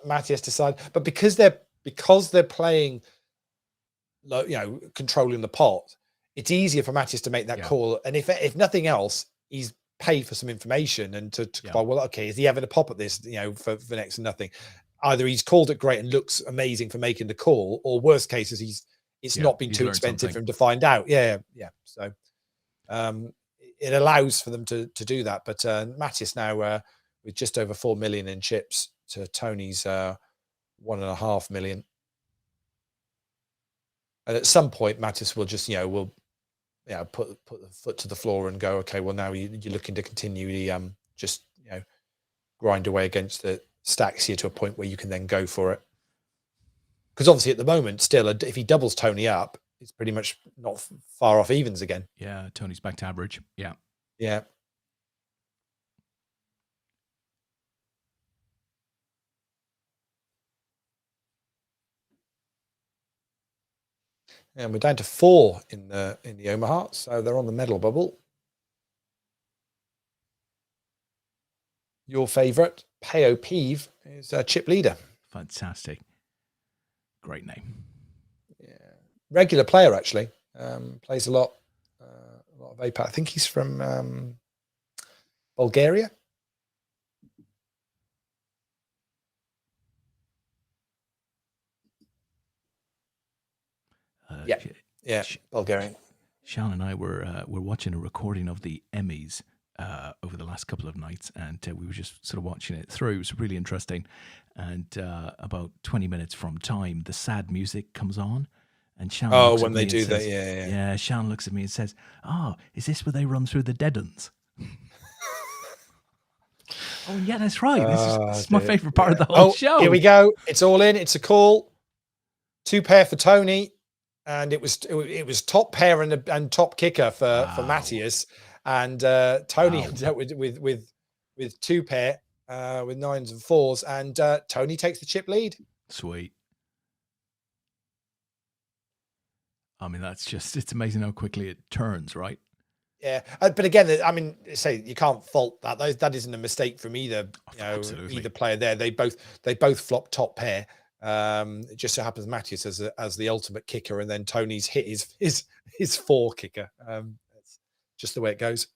Matthias decided, but because they're playing, controlling the pot, it's easier for Matthias to make that call. And if nothing else, he's paid for some information and to well, okay, is he having a pop at this, for next to nothing? Either he's called it great and looks amazing for making the call, or worst case is it's not been too expensive for him to find out. Yeah. So it allows for them to do that. But Matthias now with just over 4 million in chips to Tony's 1.5 million. And at some point, Matthias will just, put the foot to the floor and go, okay, well, now you're looking to continue the just, grind away against the stacks here to a point where you can then go for it. Because obviously at the moment, still, if he doubles Tony up, it's pretty much not far off evens again.
Yeah, Tony's back to average. Yeah.
Yeah. And we're down to 4 in the Omaha, so they're on the medal bubble. Your favourite, Peo Peeve, is a chip leader.
Fantastic. Great name.
Yeah. Regular player, actually. Plays a lot of APAT. I think he's from Bulgaria. Yeah, Bulgarian.
Sean and I were watching a recording of the Emmys over the last couple of nights, and we were just sort of watching it through. It was really interesting. And about 20 minutes from time, the sad music comes on, and Sean.
Oh, when they do that, yeah.
Yeah, Sean looks at me and says, "Oh, is this where they run through the dead uns?" Oh, yeah, that's right. This is my favorite part of the whole show.
Here we go. It's all in. It's a call. 2 pair for Tony. And it was top pair and top kicker for Matthias, and Tony ended up with 2 pair with 9s and 4s, and Tony takes the chip lead.
Sweet. I mean, it's amazing how quickly it turns, right?
Yeah, but again, I mean, say you can't fault that. That isn't a mistake from either either player there. They both flop top pair. It just so happens Matthias as the ultimate kicker, and then Tony's hit his 4 kicker. That's just the way it goes.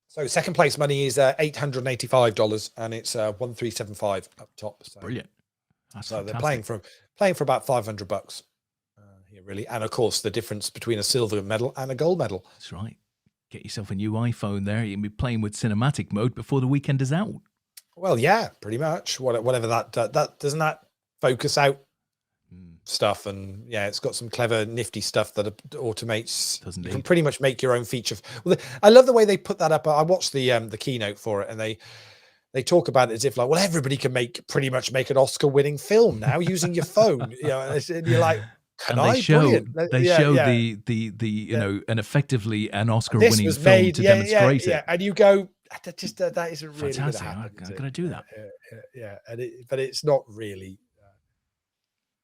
So second place money is $885, and it's 1375 up top. So,
brilliant.
That's so fantastic. They're playing for about $500 here, really, and of course the difference between a silver medal and a gold medal.
That's right. Get yourself a new iPhone there. You can be playing with cinematic mode before the weekend is out.
Well, yeah, pretty much. Whatever that doesn't that focus out stuff, and yeah, it's got some clever, nifty stuff that automates. You can pretty much make your own feature. Well, I love the way they put that up. I watched the keynote for it, and they talk about it as if like, well, everybody can pretty much make an Oscar-winning film now using your phone. And you're like.
They show the and effectively an Oscar-winning film to demonstrate it.
And you go, that isn't really going to happen.
I'm going to do that.
Yeah, but it's not really.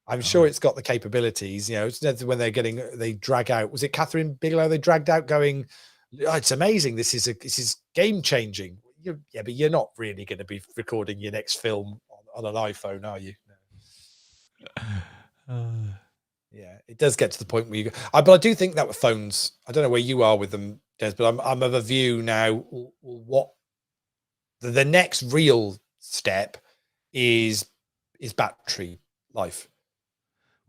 I'm sure it's got the capabilities. It's when they drag out. Was it Catherine Bigelow? They dragged out, going, oh, it's amazing. This is game changing. Yeah, but you're not really going to be recording your next film on an iPhone, are you? No. Yeah, it does get to the point where you go. But I do think that with phones, I don't know where you are with them, Des, but I'm of a view now. What the next real step is battery life.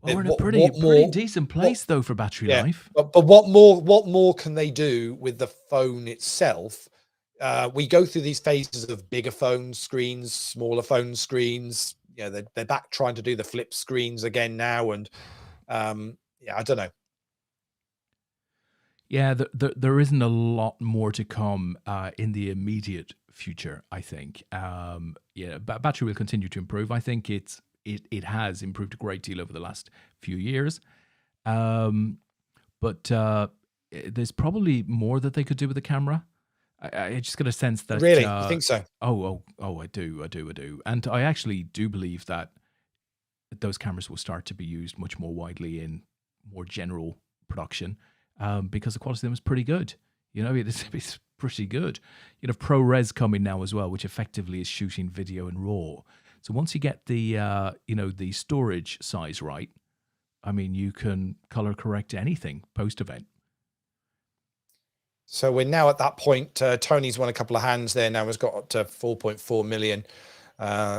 Well, we're in a pretty decent place though for battery life.
But what more can they do with the phone itself? We go through these phases of bigger phone screens, smaller phone screens. Yeah, they're back trying to do the flip screens again now, and I don't know.
Yeah, there isn't a lot more to come in the immediate future, I think. Yeah, battery will continue to improve. I think it has improved a great deal over the last few years. Um, but there's probably more that they could do with the camera. I just get a sense that
Really, you think so?
I do, and I actually do believe that those cameras will start to be used much more widely in more general production, because the quality of them is pretty good. You know, it's pretty good. You know, ProRes coming now as well, which effectively is shooting video in RAW. So once you get the the storage size right, I mean, you can color correct anything post event.
So we're now at that point. Tony's won a couple of hands there now, has got up to 4.4 million.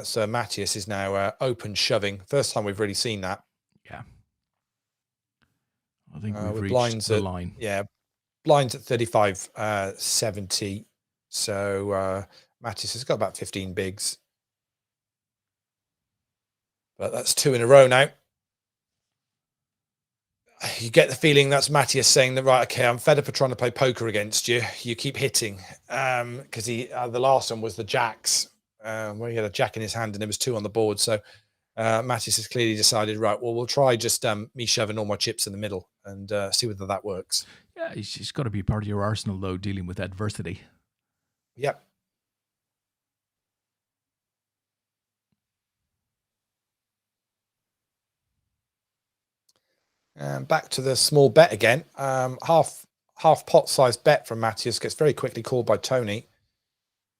So Matthias is now open shoving. First time we've really seen that.
Yeah. I think we've
with
reached
blinds
the
at,
line.
Yeah, blinds at 35.70. So Matthias has got about 15 bigs. But that's two in a row now. You get the feeling that's Matthias saying that, right, okay, I'm fed up of trying to play poker against you. You keep hitting. Because the last one was the jacks, where he had a jack in his hand and there was two on the board. So Matthias has clearly decided, right, well, we'll try just me shoving all my chips in the middle and see whether that works.
Yeah, it's got to be part of your arsenal, though, dealing with adversity.
Yep. Back to the small bet again. Half pot sized bet from Matthias gets very quickly called by Tony.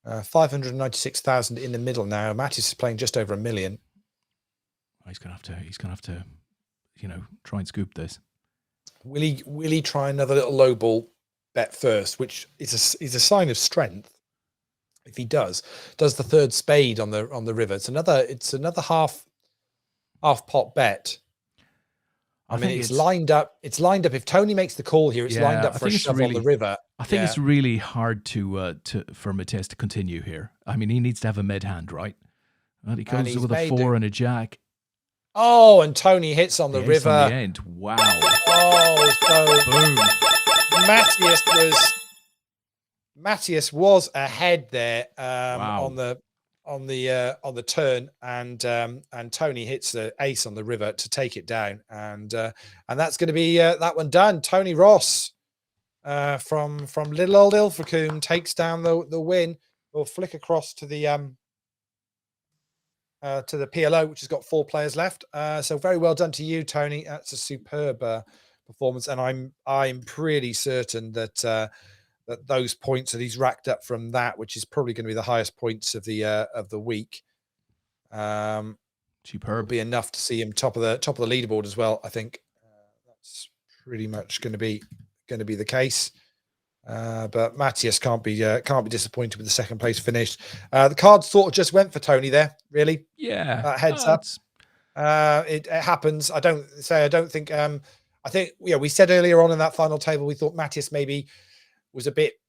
596,000 in the middle now. Matthias is playing just over $1 million.
He's gonna have to, try and scoop this.
Will he try another little low ball bet first, which is a sign of strength. If he does the third spade on the river, it's another half pot bet. I mean, it's lined up. It's lined up. If Tony makes the call here, it's lined up for a shove on the river.
I think it's really hard for Matthias to continue here. I mean, he needs to have a mid hand, right? Well, he goes with a 4 and a jack.
Oh, and Tony hits on the river.
On the end. Wow.
Oh, so
boom.
Matthias was ahead there
wow.
on the turn, and Tony hits the ace on the river to take it down, and that's going to be that one done. Tony Ross from little old Ilfracombe takes down the win. We'll flick across to the PLO, which has got 4 players left. So very well done to you, Tony. That's a superb performance, and I'm pretty certain that that those points that he's racked up from that, which is probably going to be the highest points of the week,
superb,
will be enough to see him top of the leaderboard as well. I think that's pretty much going to be the case. But Matthias can't be disappointed with the second place finish. The cards sort of just went for Tony there, really.
Yeah,
heads up. It happens. I think. I think we said earlier on in that final table we thought Matthias maybe was a bit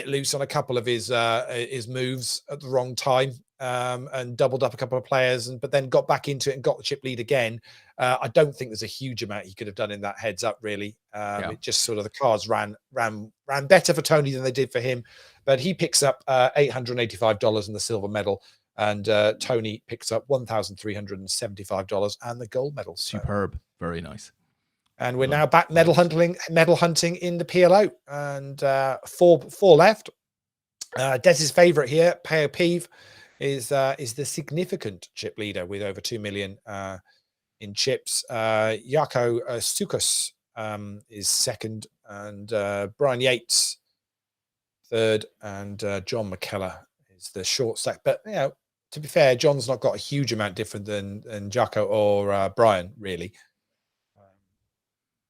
loose on a couple of his moves at the wrong time, and doubled up a couple of players, but then got back into it and got the chip lead again. I don't think there's a huge amount he could have done in that heads up, really. It just sort of the cards ran better for Tony than they did for him, but he picks up $885 in the silver medal, and Tony picks up $1,375 and the gold medal.
Superb, very nice.
And we're now back medal hunting in the PLO, and four left. Des's favourite here, Peo Peeve, is the significant chip leader with over 2 million in chips. Jaco Sukas is second, and Brian Yates third, and John McKellar is the short stack. But to be fair, John's not got a huge amount different than Jaco or Brian, really.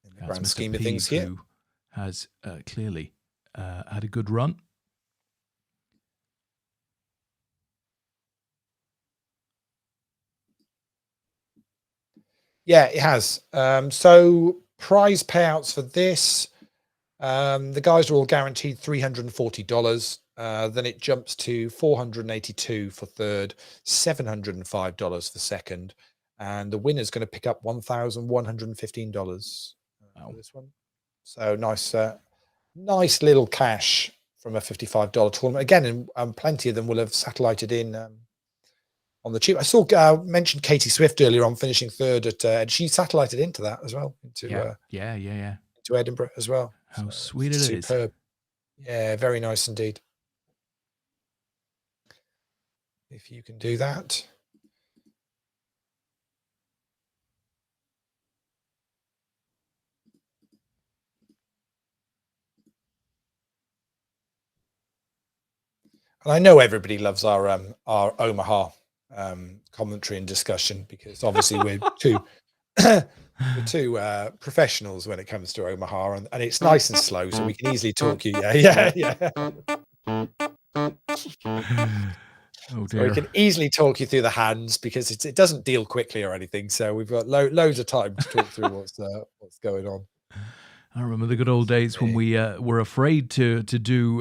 In the grand scheme of things here,
who has clearly had a good run.
Yeah, it has. So prize payouts for this, the guys are all guaranteed $340. Then it jumps to $482 for third, $705 for second, and the winner's going to pick up $1,115 for this one. So nice nice little cash from a $55 tournament again, and plenty of them will have satellited in on the cheap. I saw mentioned Katie Swift earlier on, finishing third at, and she satellited into that as well, into into Edinburgh as well.
How sweet it is!
Superb. Yeah, very nice indeed. If you can do that. And I know everybody loves our Omaha commentary and discussion, because obviously we're two professionals when it comes to Omaha, and it's nice and slow, so we can easily talk you. Yeah.
Oh
dear. So we can easily talk you through the hands, because it doesn't deal quickly or anything. So we've got loads of time to talk through what's going on.
I remember the good old days when we were afraid to do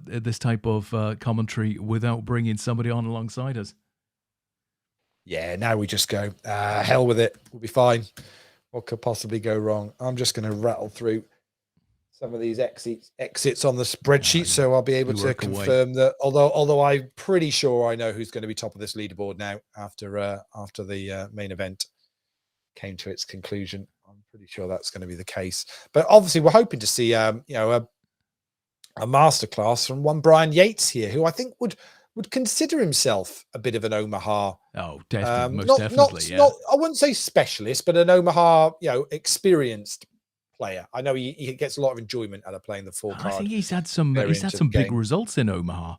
this type of commentary without bringing somebody on alongside us.
Yeah, now we just go, hell with it. We'll be fine. What could possibly go wrong? I'm just going to rattle through some of these exits on the spreadsheet, so I'll be able to confirm that. Although I'm pretty sure I know who's going to be top of this leaderboard now after the main event came to its conclusion. I'm pretty sure that's going to be the case. But obviously, we're hoping to see a masterclass from one Brian Yates here, who I think would consider himself a bit of an Omaha.
Oh, definitely, most definitely.
Not, I wouldn't say specialist, but an Omaha, experienced player. I know he gets a lot of enjoyment out of playing the full card.
I think he's had some big results in Omaha,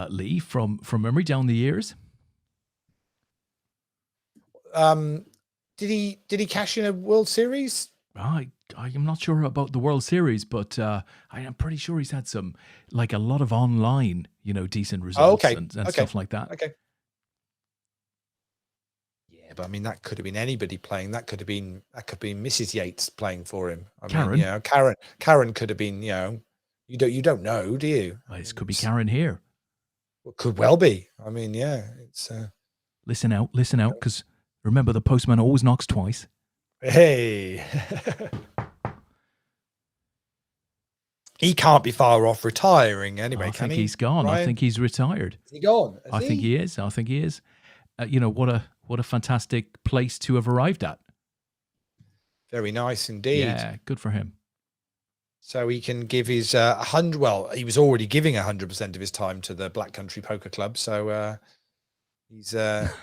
Lee, from memory down the years.
Did he cash in a World Series?
I am not sure about the World Series, but I am pretty sure he's had some, like, a lot of online, decent results and stuff like that.
Okay. Yeah, but I mean, that could have been anybody playing. That could have been Mrs. Yates playing for him. Karen could have been. You don't know, do you?
Well, this could be Karen here.
Well, could well be. I mean, yeah, it's.
Listen out, because remember, the postman always knocks twice.
Hey. He can't be far off retiring anyway.
I think he's gone. Ryan? I think he's retired.
Is he gone?
I think he is. What a fantastic place to have arrived at.
Very nice indeed.
Yeah, good for him.
So he can give his 100. Well, he was already giving 100% of his time to the Black Country Poker Club. So he's got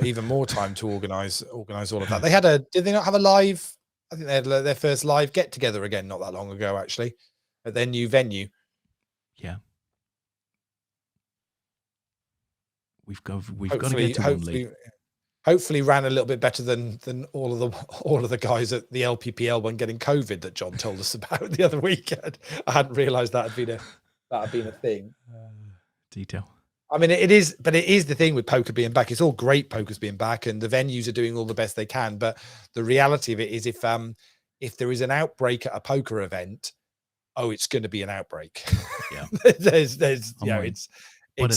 even more time to organize all of that. Did they not have a live? I think they had their first live get together again not that long ago, actually, at their new venue.
Yeah. We've got to get to Lee.
Hopefully ran a little bit better than all of the guys at the LPPL one getting COVID that John told us about the other weekend. I hadn't realized that had been a thing.
Detail.
I mean, it is the thing with poker being back. It's all great, poker's being back, and the venues are doing all the best they can. But the reality of it is, if there is an outbreak at a poker event, it's going to be an outbreak.
Yeah,
there's it's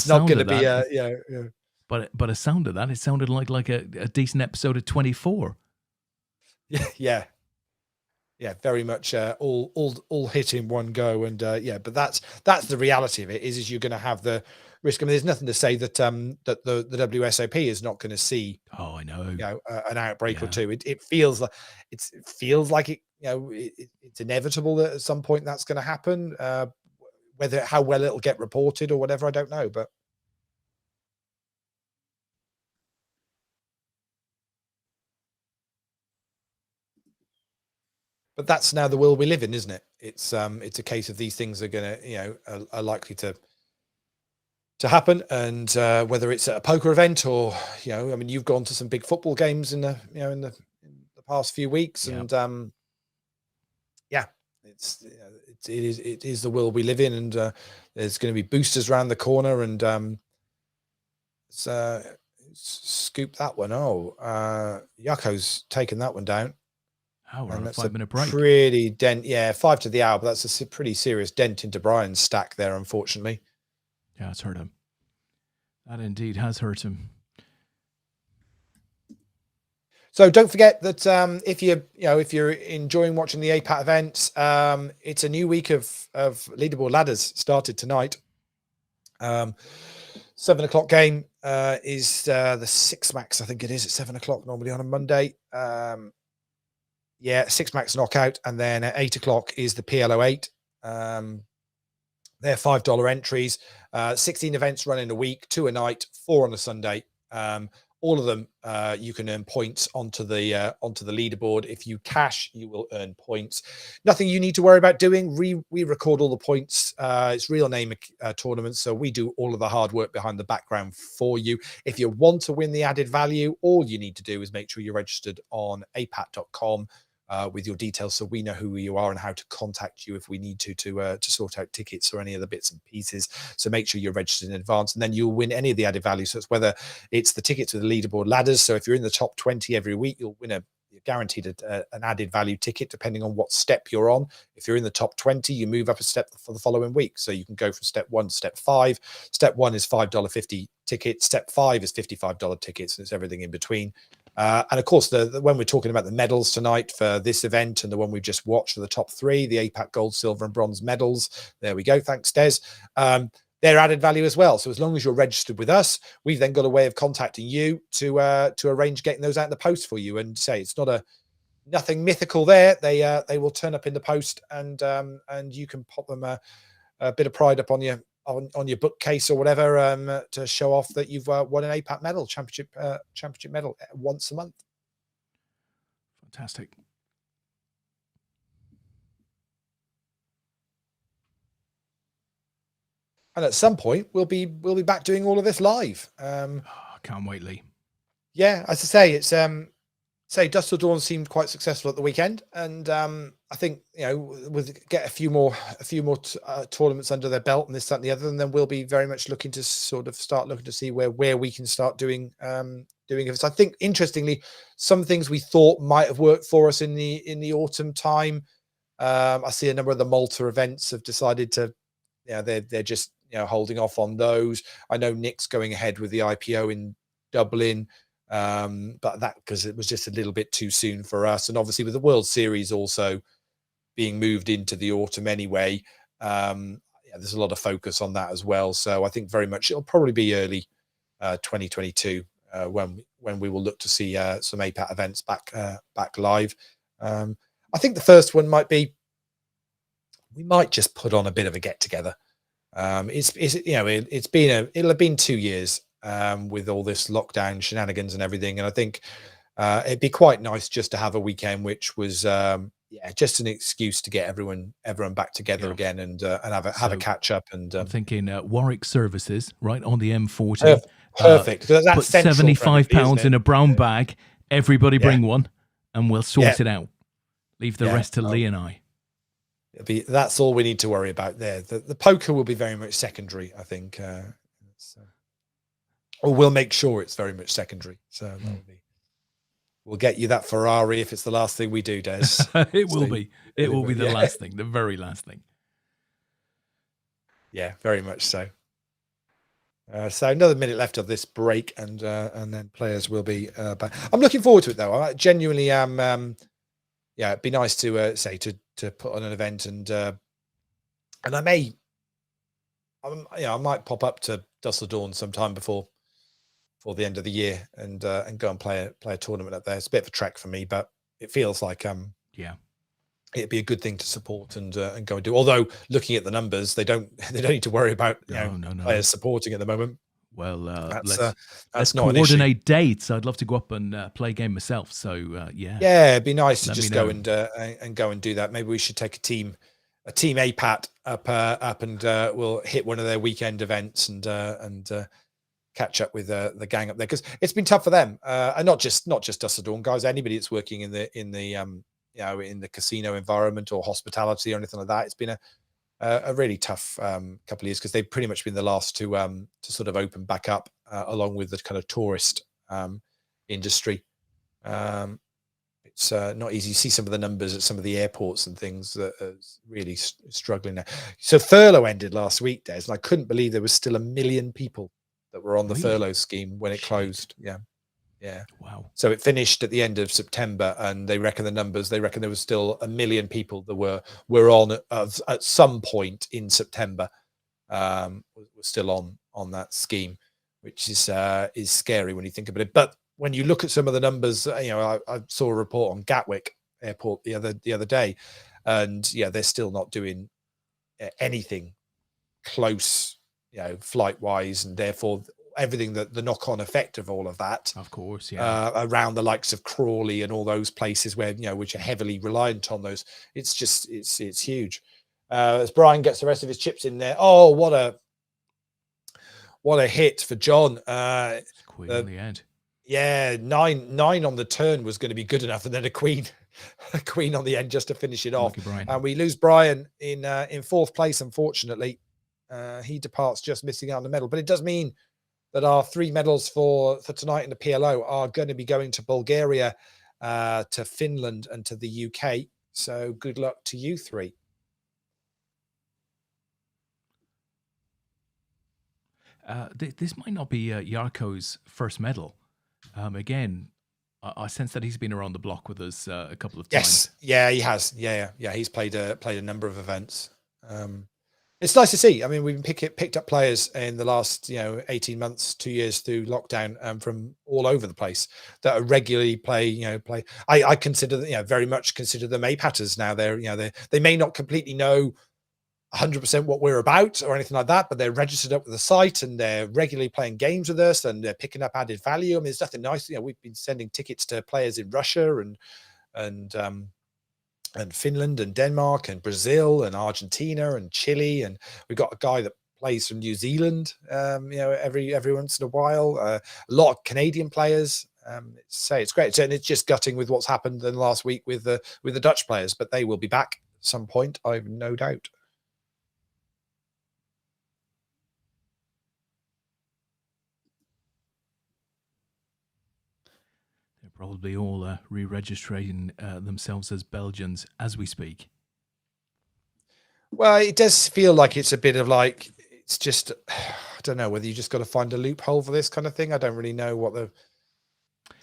not going to be a.
But a sound of that, it sounded like a decent episode of 24.
Yeah, very much all hit in one go, and but that's the reality of it. Is you're going to have the risk. I mean, there's nothing to say that that the WSOP is not going to see.
Oh, I know.
An outbreak or two. It feels like it. It's inevitable that at some point that's going to happen. How well it'll get reported or whatever, I don't know, but. But that's now the world we live in, isn't it? It's a case of these things are going to, are likely to happen, and whether it's at a poker event or, I mean, you've gone to some big football games in the past few weeks, and it is the world we live in, and there's going to be boosters around the corner, and scoop that one. Yako's taken that one down.
And that's a 5-minute break.
Pretty dent, 5 to the hour, but that's a pretty serious dent into Brian's stack there, unfortunately.
Yeah, it's hurt him. That indeed has hurt him.
So don't forget that if you're enjoying watching the APAT events, it's a new week of leaderboard ladders started tonight. 7 o'clock game is the six max. I think it is at 7 o'clock normally on a Monday. Six max knockout, and then at 8 o'clock is the PLO8. They're $5 entries. 16 events run in a week, 2 a night, 4 on a Sunday. All of them, you can earn points onto the leaderboard. If you cash, you will earn points. Nothing you need to worry about doing. We record all the points. It's real name tournaments, so we do all of the hard work behind the background for you. If you want to win the added value, all you need to do is make sure you're registered on apat.com. With your details, so we know who you are and how to contact you if we need to sort out tickets or any other bits and pieces. So make sure you're registered in advance, and then you'll win any of the added value. So it's whether it's the tickets or the leaderboard ladders. So if you're in the top 20 every week, you'll win you're guaranteed an added value ticket depending on what step you're on. If you're in the top 20, you move up a step for the following week. So you can go from step 1 to step 5. Step 1 is $5.50 tickets. Step 5 is $55 tickets, and it's everything in between. And of course, when we're talking about the medals tonight for this event and the one we've just watched for the top 3, the APAT gold, silver, and bronze medals. There we go. Thanks, Des. They're added value as well. So as long as you're registered with us, we've then got a way of contacting you to arrange getting those out in the post for you. And say it's nothing mythical there. They will turn up in the post, and you can pop them a bit of pride up on your bookcase or whatever, to show off that you've won an APAT medal, championship medal once a month.
Fantastic.
And at some point we'll be back doing all of this live.
I can't wait, Lee.
Yeah, as I say, it's Dust Till Dawn seemed quite successful at the weekend, and I think we'll get a few more tournaments under their belt and this, that, and the other, and then we'll be very much looking to start looking to see where we can start doing it. I think interestingly, some things we thought might have worked for us in the autumn time. I see a number of the Malta events have decided to, they're just holding off on those. I know Nick's going ahead with the IPO in Dublin. But that because it was just a little bit too soon for us, and obviously with the World Series also being moved into the autumn anyway, there's a lot of focus on that as well. So I think very much it'll probably be early 2022 when we will look to see some APAT events back live. I think the first one might be, we might just put on a bit of a get together. It'll have been 2 years with all this lockdown shenanigans and everything, and I think it'd be quite nice just to have a weekend which was just an excuse to get everyone back together again, and have a catch up. And
I'm thinking Warwick Services right on the M40.
Perfect.
Put £75 in a brown bag. Everybody bring one, and we'll sort it out. Leave the rest to Lee and I.
That's all we need to worry about there. The poker will be very much secondary, I think. Or we'll make sure it's very much secondary. So we'll get you that Ferrari if it's the last thing we do, Des.
It will be. It will be the last thing, the very last thing.
Yeah, very much so. So another minute left of this break, and then players will be back. I'm looking forward to it, though. I genuinely am. It'd be nice to to put on an event, and I might pop up to Dust Till Dawn sometime before the end of the year, and go and play a tournament up there. It's a bit of a trek for me, but it feels like it'd be a good thing to support and go and do. Although looking at the numbers, they don't need to worry about players supporting at the moment.
Well,
let's
coordinate dates. I'd love to go up and play a game myself. So
it'd be nice to just go and go and do that. Maybe we should take a team APAT up, and we'll hit one of their weekend events and catch up with the gang up there, because it's been tough for them, and not just Dust Till Dawn guys. Anybody that's working in the casino environment or hospitality or anything like that. It's been a really tough couple of years, because they've pretty much been the last to sort of open back up, along with the kind of tourist industry. It's not easy. You see some of the numbers at some of the airports and things that are really struggling now. So furlough ended last week, Des, and I couldn't believe there was still 1 million people that were on the furlough scheme when it closed. Yeah. Yeah.
Wow.
So it finished at the end of September, and they reckon there was still 1 million people that were on at some point in September, were still on that scheme, which is scary when you think about it. But when you look at some of the numbers, I saw a report on Gatwick Airport the other day, and yeah, they're still not doing anything close, flight wise, and therefore everything that the knock-on effect of all of that,
Of course, yeah.
around the likes of Crawley and all those places where which are heavily reliant on those. It's huge. As Brian gets the rest of his chips in there. Oh, what a hit for John.
Queen on the end.
Yeah, nine on the turn was going to be good enough, and then a queen on the end just to finish it off. And we lose Brian in fourth place, unfortunately. He departs just missing out on the medal, but it does mean that our 3 medals for tonight in the PLO are going to be going to Bulgaria, to Finland, and to the UK. So good luck to you 3.
This might not be Jarko's first medal. Again, I sense that he's been around the block with us a couple of times.
Yes, yeah, he has. Yeah. He's played a number of events. It's nice to see. I mean, we've picked up players in the last 18 months, 2 years through lockdown, from all over the place that are regularly play. I consider very much consider them APATers now. They may not completely know 100% what we're about or anything like that, but they're registered up with the site and they're regularly playing games with us and they're picking up added value. I mean, there's nothing nice. We've been sending tickets to players in Russia and Finland and Denmark and Brazil and Argentina and Chile, and we've got a guy that plays from New Zealand, every once in a while. A lot of Canadian players. It's great, and it's just gutting with what's happened in the last week with the Dutch players, but they will be back at some point, I've no doubt.
They're probably all re-registering themselves as Belgians as we speak.
Well, it does feel like it's a bit of like, it's just, I don't know whether you just got to find a loophole for this kind of thing. I don't really know it's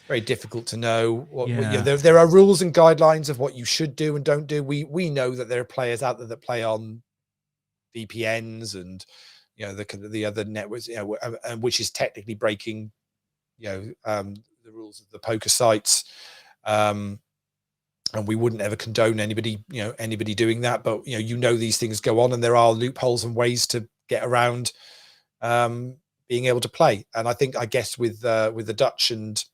very difficult to know there are rules and guidelines of what you should do and don't do. We know that there are players out there that play on VPNs and the other networks, and which is technically breaking the rules of the poker sites, and we wouldn't ever condone anybody doing that, but these things go on, and there are loopholes and ways to get around being able to play. And I guess with the Dutch and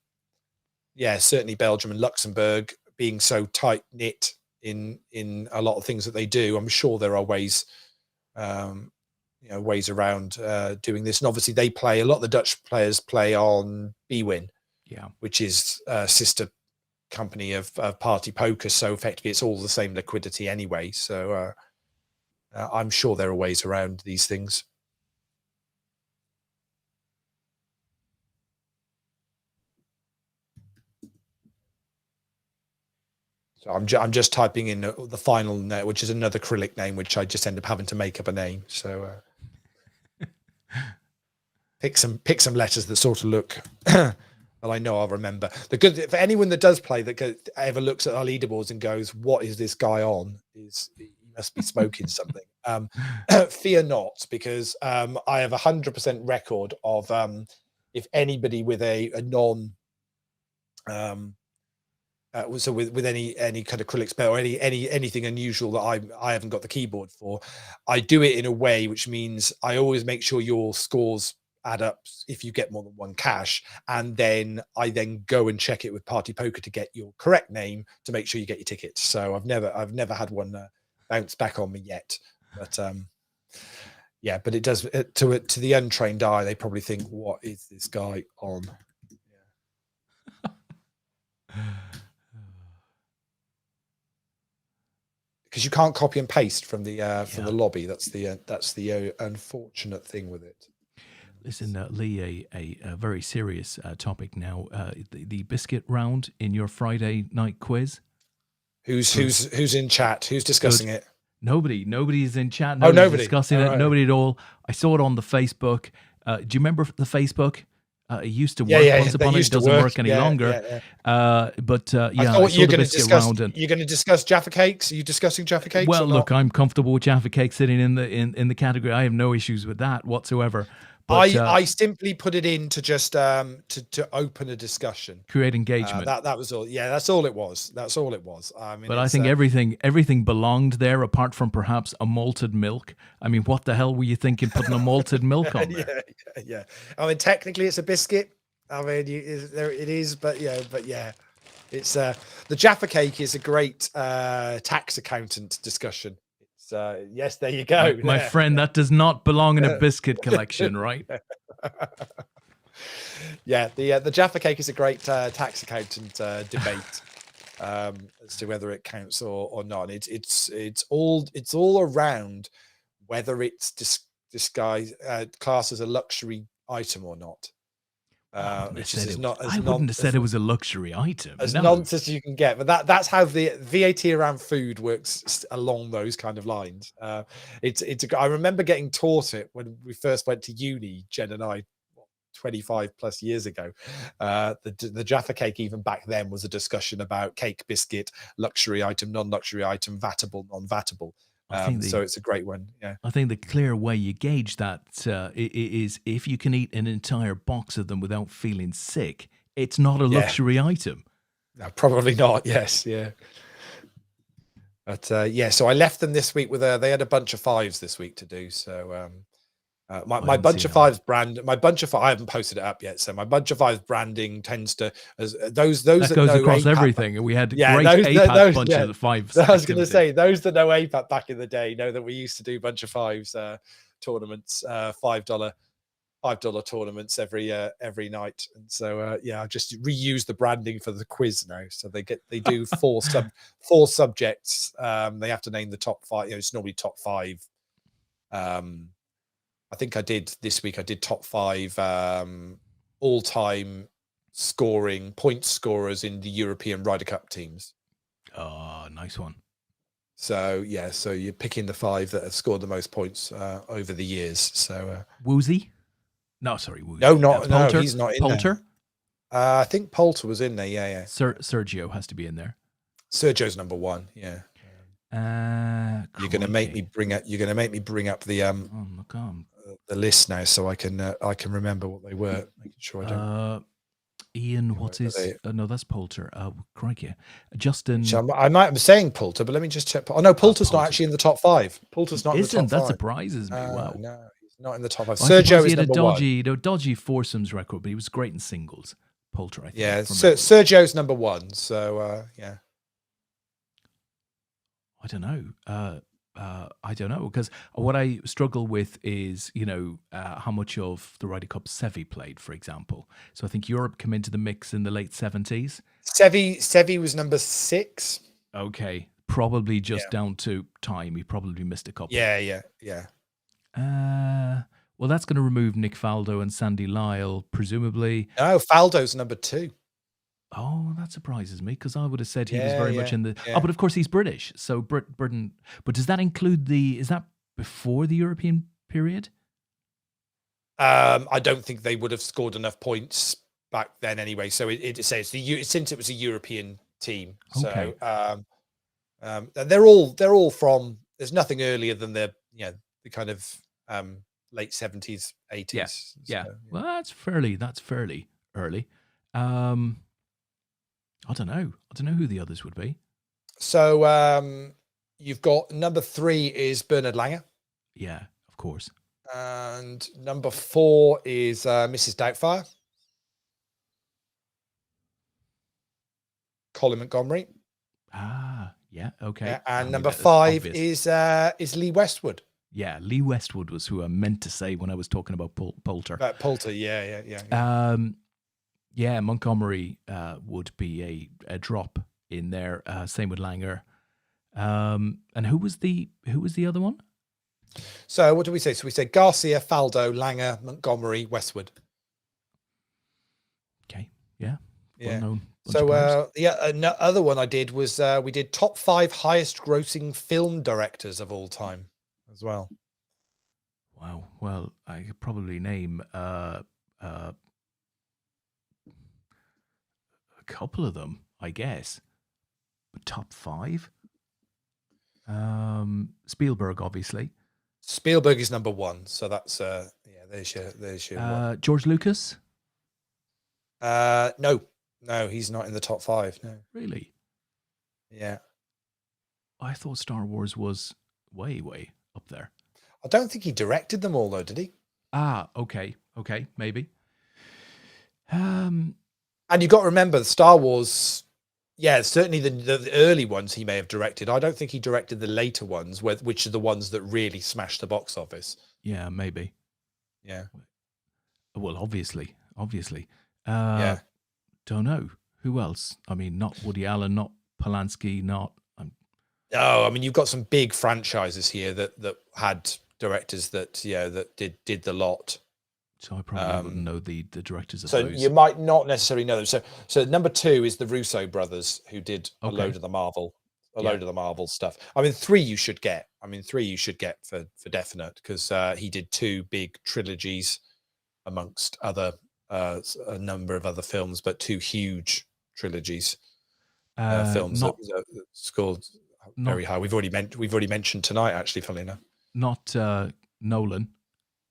certainly Belgium and Luxembourg being so tight knit in a lot of things that they do, I'm sure there are ways ways around doing this. And obviously a lot of the Dutch players play on bwin, which is a sister company of Party Poker, so effectively it's all the same liquidity anyway. So I'm sure there are ways around these things. So I'm just typing in the final name, which is another Cyrillic name, which I just end up having to make up a name. So pick some letters that sort of look well, I know I'll remember. The good for anyone that does play that ever looks at our leaderboards and goes, "What is this guy on?" is he must be smoking something. Fear not, because I have 100% record of if anybody with a non so with any kind of acrylic spell or anything unusual that I haven't got the keyboard for, I do it in a way which means I always make sure your scores add up if you get more than one cash, and then I go and check it with Party Poker to get your correct name to make sure you get your tickets. So I've never had one bounce back on me yet, but but it does to the untrained eye, they probably think, what is this guy on? Because you can't copy and paste from the lobby. That's the unfortunate thing with it.
Listen, Lee, a very serious topic now. The biscuit round in your Friday night quiz.
Who's in chat? Who's discussing it?
Nobody is in chat.
Nobody
discussing it. Right. Nobody at all. I saw it on the Facebook. Do you remember the Facebook? It used to
Yeah,
work
yeah,
once
they
upon it. It
used to
doesn't
work.
work any
Yeah,
longer.
yeah, yeah.
But
I
yeah, I
thought
saw the biscuit round.
you're going to discuss Jaffa cakes. Are you discussing Jaffa cakes
Well,
or not?
look, I'm comfortable with Jaffa Cake sitting in the category. I have no issues with that whatsoever. But
I simply put it in to just to open a discussion.
create engagement.
That was all. Yeah, that's all it was. That's all it was. I mean,
But I
it's
think everything belonged there, apart from perhaps a malted milk. I mean, what the hell were you thinking putting a malted milk on there?
yeah. I mean, technically, it's a biscuit. I mean, there it is, but yeah, it's the Jaffa cake is a great tax accountant discussion. It's yes, there you go.
My friend, that does not belong in a biscuit collection, right?
Yeah, the Jaffa cake is a great tax accountant debate as to whether it counts or not. It's all around whether it's disguised classed as a luxury item or not. Which is
I wouldn't have said it was a luxury item.
as
No.
nonsense as you can get, but that's how the VAT around food works along those kind of lines. I remember getting taught it when we first went to uni, Jen and I, 25 plus years ago. The Jaffa cake, even back then, was a discussion about cake, biscuit, luxury item, non-luxury item, vatable, non-vatable. So it's a great one. Yeah,
I think the clear way you gauge that is if you can eat an entire box of them without feeling sick, it's not a luxury item.
No, probably not. Yes, yeah. But yeah, so I left them this week with they had a bunch of fives this week to do. So my bunch of fives brand, I haven't posted it up yet. So my bunch of fives branding tends to as those
that goes across
APAT,
everything. And we had great
those
bunches of fives.
I was going to say those that know APAT back in the day know that we used to do bunch of fives tournaments, $5 tournaments every night. And so I just reuse the branding for the quiz now. So they do four subjects. They have to name the top five. It's normally top five. I think I did this week. I did top five all-time point scorers in the European Ryder Cup teams.
Oh, nice one.
So yeah, so you're picking the five that have scored the most points over the years. So
Woozy? No, sorry, Woozy.
No, he's not in
Poulter?
There. I think Poulter was in there. Yeah.
Sergio has to be in there.
Sergio's number one. Yeah. You're going to make me bring up. You're going to make me bring up the the list now, so I can remember what they were. Making sure I don't.
Ian, what is? No, that's Poulter. Crikey, Justin.
I might be saying Poulter, but let me just check. Oh no, Poulter's not actually in the top five. Poulter's not in the top five.
That surprises me. Wow.
No, he's not in the top five.
Well,
Sergio
he
is
had
number
a dodgy foursomes record, but he was great in singles. Poulter, I think.
Yeah, Sergio's number one. So yeah.
I don't know because what I struggle with is how much of the Ryder Cup Seve played, for example. So I think Europe came into the mix in the late 70s.
Seve was number 6.
Okay, probably just down to time. He probably missed a couple.
Yeah.
Well, that's going to remove Nick Faldo and Sandy Lyle, presumably.
No, Faldo's number 2.
Oh, that surprises me because I would have said he was very much in the. Yeah. Oh, but of course he's British, so Britain. But does that include is that before the European period?
I don't think they would have scored enough points back then anyway. So it says since it was a European team. Okay. So they're all from. There's nothing earlier than the kind of late 70s, 80s.
Yeah. So, well, that's fairly early. I don't know who the others would be.
So you've got number 3 is Bernard Langer.
Yeah, of course.
And number 4 is Mrs. Doubtfire. Colin Montgomery.
Ah, yeah, okay.
Yeah, and number 5 is Lee Westwood.
Yeah, Lee Westwood was who I meant to say when I was talking about Poulter.
Poulter, yeah.
Yeah, Montgomery would be a drop in there. Same with Langer. And who was the other one?
So what do we say? So we said Garcia, Faldo, Langer, Montgomery, Westwood.
Okay, yeah.
Well-known. So other one I did was we did top 5 highest grossing film directors of all time as well.
Wow. Well, I could probably name couple of them, I guess. But top 5? Spielberg, obviously.
Spielberg is number 1, so that's there's your
George Lucas?
no, he's not in the top 5. No,
Really?
yeah.
I thought Star Wars was way, way up there.
I don't think he directed them all, though, did he?
Okay, maybe.
And you've got to remember, Star Wars, certainly the early ones he may have directed. I don't think he directed the later ones, which are the ones that really smashed the box office.
Yeah, maybe.
Yeah.
Well, obviously.
Yeah.
Don't know. Who else? I mean, not Woody Allen, not Polanski, not...
Oh, I mean, you've got some big franchises here that had directors that did the lot.
So I probably wouldn't know the directors of
so
those.
You might not necessarily know them. So number 2 is the Russo brothers, who did a load of the Marvel stuff. I mean, 3 you should get. For definite, because he did 2 big trilogies amongst other a number of other films, but 2 huge trilogies. Films that scored very high. We've already mentioned tonight, actually, funnily enough.
Not Nolan,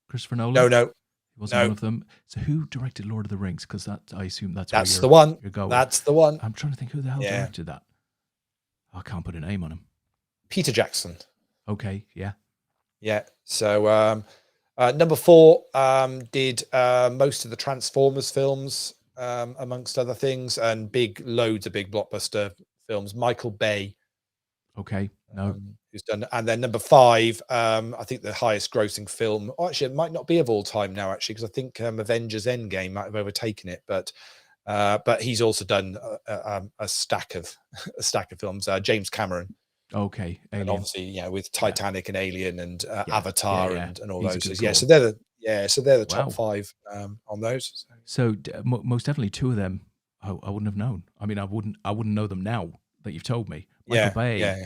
Christopher Nolan.
No,
he wasn't one of them. So who directed Lord of the Rings? Because I assume that's
the one.
You're going.
That's the one.
I'm trying to think who the hell directed that. I can't put a name on him.
Peter Jackson.
Okay, yeah.
So number 4 did most of the Transformers films, amongst other things, and loads of big blockbuster films. Michael Bay.
Okay, no.
Who's done, and then number 5, I think the highest grossing film. Actually, it might not be of all time now, actually, because I think Avengers Endgame might have overtaken it. But he's also done a stack of films. James Cameron.
Okay,
Alien. And obviously, with Titanic and Alien and Avatar and all those. So they're the top 5 on those.
So most definitely 2 of them I wouldn't have known. I mean, I wouldn't know them now that you've told me. Michael Bay.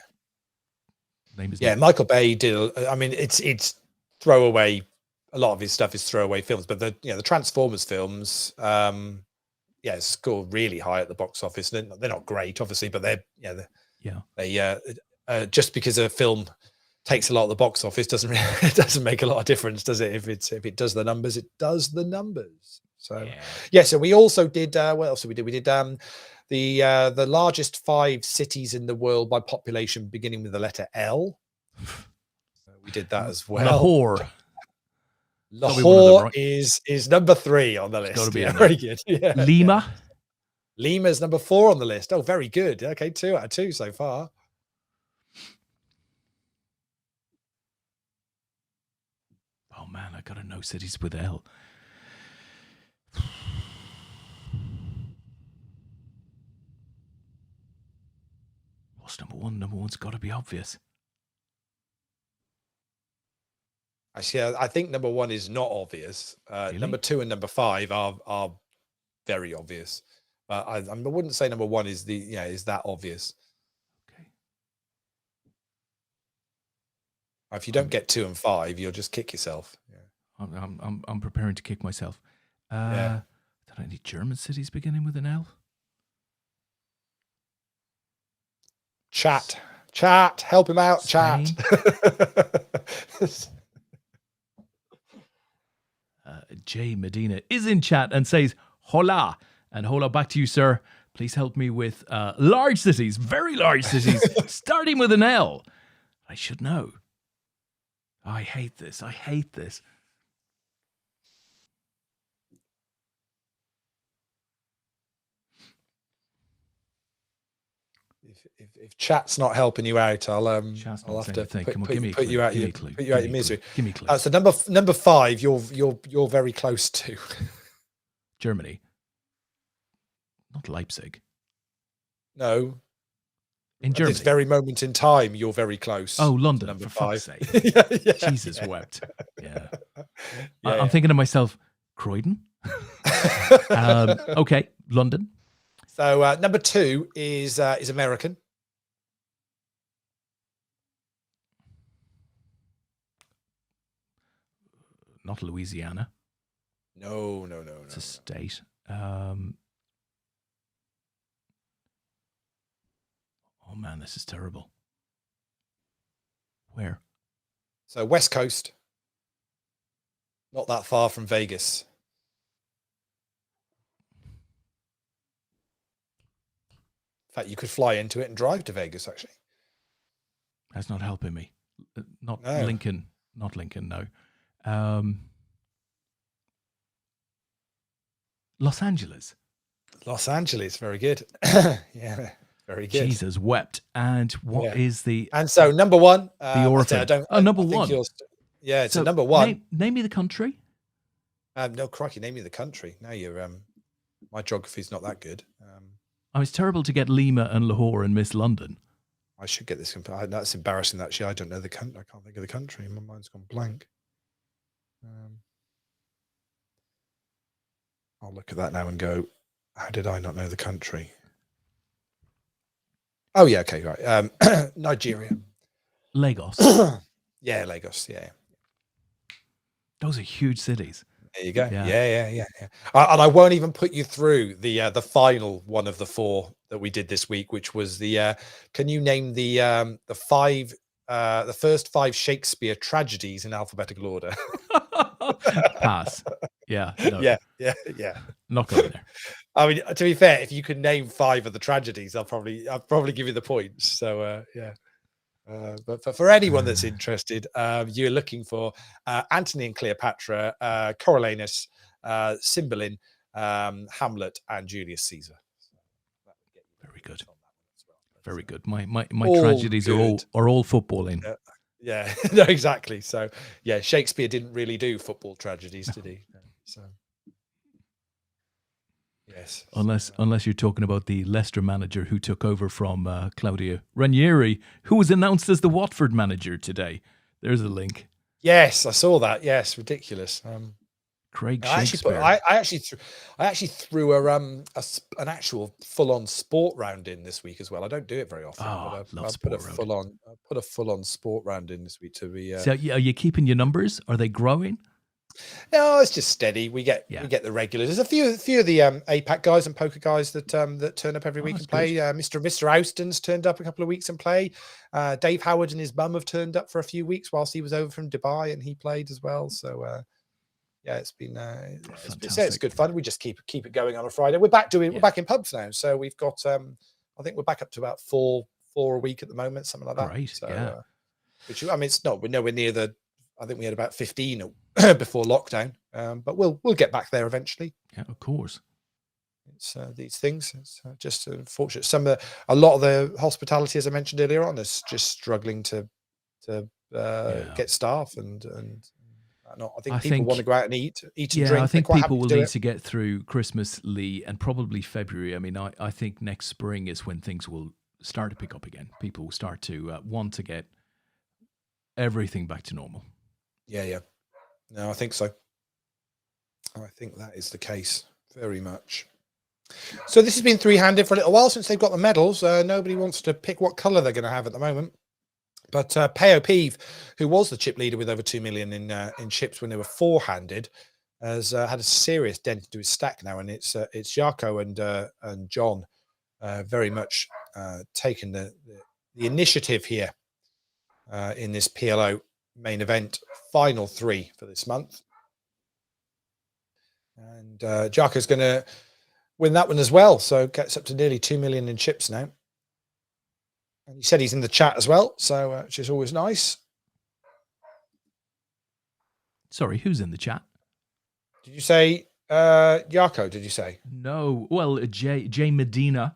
Name is
Michael Bay did. I mean, it's throwaway. A lot of his stuff is throwaway films, but the Transformers films, score really high at the box office. They're not great, obviously, but they just because a film takes a lot of the box office it doesn't make a lot of difference, does it? If it does the numbers, it does the numbers. So so we also did what else did we do? We did the largest 5 cities in the world by population beginning with the letter L. We did that as well. Lahore is number 3 on the list.
Got to be
very good.
Lima.
Lima's number 4 on the list. Oh, very good. Okay, 2 out of 2 so far.
Oh man, I gotta know cities with L. What's number 1? Number 1's got to be obvious.
Actually, I think number 1 is not obvious.
Really?
Number 2 and number 5 are very obvious. I wouldn't say number 1 is is that obvious.
Okay.
If you don't get 2 and 5, you'll just kick yourself.
I'm preparing to kick myself. Are there any German cities beginning with an L?
Chat, help him out,
Spain?
Chat.
Jay Medina is in chat and says, hola. And hola back to you, sir. Please help me with large cities, very large cities, starting with an L. I should know. I hate this.
If chat's not helping you out, I'll have to put you out your misery.
Give me a clue.
So number 5, you're very close to.
Germany. Not Leipzig.
No.
In Germany.
At this very moment in time, you're very close.
Oh, London,
number
for
5.
Fuck's sake. Jesus wept. Yeah. I'm thinking to myself, Croydon? Okay, London.
So number 2 is American.
Not Louisiana.
No.
It's a state. Oh man, this is terrible. Where?
So West Coast, not that far from Vegas. In fact, you could fly into it and drive to Vegas, actually.
That's not helping me. Not
No.
Lincoln. Not Lincoln, no. Los Angeles.
Los Angeles, very good. Yeah, very good.
Jesus wept. And what is the...
And so number one.
The Orphan. Number one.
Yeah, it's a number one.
Name me the country.
No, crikey, name me the country. Now you're... my geography's not that good.
It's terrible to get Lima and Lahore and miss London.
I should get this. That's embarrassing, actually. I don't know the country. I can't think of the country. My mind's gone blank. I'll look at that now and go, how did I not know the country? Oh, yeah. Okay, right. Nigeria.
Lagos.
Yeah, Lagos. Yeah.
Those are huge cities.
There you go. Yeah. And I won't even put you through the final one of the four that we did this week, which was the. Can you name the first five Shakespeare tragedies in alphabetical order?
Pass. Yeah. No.
Yeah.
Not going there.
I mean, to be fair, if you could name five of the tragedies, I'll probably give you the points. So yeah. But for anyone that's interested, you're looking for Antony and Cleopatra, Coriolanus, Cymbeline, Hamlet, and Julius Caesar.
Very good. Very good. My tragedies are all footballing.
Yeah, no, exactly. So yeah, Shakespeare didn't really do football tragedies, did he? So yes.
Unless you're talking about the Leicester manager who took over from Claudio Ranieri, who was announced as the Watford manager today. There's a link.
Yes, I saw that. Yes, ridiculous.
Craig Shakespeare.
I actually threw an actual full-on sport round in this week as well. I don't do it very often.
I
put a full-on sport round in this week to be.
So are you keeping your numbers? Are they growing?
No, it's just steady. We get the regulars. There's a few of the APAT guys and poker guys that turn up every week and play. Mr. Austin's turned up a couple of weeks and play. Dave Howard and his mum have turned up for a few weeks whilst he was over from Dubai and he played as well. So yeah, it's been it's good fun. We just keep it going on a Friday. We're back in pubs now. So we've got I think we're back up to about four a week at the moment, something like that.
Right.
So, which I mean, we're nowhere near I think we had about 15 before lockdown, but we'll get back there eventually.
Yeah, of course.
It's these things. It's just unfortunate. A lot of the hospitality, as I mentioned earlier on, is just struggling to get staff and I think people want to go out and eat and drink.
I think people will need to get through Christmas, Lee, and probably February. I mean, I think next spring is when things will start to pick up again. People will start to want to get everything back to normal.
Yeah. No, I think so. I think that is the case very much. So this has been three-handed for a little while since they've got the medals. Nobody wants to pick what colour they're going to have at the moment. But Peo Peeve, who was the chip leader with over 2 million in chips when they were four-handed, has had a serious dent into his stack now, and it's Jarko and John very much taking the initiative here in this PLO main event, final three for this month. And Jarko's going to win that one as well, so gets up to nearly 2 million in chips now. And he said he's in the chat as well, so which is always nice.
Sorry, who's in the chat?
Did you say Jarko? Did you say?
No. Well, Jay Medina.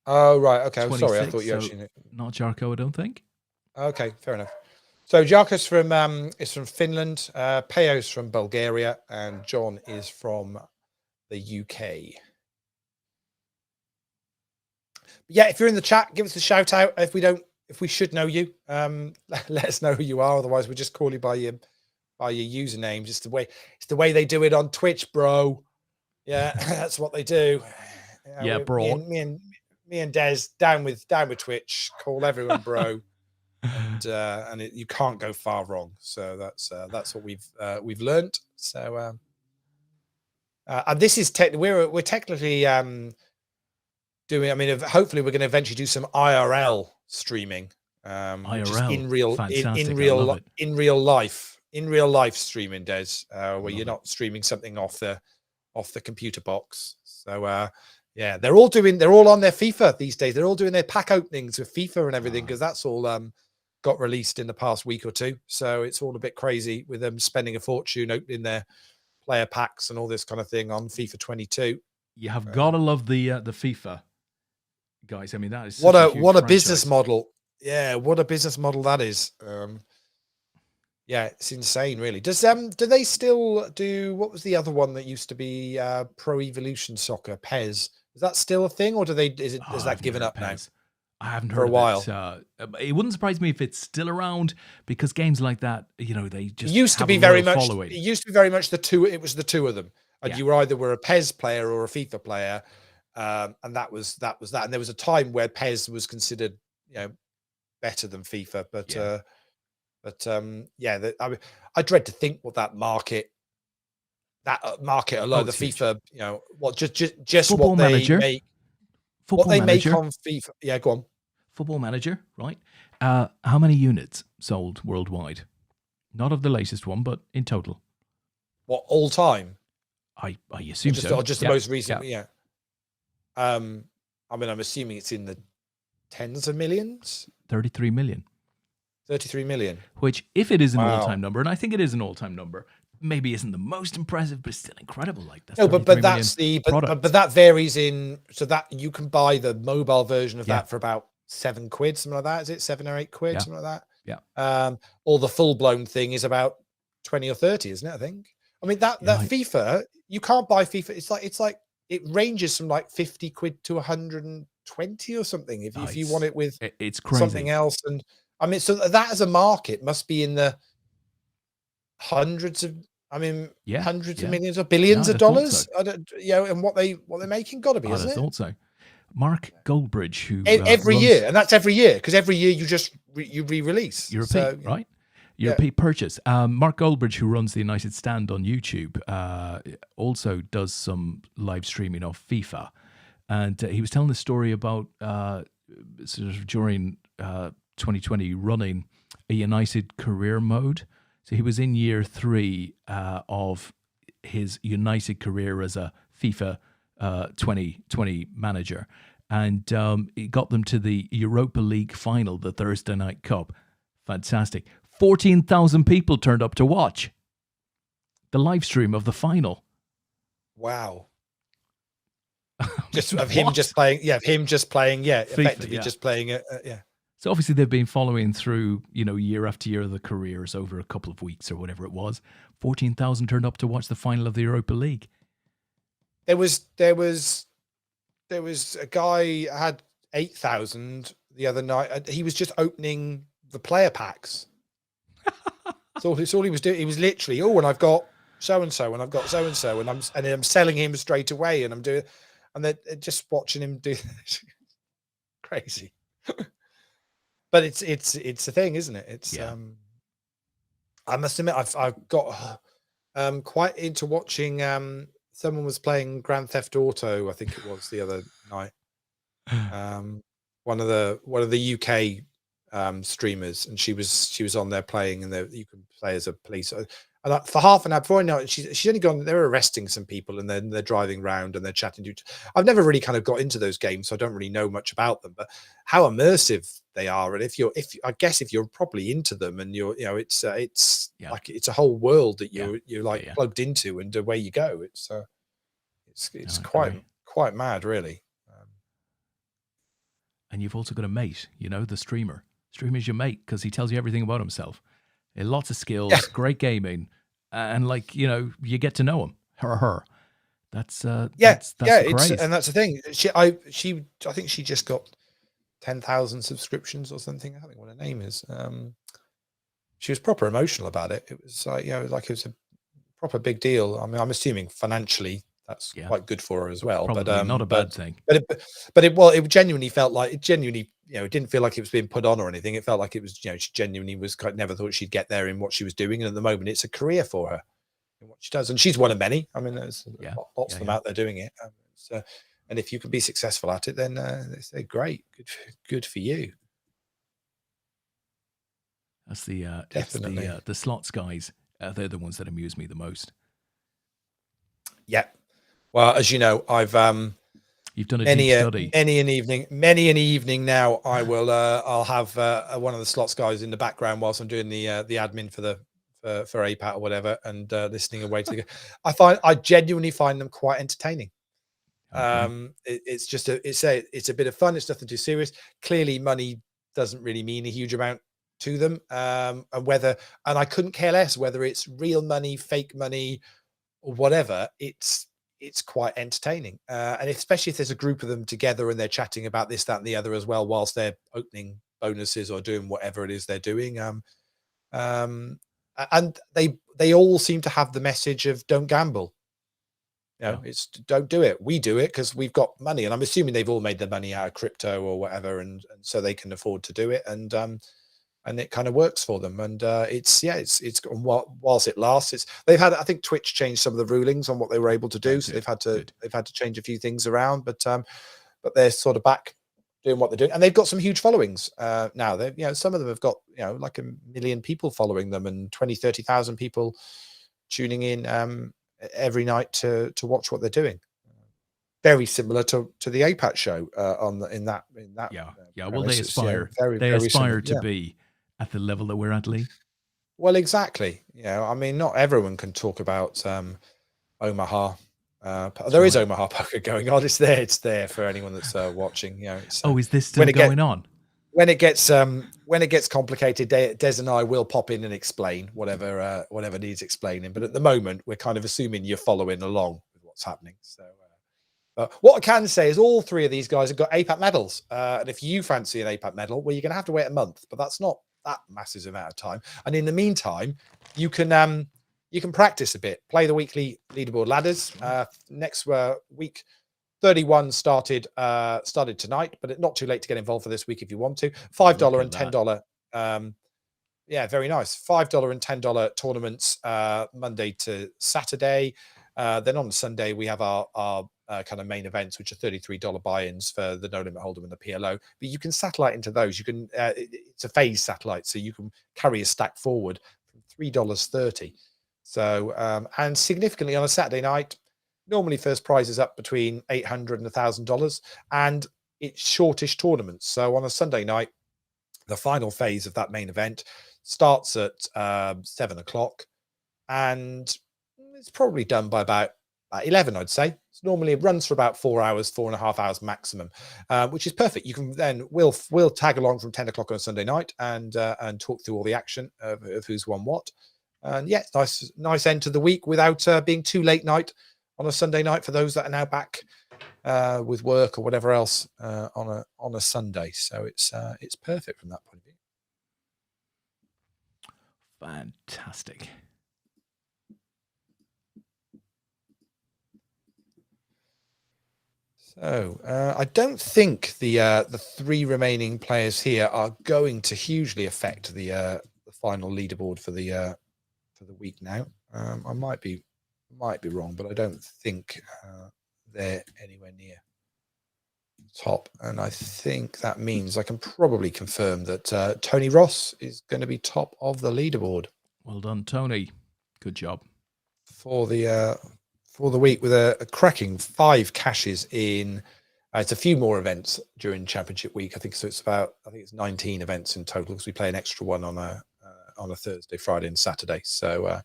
Oh right, okay. I'm sorry. I thought you actually knew.
Not Jarko, I don't think.
Okay, fair enough. So Jarko's from Finland, Peo's from Bulgaria, and John is from the UK. Yeah, if you're in the chat, give us a shout out. If we should know you, let us know who you are. Otherwise, we'll just call you by your username. Just it's the way they do it on Twitch, bro. Yeah, that's what they do.
Yeah, bro.
Me and Des down with Twitch. Call everyone bro, and you can't go far wrong. So that's what we've learned. So and this is we're technically doing. I mean, hopefully we're going to eventually do some IRL streaming, which is
IRL,
in real
fantastic. I love it.
in real life streaming, Des, where you're not streaming something off the computer box. So yeah, they're all on their FIFA these days. They're all doing their pack openings with FIFA and everything, because that's all got released in the past week or two. So it's all a bit crazy with them spending a fortune opening their player packs and all this kind of thing on FIFA 22.
You have got to love the FIFA guys. I mean, that is
what a
franchise.
business model. Yeah, what a business model that is. Yeah, it's insane, really. Do they still do, what was the other one that used to be Pro Evolution Soccer, PES? Is that still a thing, or is that given up now?
I haven't heard
for a while.
It wouldn't surprise me if it's still around, because games like that, they just
used to be very much the two. It was the two of them, and you either were a PES player or a FIFA player, and that was that. And there was a time where PES was considered, better than FIFA, but I dread to think what that market alone, the
huge.
FIFA, just
Football
what
Manager.
they make,
Football
what they
Manager.
make on FIFA. Yeah, go on.
Football Manager, right? How many units sold worldwide? Not of the latest one, but in total.
What, all time?
I assume
so. Or just the most recent, yeah. I mean, I'm assuming it's in the tens of millions.
33 million.
33 million.
Which, if it is an all-time number, and I think it is an all-time number, maybe isn't the most impressive, but it's still incredible. Like that's
but that varies in, so that you can buy the mobile version of that for about £7, something like that. Is it 7 or 8 quid, something like that?
Yeah.
Or the full-blown thing is about 20 or 30, isn't it? I think. I mean that FIFA, you can't buy FIFA. It's like it ranges from like 50 quid to 120 or something if you want it with
it's crazy.
Something else. And I mean, so that as a market must be in the hundreds of millions or billions of dollars. So. I don't, and what they're making got to be, isn't it?
I thought so. Mark Goldbridge, who
every year, and that's every year, because every year you re-release.
You repeat, right? You repeat purchase. Mark Goldbridge, who runs the United Stand on YouTube, also does some live streaming of FIFA, and he was telling the story about sort of during 2020 running a United career mode. So he was in year 3 of his United career as a FIFA 2020 manager, and he got them to the Europa League final, the Thursday Night Cup. Fantastic. 14,000 people turned up to watch the live stream of the final.
Wow. Just of him just playing, effectively just playing it,
So obviously they've been following through, year after year of the careers over a couple of weeks or whatever it was. 14,000 turned up to watch the final of the Europa League.
There was a guy had 8,000 the other night. He was just opening the player packs. That's all he was doing. He was literally, and I've got so and so, and I've got so and so, and I'm selling him straight away, and I'm doing, and they're just watching him do. Crazy. But it's a thing, isn't it? It's I must admit I've got quite into watching. Someone was playing Grand Theft Auto, I think it was the other night. One of the UK streamers, and she was on there playing, and you can play as a police. And for half an hour before I know it, she's only gone. They're arresting some people, and then they're driving around and they're chatting to. I've never really kind of got into those games, so I don't really know much about them. But how immersive they are, and if you're properly into them, and it's like it's a whole world that you're like plugged into, and away you go. It's quite mad, really.
And you've also got a mate, the streamer. Streamer's your mate because he tells you everything about himself. Lots of skills, great gaming, and you get to know him, her. That's great.
And that's the thing. I think she just got 10,000 subscriptions or something. I don't think what her name is. She was proper emotional about it. It was like it was a proper big deal. I mean, I'm assuming financially that's quite good for her as well.
Probably
but
not a bad thing.
But it genuinely felt like it didn't feel like it was being put on or anything. It felt like it was, she genuinely never thought she'd get there in what she was doing. And at the moment, it's a career for her in what she does. And she's one of many. I mean, there's lots of them out there doing it. And if you can be successful at it, then they say, great, good for you.
That's the
Definitely.
it's the slots guys. They're the ones that amuse me the most.
Yeah. Well, as you know, I've
you've done a deep study.
Many an evening now. I'll have one of the slots guys in the background whilst I'm doing the admin for APAT or whatever, and listening away to the. I genuinely find them quite entertaining. Okay. It's just it's a bit of fun. It's nothing too serious. Clearly, money doesn't really mean a huge amount to them, and I couldn't care less whether it's real money, fake money, or whatever. It's quite entertaining, and especially if there's a group of them together and they're chatting about this, that, and the other as well, whilst they're opening bonuses or doing whatever it is they're doing. And they all seem to have the message of don't gamble. It's don't do it. We do it because we've got money, and I'm assuming they've all made their money out of crypto or whatever, and so they can afford to do it, and it kind of works for them. And it's whilst it lasts, they've had, I think Twitch changed some of the rulings on what they were able to do, so they've had to change a few things around, but they're sort of back doing what they're doing, and they've got some huge followings now. They some of them have got like 1 million people following them, and 20-30,000 people tuning in every night to watch what they're doing. Very similar to the APAT show in that.
Well, they aspire. They aspire to be at the level that we're at, Lee.
Well, exactly. I mean, not everyone can talk about Omaha. There is Omaha poker going on. It's there for anyone that's watching.
Is this still going on?
When it gets complicated, Des and I will pop in and explain whatever needs explaining. But at the moment, we're kind of assuming you're following along with what's happening. So. What I can say is all three of these guys have got APAT medals. And if you fancy an APAT medal, well, you're going to have to wait a month, but that's not that massive amount of time. And in the meantime, you can practice a bit, play the weekly leaderboard ladders. Next week, 31 started tonight, but it's not too late to get involved for this week if you want to. $5 and $10. Very nice. $5 and $10 tournaments Monday to Saturday. Then on Sunday, we have our kind of main events, which are $33 buy-ins for the No Limit Hold'em and the PLO. But you can satellite into those. You can it's a phase satellite, so you can carry a stack forward from $3.30. So and significantly on a Saturday night, normally first prize is up between $800 and $1,000, and it's shortish tournaments. So on a Sunday night, the final phase of that main event starts at 7 o'clock, and it's probably done by about 11, I'd say. It's normally it runs for about 4 hours, 4.5 hours maximum, which is perfect. You can then we'll tag along from 10 o'clock on a Sunday night and talk through all the action of who's won what. And it's nice end to the week without being too late night on a Sunday night for those that are now back with work or whatever else on a Sunday. So it's perfect from that point of view.
Fantastic.
So I don't think the three remaining players here are going to hugely affect the final leaderboard for the week now. I might be wrong, but I don't think they're anywhere near top. And I think that means I can probably confirm that Tony Ross is going to be top of the leaderboard.
Well done, Tony. Good job.
For the week with a cracking 5 cashes in. It's a few more events during Championship week. I think so. It's 19 events in total because we play an extra one on a Thursday, Friday, and Saturday. So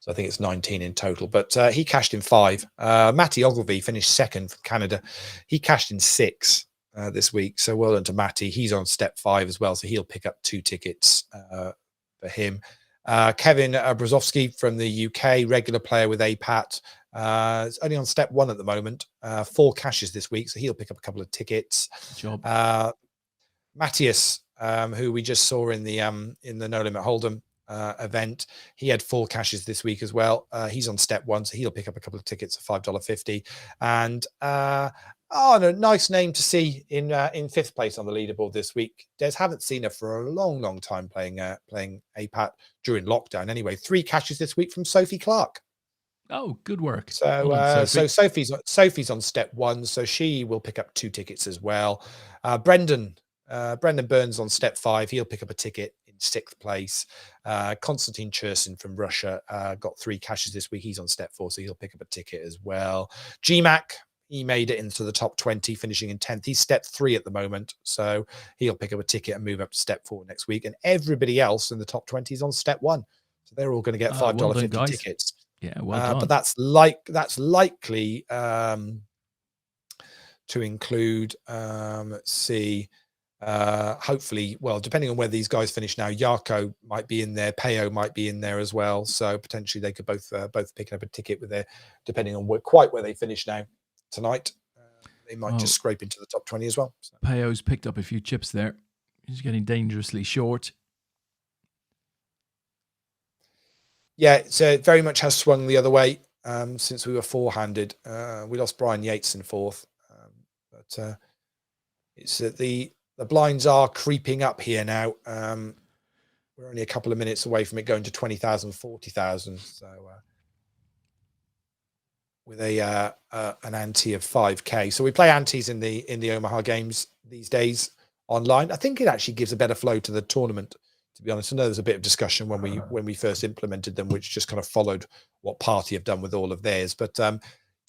I think it's 19 in total. But he cashed in 5. Matty Ogilvie finished second from Canada. He cashed in 6 this week. So well done to Matty. He's on step 5 as well. So he'll pick up 2 tickets for him. Kevin Brzozowski from the UK, regular player with APAT. It's only on step 1 at the moment. 4 cashes this week, so he'll pick up a couple of tickets.
Good job.
Matthias, who we just saw in the No Limit Hold'em event, he had 4 cashes this week as well. He's on step 1, so he'll pick up a couple of tickets at $5.50. And a nice name to see in 5th place on the leaderboard this week. Des, haven't seen her for a long time playing APAT during lockdown. Anyway, 3 cashes this week from Sophie Clark.
Oh, good work.
So,
Well done, Sophie.
Sophie's on step 1, so she will pick up 2 tickets as well. Brendan Burns on step 5. He'll pick up a ticket in 6th place. Konstantin Chersin from Russia got 3 cashes this week. He's on step 4, so he'll pick up a ticket as well. GMAC, he made it into the top 20, finishing in 10th. He's step 3 at the moment, so he'll pick up a ticket and move up to step 4 next week. And everybody else in the top 20 is on step 1, so they're all going to get $5.50 tickets.
Yeah, well done.
But that's likely to include, let's see, hopefully, well, depending on where these guys finish now, Yarko might be in there, Peo might be in there as well. So potentially they could both pick up a ticket with their, depending on where they finish now tonight. They might just scrape into the top 20 as well. So.
Peo's picked up a few chips there. He's getting dangerously short.
Yeah, it very much has swung the other way since we were 4-handed. We lost Brian Yates in 4th, but it's the blinds are creeping up here now. We're only a couple of minutes away from it going to 20,000, 40,000. So with an ante of 5K. So we play antes in the Omaha games these days online. I think it actually gives a better flow to the tournament. To be honest, I know there's a bit of discussion when we first implemented them, which just kind of followed what Party have done with all of theirs. But to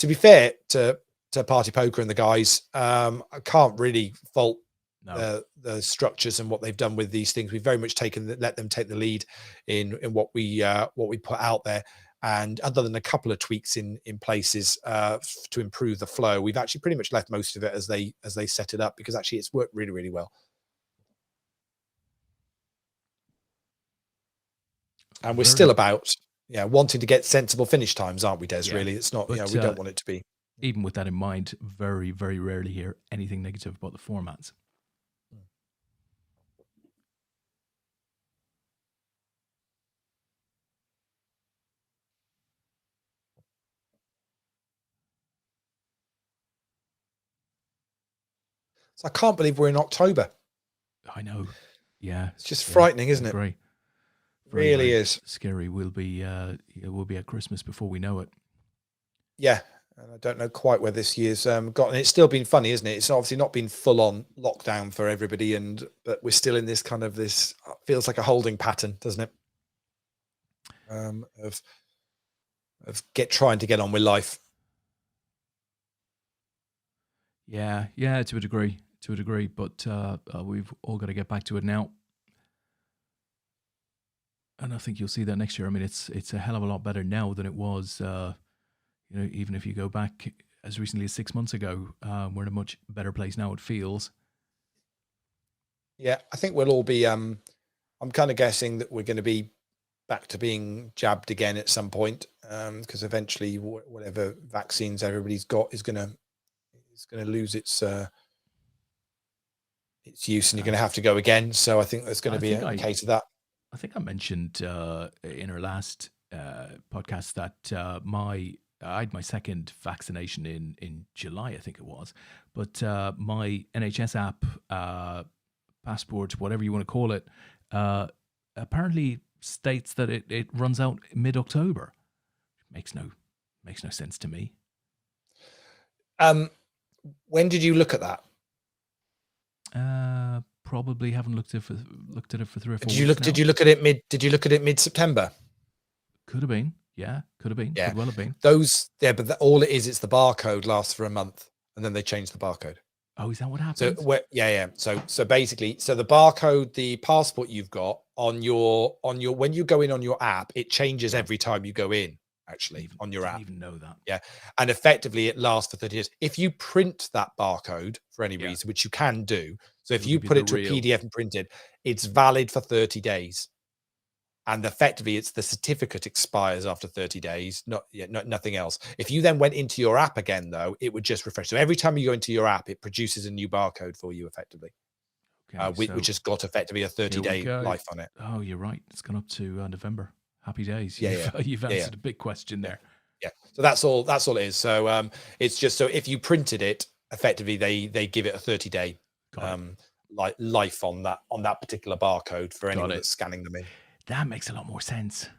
be fair to Party Poker and the guys, I can't really fault the structures and what they've done with these things. We've very much let them take the lead in what we put out there. And other than a couple of tweaks in places to improve the flow, we've actually pretty much left most of it as they set it up, because actually it's worked really, really well. And we're still about wanting to get sensible finish times, aren't we, Des? Yeah. Really, it's not. But, we don't want it to be.
Even with that in mind, very, very rarely hear anything negative about the formats.
So I can't believe we're in October.
I know. Yeah,
it's just frightening, isn't it?
Very,
really is
scary. We'll be at Christmas before we know it.
Yeah, and I don't know quite where this year's gotten. It's still been funny, isn't it? It's obviously not been full on lockdown for everybody, but we're still in this kind of feels like a holding pattern, doesn't it? Of trying to get on with life.
Yeah, to a degree, but we've all got to get back to it now. And I think you'll see that next year. I mean, it's a hell of a lot better now than it was, even if you go back as recently as 6 months ago. We're in a much better place now, it feels.
Yeah, I think we'll all be, I'm kind of guessing that we're going to be back to being jabbed again at some point, because eventually whatever vaccines everybody's got is going to lose its use, and you're going to have to go again. So I think there's going to be a case of that.
I think I mentioned in our last podcast that I had my second vaccination in July, I think it was. But my NHS app, passport, whatever you want to call it, apparently states that it runs out mid-October. Makes no sense to me.
When did you look at that?
Probably haven't looked at it for 3 or 4 weeks.
Did you look at it mid-September?
Could have been. Yeah, could have been. Yeah. Could well have been.
But all it is, it's the barcode lasts for a month, and then they change the barcode.
Oh, is that what happens?
So So basically, the barcode, the passport you've got on your when you go in on your app, it changes every time you go in. Actually, on your app.
I didn't even know that.
Yeah, and effectively, it lasts for 30 years. If you print that barcode for any reason, which you can do, so if you put it to a PDF and print it, it's valid for 30 days. And effectively, it's the certificate expires after 30 days, nothing else. If you then went into your app again, though, it would just refresh. So every time you go into your app, it produces a new barcode for you, effectively, which has got effectively a 30-day life on it.
Oh, you're right. It's gone up to November. Happy days. You've answered a big question there.
Yeah. So that's all it is. So it's just, so if you printed it, effectively they give it a 30-day life on that particular barcode for anyone that's scanning them in.
That makes a lot more sense.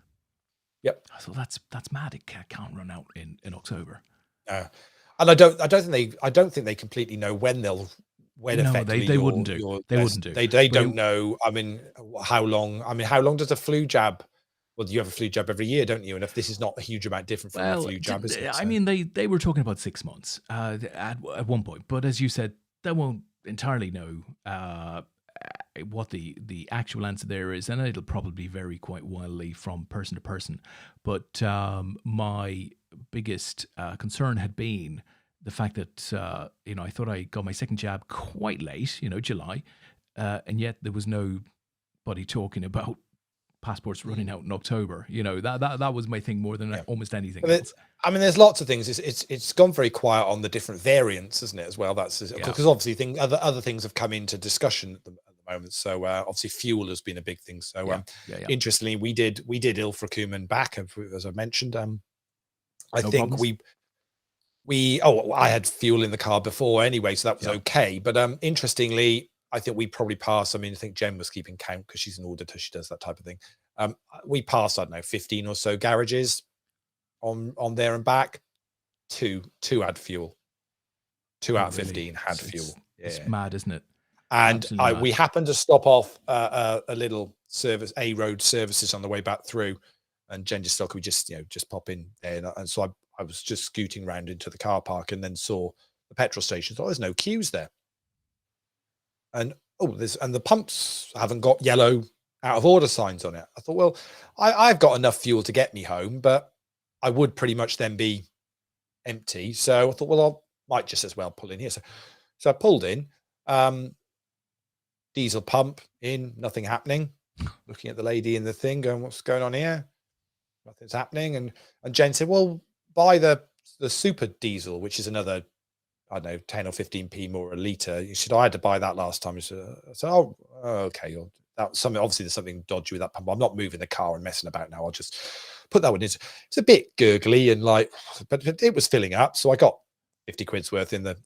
Yep.
I thought that's mad. It can't run out in October.
And I don't think they completely know when
No,
effectively
they wouldn't do. They wouldn't do.
they
But
don't know. I mean, how long? I mean, how long does a flu jab? Well, you have a flu jab every year, don't you? And if this is not a huge amount different from a
well,
flu jab, is it?
I
So,
mean, they were talking about 6 months at one point, but as you said, they won't entirely know what the actual answer there is, and it'll probably vary quite wildly from person to person. But my biggest concern had been the fact that I thought I got my second jab quite late, July, and yet there was nobody talking about passports running out in October. That was my thing more than
yeah.
almost anything
But
else.
I mean, there's lots of things. It's gone very quiet on the different variants, isn't it? As well, that's because obviously other things have come into discussion at the moment. So obviously, fuel has been a big thing. So interestingly, we did Ilfracombe back, as I mentioned. I
No
think
problems?
I had fuel in the car before anyway, so that was okay. But interestingly, I think we probably passed. I mean, I think Jen was keeping count because she's an auditor. She does that type of thing. We passed, I don't know, 15 or so garages on there and back. Two had fuel. Two out of 15 had fuel.
It's mad, isn't it?
And
Absolutely mad.
we happened to stop off a little road services on the way back through, and Jen just said, "Could we just pop in there?" And so I was just scooting around into the car park and then saw the petrol station. Thought there's no queues there, and the pumps haven't got yellow out of order signs on it. I thought, well, I've got enough fuel to get me home, but I would pretty much then be empty. So I thought, well, I might just as well pull in here. So I pulled in, diesel pump in, nothing happening. Looking at the lady in the thing, going, what's going on here? Nothing's happening. And Jen said, well, buy the super diesel, which is another, I don't know, 10 or 15p more a litre. You said, I had to buy that last time. So, okay. That's something, obviously there's something dodgy with that pump. I'm not moving the car and messing about now. I'll just put that one in. It's a bit gurgly and but it was filling up. So I got 50 quid's worth in the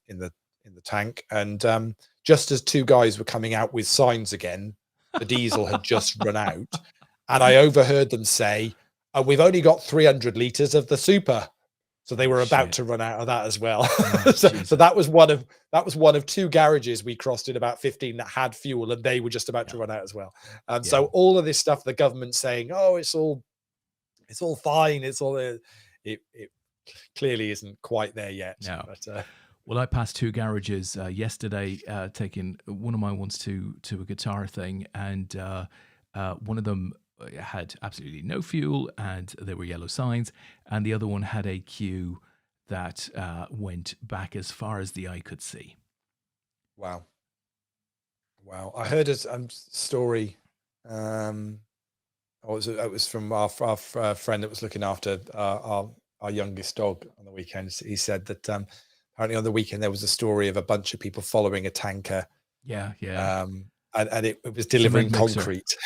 tank. And just as two guys were coming out with signs again, the diesel had just run out. And I overheard them say, we've only got 300 litres of the super. So they were about to run out of that as well. So that was one of two garages we crossed in about 15 that had fuel, and they were just about to run out as well. So all of this stuff, the government's saying, "Oh, it's all fine. It's all." It clearly isn't quite there yet.
No.
But,
well, I passed two garages yesterday, taking one of my ones to a guitar thing, and one of them had absolutely no fuel and there were yellow signs, and the other one had a queue that went back as far as the eye could see.
Wow. I heard a story. It was from our friend that was looking after our youngest dog on the weekend. He said that apparently on the weekend there was a story of a bunch of people following a tanker. And it was delivering concrete.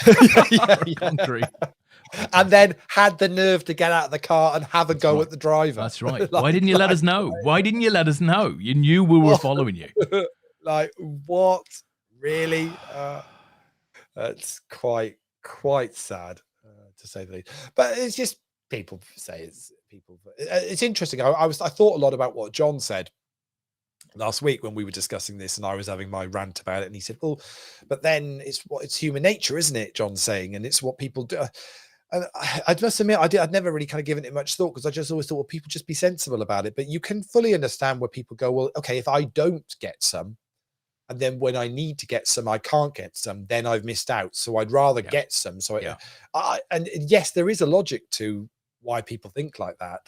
Concrete.
And then had the nerve to get out of the car and have a go at the driver.
That's right. Why didn't you let us know? Why didn't you let us know? You knew we were following you.
Like, what? Really? That's quite sad, to say the least. But it's just people say it's interesting. I thought a lot about what John said last week when we were discussing this, and I was having my rant about it, and he said, well, but then it's human nature, isn't it? John's saying, and it's what people do. And I must admit, I'd never really kind of given it much thought, because I just always thought, well, people just be sensible about it. But you can fully understand where people go, well, okay, if I don't get some, and then when I need to get some, I can't get some, then I've missed out. So I'd rather get some. So and yes, there is a logic to why people think like that.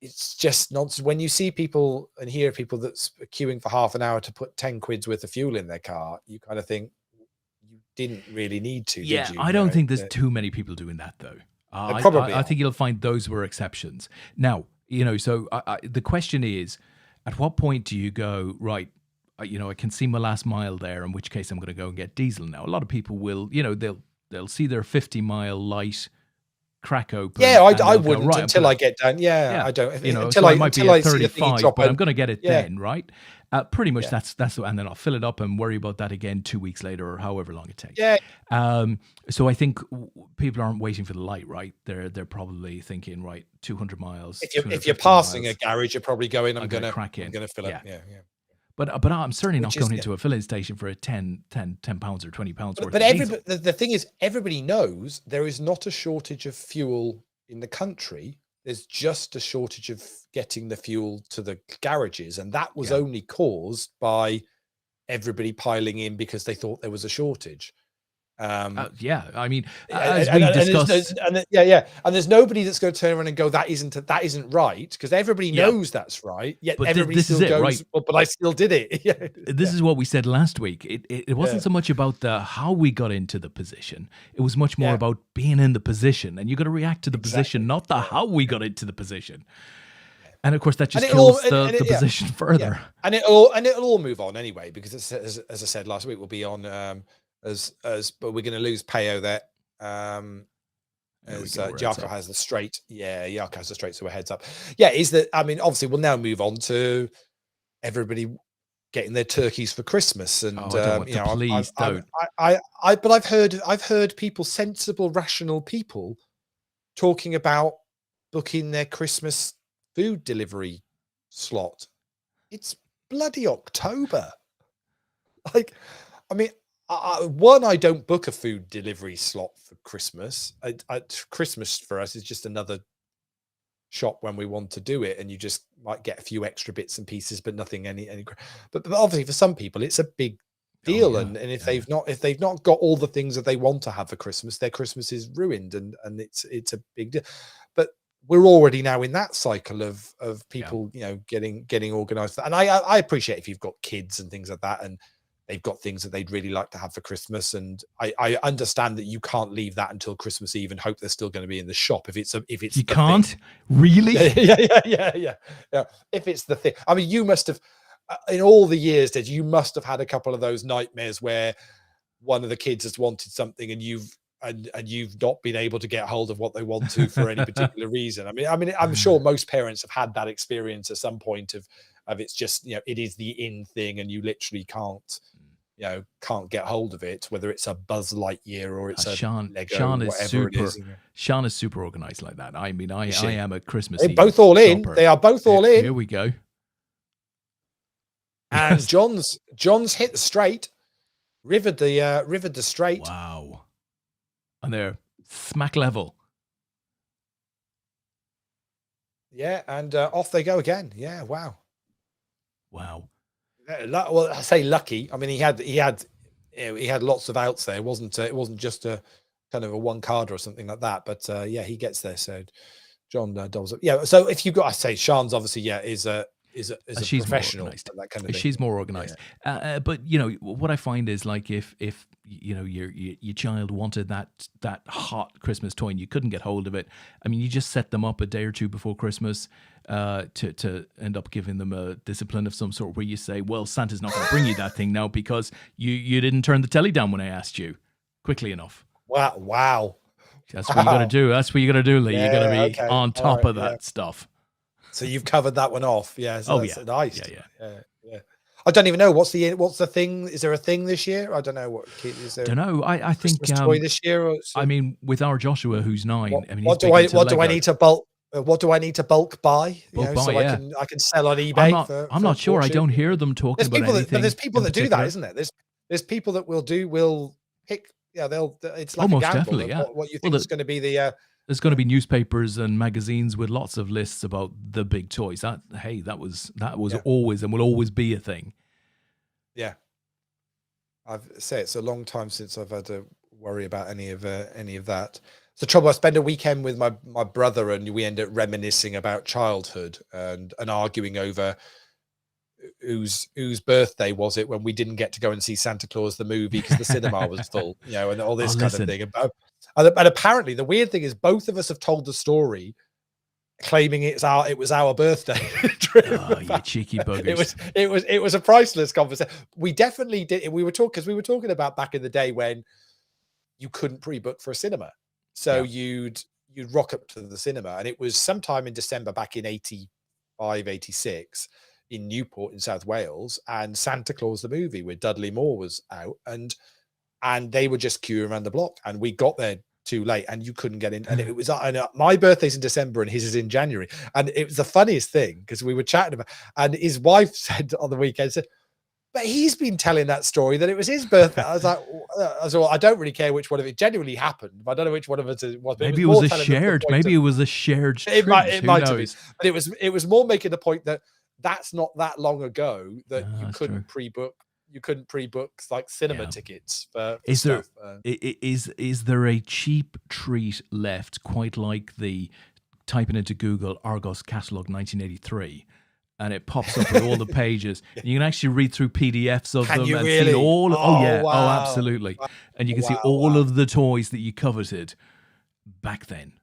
It's just nonsense. When you see people and hear people that's queuing for half an hour to put 10 quid's worth of fuel in their car, you kind of think you didn't really need to, did you?
I don't think there's too many people doing that, though. I think you'll find those were exceptions. Now, so the question is, at what point do you go, right, I can see my last mile there, in which case I'm going to go and get diesel now. A lot of people will, they'll see their 50-mile light crack open.
Yeah,
And
I
they'll go,
wouldn't
right,
until I
I'm gonna,
get done. Yeah,
right, and
I
they'll go,
wouldn't
right, I'm
until I
gonna,
get done. Yeah, I don't.
yeah,
I don't
so I might be
until
at
I see the thingy
35,
drop
but I'm
in.
gonna get it
Yeah,
then, right? Pretty much
yeah,
that's, and then I'll fill it up and worry about that again 2 weeks later or however long it takes.
yeah.
So I think people aren't waiting for the light, right? They're probably thinking, right, 200 miles,
If you're
250
passing a
miles,
garage, you're probably going,
I'm gonna crack in.
I'm gonna fill up.
Yeah.
Yeah, yeah.
But I'm certainly not
Which is
going
yeah.
into a filling station for a 10 pounds or 20 pounds worth
But
of diesel.
the thing is, everybody knows there is not a shortage of fuel in the country. There's just a shortage of getting the fuel to the garages, and that was
Yeah.
only caused by everybody piling in because they thought there was a shortage.
Yeah, I mean, as we discussed,
And there's nobody that's going to turn around and go, that isn't right, because everybody
yeah,
knows that's right. Yet
but
everybody
this is
still
it, right?
goes, well, but I still did it. Yeah,
This is what we said last week. It wasn't
yeah,
so much about the how we got into the position. It was much more
yeah,
about being in the position, and you got to react to the position,
exactly.
not the
Yeah,
how we
yeah,
got into the position.
yeah.
And of course, that
And
just
it'll all,
kills the
yeah,
position
yeah,
further.
and it'll all move on anyway, because as I said last week, we'll be on but we're going to lose Peo there.
There we
As
go. We're heads
Yarko
up.
has the straight. Yeah, Yarko has the straight, so we're heads up. Yeah, is that, I mean, obviously we'll now move on to everybody getting their turkeys for Christmas, and
Oh, I don't want
you
to.
know,
Please don't.
but I've heard people, sensible, rational people, talking about booking their Christmas food delivery slot. It's bloody October. Like, I mean, I don't book a food delivery slot for Christmas. Christmas for us is just another shop when we want to do it, and you just might get a few extra bits and pieces, but nothing but obviously for some people it's a big
Oh
deal,
yeah,
and if
yeah,
they've not got all the things that they want to have for Christmas, their Christmas is ruined, and it's a big deal. But we're already now in that cycle of
yeah.
people, you know, getting organized. And I appreciate if you've got kids and things like that, and they've got things that they'd really like to have for Christmas, and I understand that you can't leave that until Christmas Eve and hope they're still going to be in the shop if it's
You
the thing.
can't really.
Yeah. If it's the thing, I mean, you must have, in all the years that you must have had a couple of those nightmares where one of the kids has wanted something and you've not been able to get hold of what they want to for any particular reason. I mean, I'm sure most parents have had that experience at some point of it's just, you know, it is the in thing, and you literally can't get hold of it, whether it's a Buzz Lightyear or it's a Lego,
Sean is
whatever it
super.
is. You know.
Sean is super organized like that. I mean, I
Is she?
am a Christmas
They're
Eve
both all in.
shopper.
They are both all in.
Here we go.
And
Yes.
John's hit the straight, rivered the straight.
Wow. And they're smack level.
Yeah, and off they go again. Yeah, wow.
Wow.
Well, I say lucky. I mean, he had lots of outs there. It wasn't just a kind of a one card or something like that. But yeah, he gets there. So John doubles up. Yeah. So if you've got, I say, Sean's obviously is a
She's
professional,
more organized.
that kind of thing.
She's more organized.
Yeah.
But you know what I find is, like, if you know your child wanted that hot Christmas toy and you couldn't get hold of it, I mean, you just set them up a day or two before Christmas to end up giving them a discipline of some sort, where you say, well, Santa's not going to bring you that thing now because you didn't turn the telly down when I asked you quickly enough.
Wow.
That's what you got to do. That's what you got to do, Lee.
Yeah,
you got to be
okay.
on top
All right,
of that stuff.
So you've covered that one off. Yeah. So that's nice.
Yeah.
I don't even know what's the thing. Is there a thing this year? I don't know what is there.
Don't know. I think
Christmas toy this year. Or
I mean, with our Joshua, who's 9, I mean,
what do I need to bulk? What do I need to bulk buy? I can sell on eBay.
I'm not sure. I don't hear them talking about anything.
There's people that do that, isn't there? There's people that will pick. Yeah, it's like
almost
a gamble.
Definitely. Yeah.
What you think is going to be the.
There's going to be newspapers and magazines with lots of lists about the big toys. That was always and will always be a thing.
Yeah, I've said it's a long time since I've had to worry about any of that. It's the trouble. I spend a weekend with my brother, and we end up reminiscing about childhood and arguing over whose birthday was it when we didn't get to go and see Santa Claus the movie because the cinema was full, you know, and all this kind of thing. And apparently, the weird thing is, both of us have told the story, claiming it was our birthday.
Oh, you cheeky buggers!
It was a priceless conversation. We definitely did. We were talking about back in the day when you couldn't pre-book for a cinema, so you'd you'd rock up to the cinema, and it was sometime in December back in 85, 86 in Newport in South Wales, and Santa Claus the movie with Dudley Moore was out, and they were just queuing around the block, and we got there too late, and you couldn't get in. And it was my birthday's in December and his is in January, and it was the funniest thing because we were chatting about, and his wife said on the weekend, said, but he's been telling that story that it was his birthday. I was like, well, I don't really care which one of it genuinely happened. I don't know which one of us it was.
Maybe it was a shared. Maybe it was a shared.
It might have been, but it was more making the point that that's not that long ago that you couldn't pre-book. You couldn't pre-book like cinema tickets for stuff.
Is there a cheap treat left, quite like the typing into Google Argos catalog 1983? And it pops up with all the pages. You can actually read through PDFs of them and see all. Wow. Oh, absolutely. And you can see all of the toys that you coveted back then.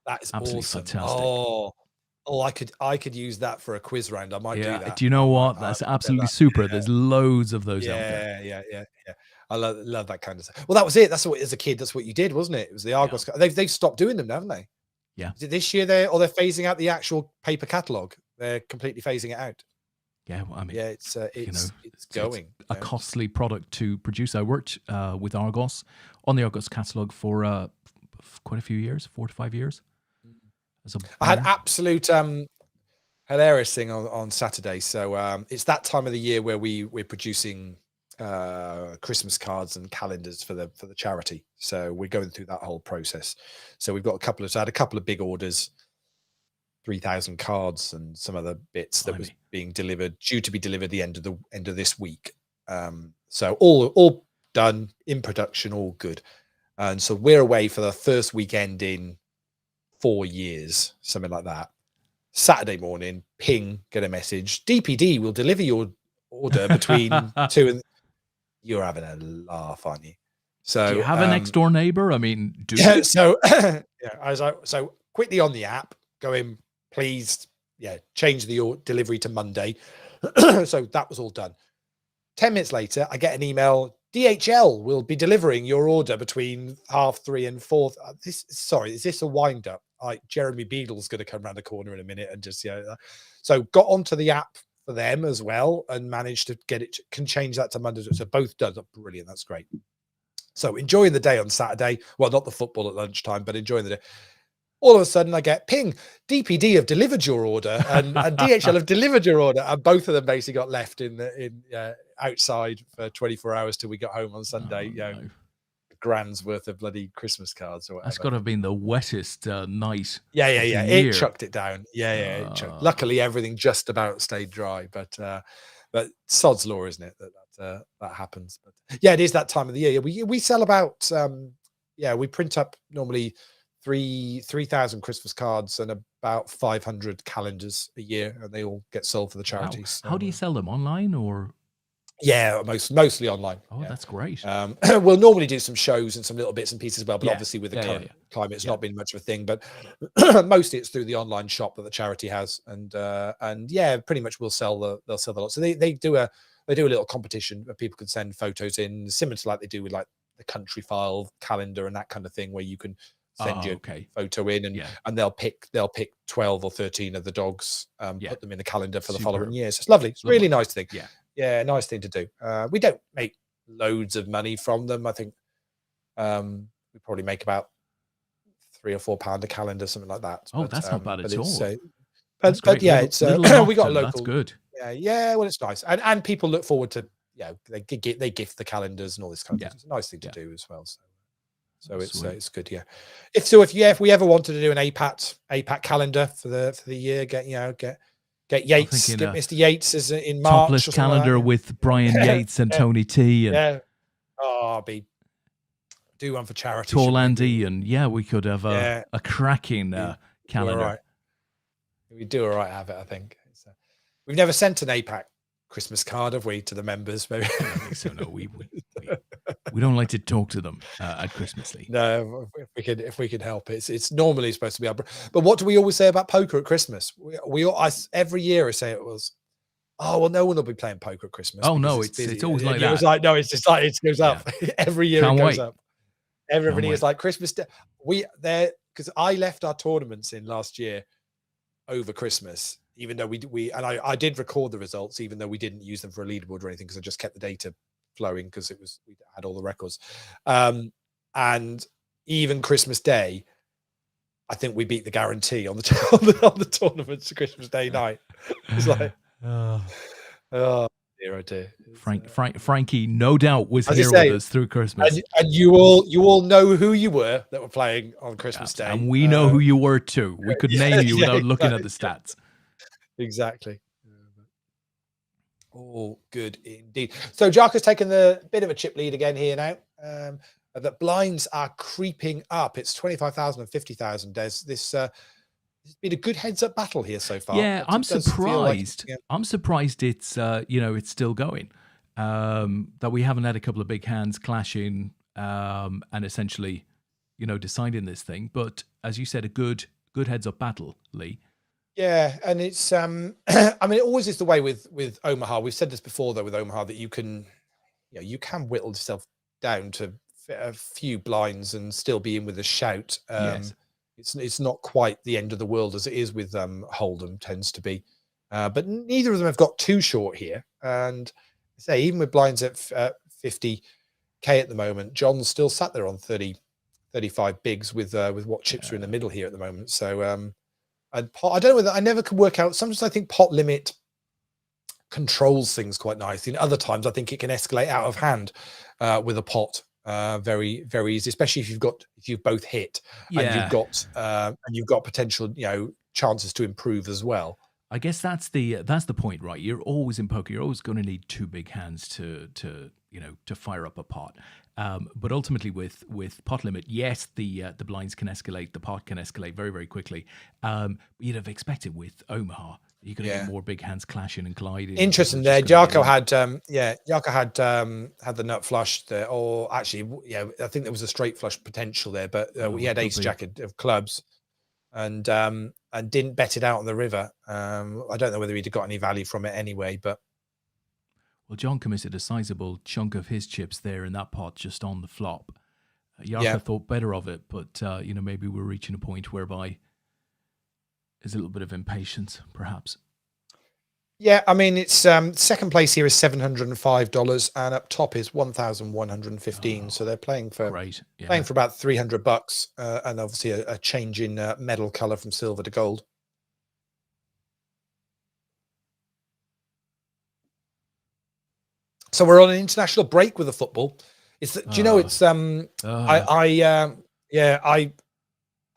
That is
absolutely
awesome.
Fantastic.
I could use that for a quiz round. I might do that.
Do you know what? That's absolutely super. There's loads of those out there.
Yeah. I love that kind of stuff. Well, that was it. That's what, as a kid, that's what you did, wasn't it? It was the Argos. They've stopped doing them, haven't they?
Yeah.
Is it this year they're phasing out the actual paper catalog? They're completely phasing it out.
Yeah, well, I mean,
it's going.
It's a costly product to produce. I worked with Argos on the Argos catalog for quite a few years, 4 to 5 years.
I had absolute hilarious thing on Saturday. So it's that time of the year where we're producing Christmas cards and calendars for the charity. So we're going through that whole process. So we've got I had a couple of big orders. 3,000 cards and some other bits that was being delivered, due to be delivered the end of this week. So all done, in production, all good. And so we're away for the first weekend in 4 years, something like that. Saturday morning, ping, get a message. DPD will deliver your order between 2 and. You're having a laugh, aren't you? So
do you have a next door neighbor? I mean,
I was like, so quickly on the app, going, please, change the delivery to Monday. So that was all done. 10 minutes later, I get an email. DHL will be delivering your order between 3:30 and 4. Is this a wind up? Like Jeremy Beadle's going to come around the corner in a minute and just, so got onto the app for them as well and managed to get it, can change that to Monday. So both done. Brilliant. That's great. So enjoying the day on Saturday. Well, not the football at lunchtime, but enjoying the day. All of a sudden I get ping, DPD have delivered your order and DHL have delivered your order. And both of them basically got left in outside for 24 hours till we got home on Sunday. Grand's worth of bloody Christmas cards or whatever.
That's got to have been the wettest night.
Yeah. It chucked it down. It chucked. Luckily everything just about stayed dry, but sod's law, isn't it? That happens. But yeah, it is that time of the year. We sell about we print up normally 3,000 Christmas cards and about 500 calendars a year, and they all get sold for the charities.
Wow. How do you sell them, online or?
Yeah, mostly online.
Oh, that's great.
We'll normally do some shows and some little bits and pieces as well, but obviously with the current climate, it's not been much of a thing. But mostly it's through the online shop that the charity has, and pretty much they'll sell the lot. So they do a little competition where people can send photos in, similar to like they do with like the Country File calendar and that kind of thing, where you can send your photo in and they'll pick 12 or 13 of the dogs, put them in the calendar for the following year. So it's lovely. It's a really nice thing. Yeah, nice thing to do. We don't make loads of money from them. I think we probably make about £3 or £4 a calendar, something like that.
Oh, that's not bad at all.
But yeah, it's we got local.
That's good.
Yeah. Well, it's nice, and people look forward to they gift the calendars and all this kind of thing. It's a nice thing to do as well. So it's good. Yeah. If we ever wanted to do an APAT calendar for the year, get Yates, get Mr. Yates as in March.
Topless calendar like with Brian Yates and Tony T. And
do one for charity.
Tall Andy, and we could have a cracking calendar.
We do all right have it, I think. We've never sent an APAC Christmas card, have we, to the members? Maybe.
I don't think so. No, we don't like to talk to them at Christmas League.
No, if we can help it. It's normally supposed to be but what do we always say about poker at Christmas? Every year I say it was, no one will be playing poker at Christmas.
Oh no, it's always like that.
It was like, no, it's just like it goes up every year. It goes up. Everybody is like Christmas Day. Because because I left our tournaments in last year over Christmas, even though I did record the results, even though we didn't use them for a leaderboard or anything, because I just kept the data flowing because we had all the records. And even Christmas Day, I think we beat the guarantee on the tournaments Christmas Day night. It's like, oh dear, oh dear.
Frankie, no doubt, was here
say,
with us through Christmas,
and you all know who you were that were playing on Christmas Day,
and we know who you were too. We could name you without looking at the stats.
Exactly. All good indeed. So Jarko's taken the bit of a chip lead again here now. The blinds are creeping up. It's 25,000 and 50,000. There's this. It's been a good heads-up battle here so far.
Yeah, I'm surprised. I'm surprised it's it's still going. That we haven't had a couple of big hands clashing and essentially, deciding this thing. But as you said, a good heads-up battle, Lee.
Yeah, and it's I mean, it always is the way with Omaha. We've said this before though with Omaha, that you can whittle yourself down to a few blinds and still be in with a shout.
Yes.
It's not quite the end of the world as it is with Hold'em tends to be, but neither of them have got too short here. And say even with blinds at 50k at the moment, John's still sat there on 35 bigs with what chips are in the middle here at the moment. So and pot, I don't know whether, I never can work out. Sometimes I think pot limit controls things quite nicely. Other times I think it can escalate out of hand with a pot very, very easy, especially if you've both hit and you've got potential, chances to improve as well.
I guess that's the point, right? You're always in poker. You're always going to need two big hands to fire up a pot. But ultimately, with pot limit, yes, the blinds can escalate, the pot can escalate very, very quickly. You'd have expected with Omaha, you're going to get more big hands clashing and gliding.
Interesting there. Jarko had had the nut flush there, or actually, I think there was a straight flush potential there, but we had ace jack of clubs, and didn't bet it out on the river. I don't know whether he'd have got any value from it anyway, but.
Well, John committed a sizable chunk of his chips there in that pot just on the flop. Jarko thought better of it, but maybe we're reaching a point whereby there's a little bit of impatience, perhaps.
Yeah, I mean, it's second place here is $705, and up top is 1,115. So they're playing for playing for about $300, and obviously a change in medal color from silver to gold. So we're on an international break with the football. Do you know it's I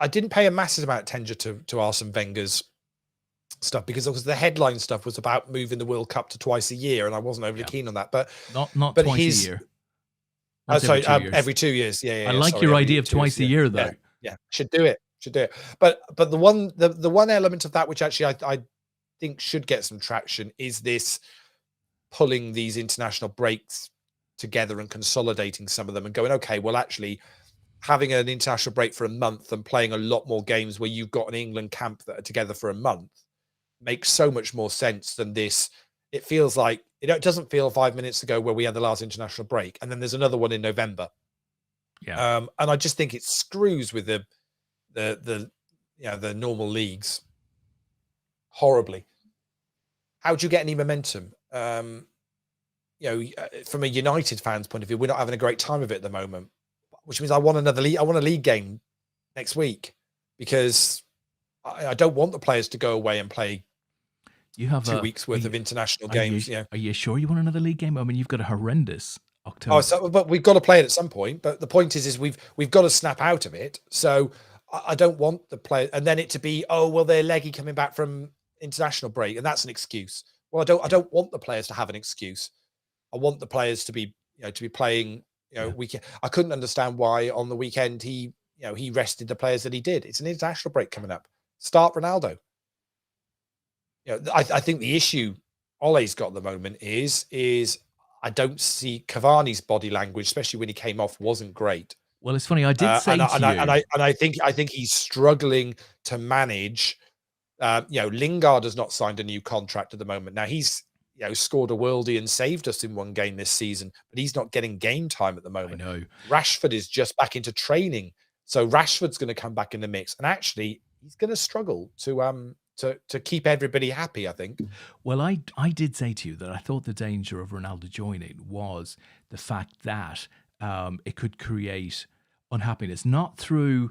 didn't pay a massive amount of attention to Arsene Wenger's stuff because the headline stuff was about moving the World Cup to twice a year, and I wasn't overly keen on that. But
not twice a year.
Every 2 years. Yeah.
I like your idea of twice a year, though.
Yeah, should do it. But the one element of that which actually I think should get some traction is this pulling these international breaks together and consolidating some of them and going, okay, well, actually having an international break for a month and playing a lot more games where you've got an England camp that are together for a month makes so much more sense than this. It feels like, it doesn't feel 5 minutes ago where we had the last international break and then there's another one in November. And I just think it screws with the normal leagues horribly. How do you get any momentum? From a United fans point of view, we're not having a great time of it at the moment, which means I want another league. I want a league game next week because I don't want the players to go away and play. You have 2 weeks worth of international games.
Are you sure you want another league game? I mean, you've got a horrendous October.
But we've got to play it at some point. But the point is we've got to snap out of it. So I don't want the player and then it to be, they're leggy coming back from international break, and that's an excuse. Well, I don't want the players to have an excuse. I want the players to be playing. Weekend. I couldn't understand why on the weekend he rested the players that he did. It's an international break coming up. Start Ronaldo. I think the issue Ole's got at the moment is I don't see Cavani's body language, especially when he came off, wasn't great.
Well, it's funny. I did say
I think he's struggling to manage. Lingard has not signed a new contract at the moment. Now he's scored a worldie and saved us in one game this season, but he's not getting game time at the moment.
I know.
Rashford is just back into training So Rashford's going to come back in the mix, and actually he's going to struggle to keep everybody happy, I think.
Well, I did say to you that I thought the danger of Ronaldo joining was the fact that it could create unhappiness, not through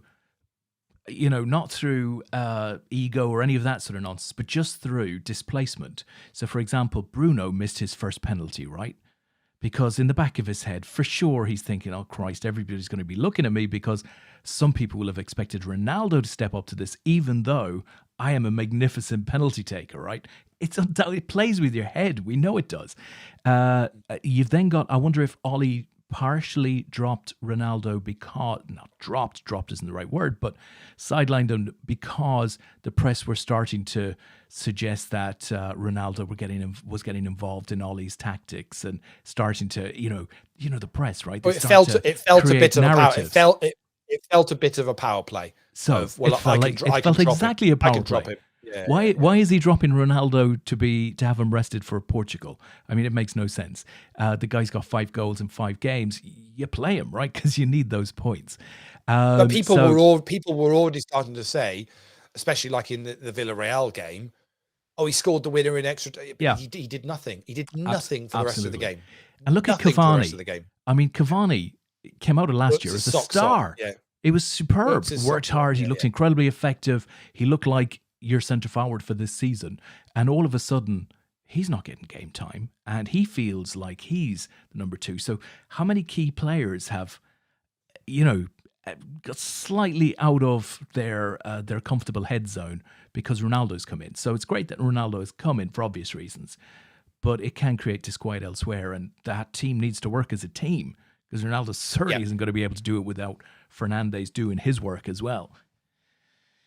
ego or any of that sort of nonsense, but just through displacement. So, for example, Bruno missed his first penalty, right? Because in the back of his head, for sure, he's thinking, oh, Christ, everybody's going to be looking at me because some people will have expected Ronaldo to step up to this, even though I am a magnificent penalty taker, right? It plays with your head. We know it does. You've then got, I wonder if Ollie partially dropped Ronaldo because, not dropped isn't the right word, but sidelined him because the press were starting to suggest that Ronaldo was getting involved in Ollie's tactics and starting to, the press, right?
It felt a bit of
narratives.
It felt a bit of a power play.
So it felt exactly a power play.
Yeah,
why is he dropping Ronaldo to have him rested for Portugal? I mean, it makes no sense. The guy's got 5 goals in 5 games. You play him, right? Because you need those points.
But people were already starting to say, especially like in the Villarreal game, oh, he scored the winner in extra time.
Yeah.
He did nothing. He did nothing for the rest of the game.
And look at Cavani. I mean, Cavani came out of last year as a star.
Yeah.
It was superb. Worked hard. He looked incredibly effective. He looked like your centre forward for this season. And all of a sudden, he's not getting game time. And he feels like he's the number 2. So how many key players have, got slightly out of their comfortable head zone because Ronaldo's come in? So it's great that Ronaldo has come in for obvious reasons, but it can create disquiet elsewhere. And that team needs to work as a team because Ronaldo certainly isn't going to be able to do it without Fernandes doing his work as well.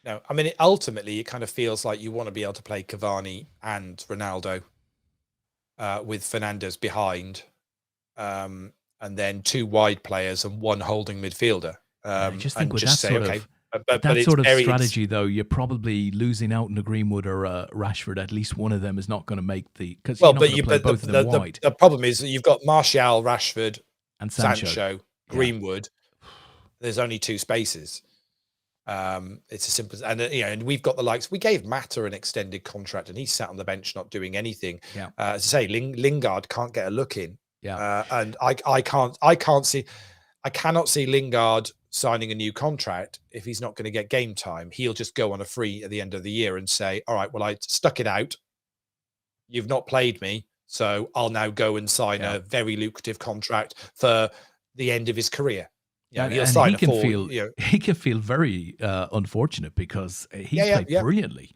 No, I mean, ultimately, it kind of feels like you want to be able to play Cavani and Ronaldo with Fernandes behind, and then 2 wide players and 1 holding midfielder.
I just think with that sort of strategy, though, you're probably losing out on a Greenwood or a Rashford. At least one of them is not going to make the because both of them wide.
The problem is that you've got Martial, Rashford,
and Sancho.
Greenwood. There's only 2 spaces. It's as simple as, and we've got the likes. We gave Mata an extended contract, and he sat on the bench not doing anything.
Yeah.
As I say, Lingard can't get a look in.
Yeah.
And I cannot see Lingard signing a new contract if he's not going to get game time. He'll just go on a free at the end of the year and say, all right, well, I stuck it out. You've not played me, so I'll now go and sign a very lucrative contract for the end of his career.
He can feel very unfortunate because he played brilliantly.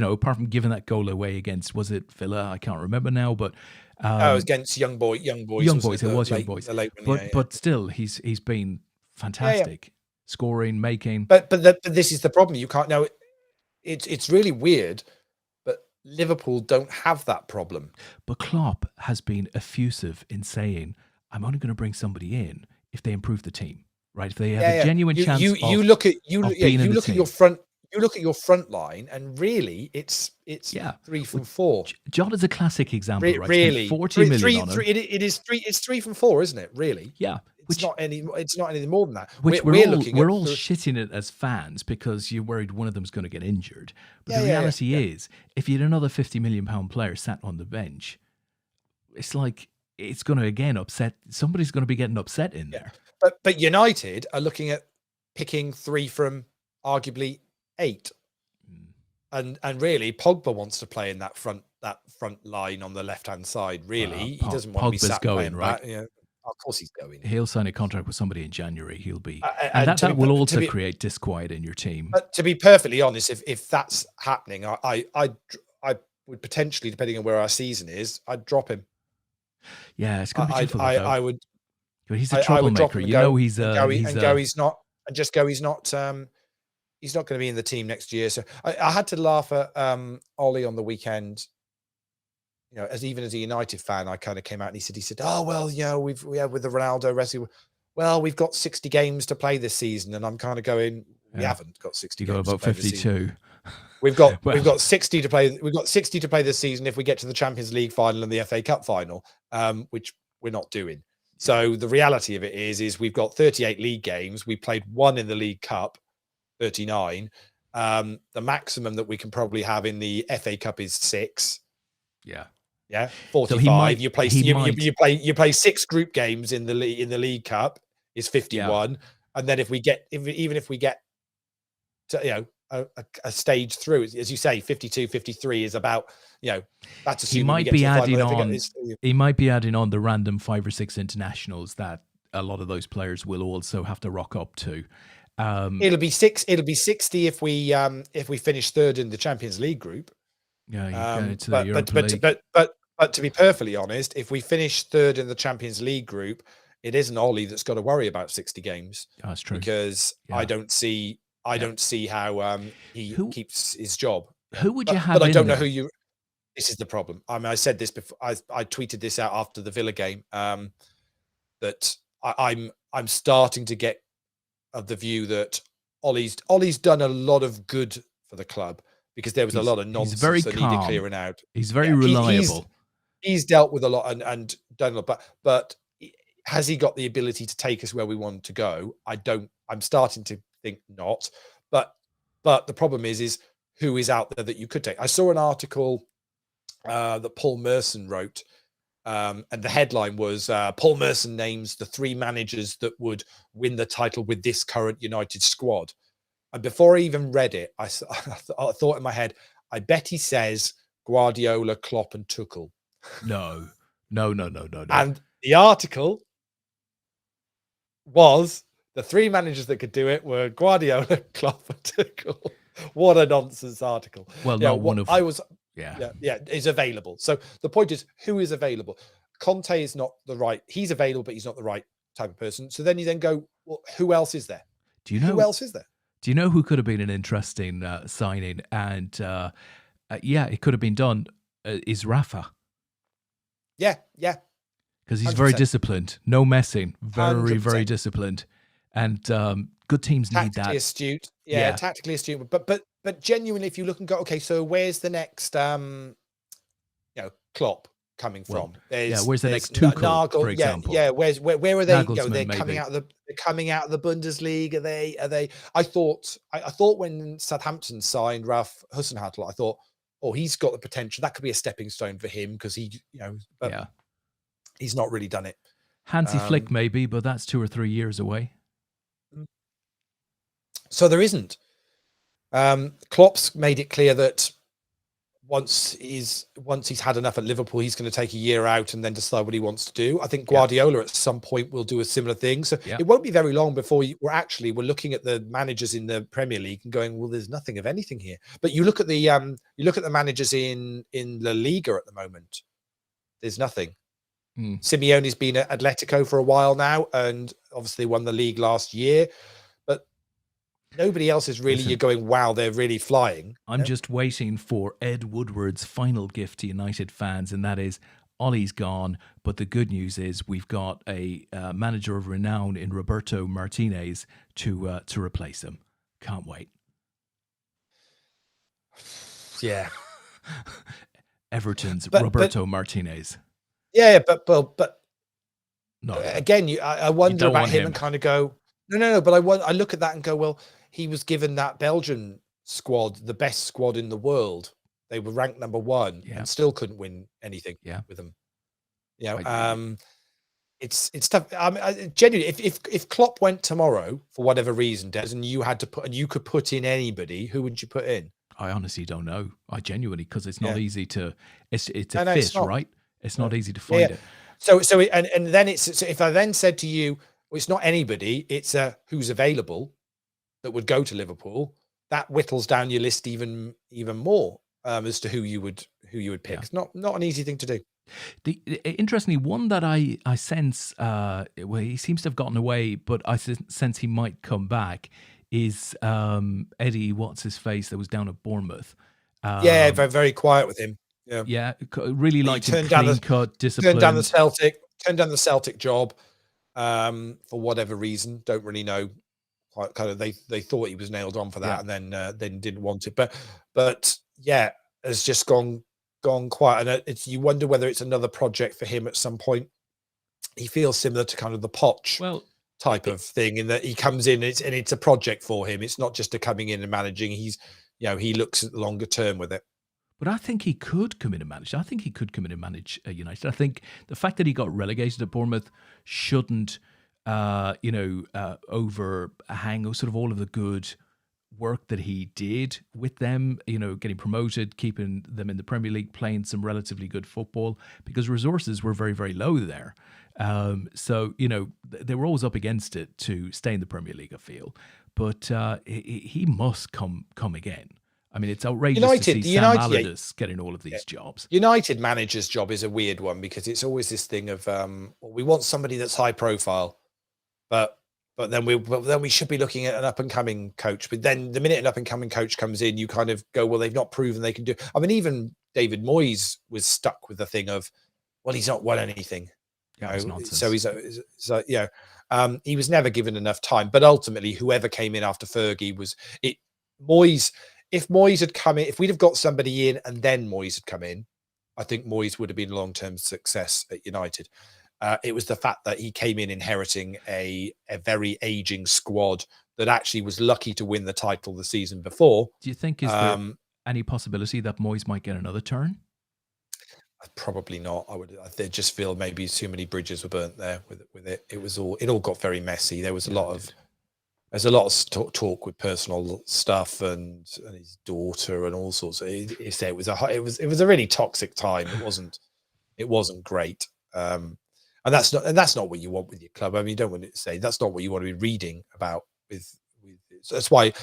Apart from giving that goal away against, was it Villa? I can't remember now, but
it was against Young Boys.
Young Boys. But still, he's been fantastic, scoring, making.
But this is the problem. You can't know. It's really weird, but Liverpool don't have that problem.
But Klopp has been effusive in saying, "I'm only going to bring somebody in if they improve the team." Right, if they have a genuine chance.
You look at your front. You look at your front line, and really, it's 3 from 4.
John is a classic example. Right,
really,
40 million on him.
It's 3 from 4, isn't it? Really,
yeah.
It's not anything more than that.
We're all shitting it as fans because you're worried one of them's going to get injured. But the reality is, if you had another £50 million player sat on the bench, it's like it's going to again upset. Somebody's going to be getting upset in there.
But United are looking at picking 3 from arguably 8, and really Pogba wants to play in that front line on the left hand side. Really, he doesn't want to be sat playing right. Of course he's going.
He'll sign a contract with somebody in January. He'll be, and that will also create disquiet in your team.
But to be perfectly honest, if that's happening, I would potentially, depending on where our season is, I'd drop him.
Yeah, it's going to be difficult.
I would.
But he's a troublemaker. He's not.
He's not going to be in the team next year. So I had to laugh at Ollie on the weekend. Even as a United fan, I kind of came out and he said, oh well, we have with the Ronaldo rescue. Well, we've got 60 games to play this season, and I'm kind of going, we haven't got 60.
You got about 52.
We've got 60 to play. We've got 60 to play this season if we get to the Champions League final and the FA Cup final, which we're not doing. So the reality of it is we've got 38 league games. We played one in the League Cup, 39. The maximum that we can probably have in the FA Cup is 6.
Yeah.
Yeah,
So
45. You play
he might,
you play 6 group games in the League Cup is 51. And then if we get even if we get to, a stage through, as you say, 52, 53 is about, that's
he
assuming we
might
get
be
to the
adding
final.
on, he might be adding on the random 5 or 6 internationals that a lot of those players will also have to rock up to.
It'll be 60 if we finish third in the Champions League group.
Yeah, you go to the Europa League.
But to be perfectly honest, if we finish third in the Champions League group, it isn't Ollie that's got to worry about 60 games.
Oh, that's true.
Because I don't see how he keeps his job.
Who would you have?
But I don't know who you. This is the problem. I mean, I said this before. I tweeted this out after the Villa game. That I'm starting to get of the view that Ollie's done a lot of good for the club, because there was a lot of nonsense that needed clearing out.
He's very reliable.
He's dealt with a lot and done a lot, but has he got the ability to take us where we want to go? I'm starting to think not. But the problem is who is out there that you could take? I saw an article that Paul Merson wrote, and the headline was Paul Merson names the 3 managers that would win the title with this current United squad. And before I even read it, I thought in my head, I bet he says Guardiola, Klopp, and Tuchel.
No.
And the article was the 3 managers that could do it were Guardiola, Klopp, and Tuchel. What a nonsense article.
Well, not one of
is available. So the point is, who is available? Conte is not the right. He's available, but he's not the right type of person. So then you then go, well, who else is there?
Do you know
who else is there?
Do you know who could have been an interesting signing? And it could have been done. Is Rafa?
Yeah.
Because he's 100%. Very disciplined, no messing, very 100%. Very disciplined, and good teams need that.
Tactically astute, tactically astute. But genuinely, if you look and go, okay, so where's the next Klopp coming from?
Where's the next Tuchel,
Nagel,
for example?
Where are they? They're
maybe.
coming out of the Bundesliga. Are they? I thought when Southampton signed Ralph Hasenhüttl, I thought, oh, he's got the potential. That could be a stepping stone for him, because he's not really done it.
Hansi Flick maybe, but that's 2 or 3 years away.
So there isn't. Klopp's made it clear that once he's had enough at Liverpool, he's going to take a year out and then decide what he wants to do. I think Guardiola at some point will do a similar thing. So it won't be very long before we're looking at the managers in the Premier League and going, well, there's nothing of anything here. But you look at the managers in La Liga at the moment. There's nothing. Simeone's been at Atletico for a while now, and obviously won the league last year. But nobody else is really. You're going, wow, they're really flying.
I'm just waiting for Ed Woodward's final gift to United fans, and that is Ollie's gone. But the good news is we've got a manager of renown in Roberto Martinez to replace him. Can't wait.
Yeah,
Everton's Roberto Martinez.
Yeah, but
no.
Again, I wonder about him and kind of go, no. But I look at that and go, well, he was given that Belgian squad, the best squad in the world. They were ranked number 1 and still couldn't win anything with them. It's tough. Genuinely, if Klopp went tomorrow for whatever reason, Des, and you could put in anybody, who would you put in?
I honestly don't know. I genuinely, because it's not easy to. It's a fit, right? It's not easy to find it.
So and then so if I then said to you, well, it's not anybody, it's who's available that would go to Liverpool. That whittles down your list even more as to who you would pick. Yeah. It's not an easy thing to do.
Interestingly, one that I sense, he seems to have gotten away, but I sense he might come back, is Eddie, what's his face, that was down at Bournemouth.
Very, very quiet with him.
Yeah, really liked him, clean cut, disciplined.
Turned down the Celtic job for whatever reason. Don't really know. Quite kind of they thought he was nailed on for that, and then didn't want it. But has just gone quiet, and you wonder whether it's another project for him at some point. he feels similar to kind of the Poch
Well,
type of thing, in that he comes in and it's a project for him. It's not just a coming in and managing. He's, he looks at the longer term with it.
but I think he could come in and manage. I think he could come in and manage United. I think the fact that he got relegated at Bournemouth shouldn't, overhang sort of all of the good work that he did with them, getting promoted, keeping them in the Premier League, playing some relatively good football, because resources were very, very low there. So, they were always up against it to stay in the Premier League, I feel. But he must come again. I mean, it's outrageous to see Sam Allardyce getting all of these jobs.
United manager's job is a weird one, because it's always this thing of, we want somebody that's high profile, but then we should be looking at an up and coming coach. But then the minute an up and coming coach comes in, you kind of go, well, they've not proven they can do. I mean, even David Moyes was stuck with the thing of, well, he's not won anything.
Yeah, it's nonsense.
So he was never given enough time. But ultimately, whoever came in after Fergie was it. Moyes. If Moyes had come in, if we'd have got somebody in and then Moyes had come in, I think Moyes would have been a long-term success at United. It was the fact that he came in inheriting a very aging squad that actually was lucky to win the title the season before.
Do you think is there any possibility that Moyes might get another turn?
Probably not. I just feel maybe too many bridges were burnt there with it. It all got very messy. There was a lot of talk with personal stuff and his daughter and all sorts. It was a really toxic time. It wasn't great. And that's not what you want with your club. I mean, you don't want to say that's not what you want to be reading about with. So that's why,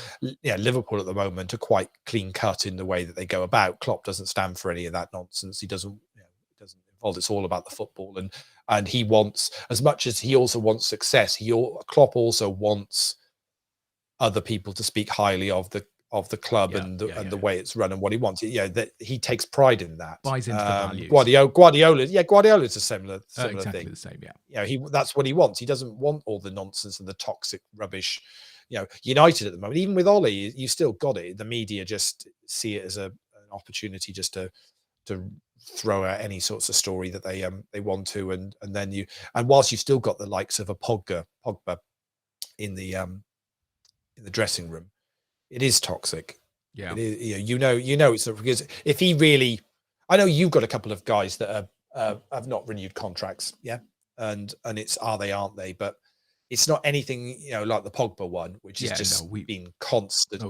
Liverpool at the moment are quite clean cut in the way that they go about. Klopp doesn't stand for any of that nonsense. He doesn't involve. It's all about the football, and he wants, as much as he also wants success. Klopp also wants other people to speak highly of the club and the way it's run and what he wants. That he takes pride in that.
Buys into the values.
Guardiola's a similar
exactly
thing.
The same.
That's what he wants. He doesn't want all the nonsense and the toxic rubbish. United at the moment, even with Ollie, you still got it. The media just see it as an opportunity just to throw out any sorts of story that they want to, and then whilst you still got the likes of a Pogba in the dressing room, it is toxic.
Yeah,
it is, it's because if he really, I know you've got a couple of guys that have not renewed contracts, and it's are they, aren't they? But it's not anything like the Pogba one, which is been constant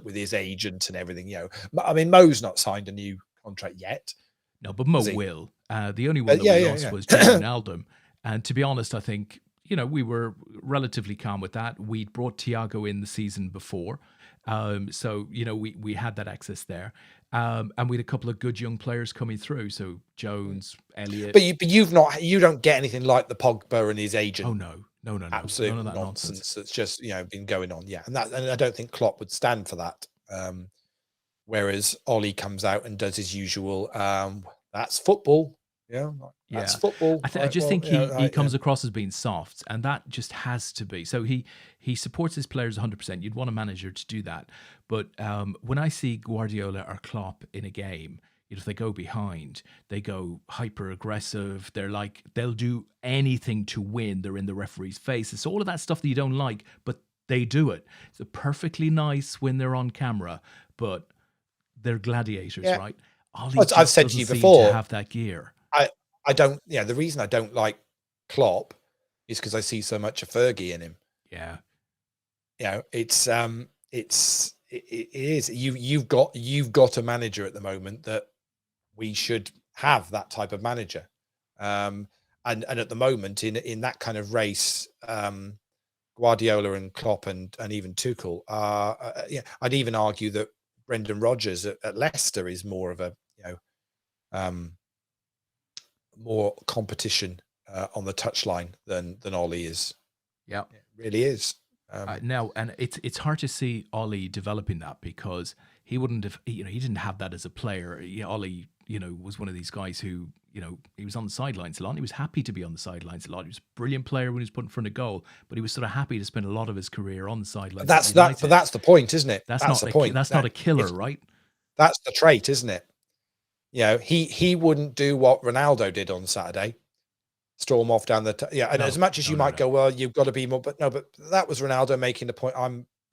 with his agent and everything. I mean, Mo's not signed a new contract yet.
No, but Mo will. The only one that we lost was Jordan Wijnaldum, and to be honest, I think we were relatively calm with that. We'd brought Thiago in the season before. So, we had that access there. And we had a couple of good young players coming through. So Jones, Elliott.
But you don't get anything like the Pogba and his agent.
Oh, no.
Absolute
none of that
nonsense. That's just, been going on. Yeah. And I don't think Klopp would stand for that. Whereas Ollie comes out and does his usual, that's football. That's football.
I just think he comes across as being soft, and that just has to be. So he supports his players 100%. You'd want a manager to do that. But when I see Guardiola or Klopp in a game, if they go behind, they go hyper aggressive. They'll do anything to win. They're in the referee's face. It's all of that stuff that you don't like, but they do it. It's perfectly nice when they're on camera, but they're gladiators, right?
I've said to you before,
to have that gear.
I don't. The reason I don't like Klopp is because I see so much of Fergie in him.
Yeah.
It is. You've got a manager at the moment that we should have, that type of manager. And at the moment in that kind of race, Guardiola and Klopp and even Tuchel are. I'd even argue that Brendan Rodgers at Leicester is more of a more competition on the touchline than Ollie is.
Yeah,
it really is.
Now, and it's hard to see Ollie developing that, because he wouldn't have. He didn't have that as a player. Ollie, was one of these guys who, he was on the sidelines a lot. He was happy to be on the sidelines a lot. He was a brilliant player when he was put in front of goal, but he was sort of happy to spend a lot of his career on the sidelines.
But that's the point, isn't it?
That's the point. That's not a killer, right?
That's the trait, isn't it? He wouldn't do what Ronaldo did on Saturday. storm off down the and
No,
as much as you might go, well, you've got to be more, but that was Ronaldo making the point.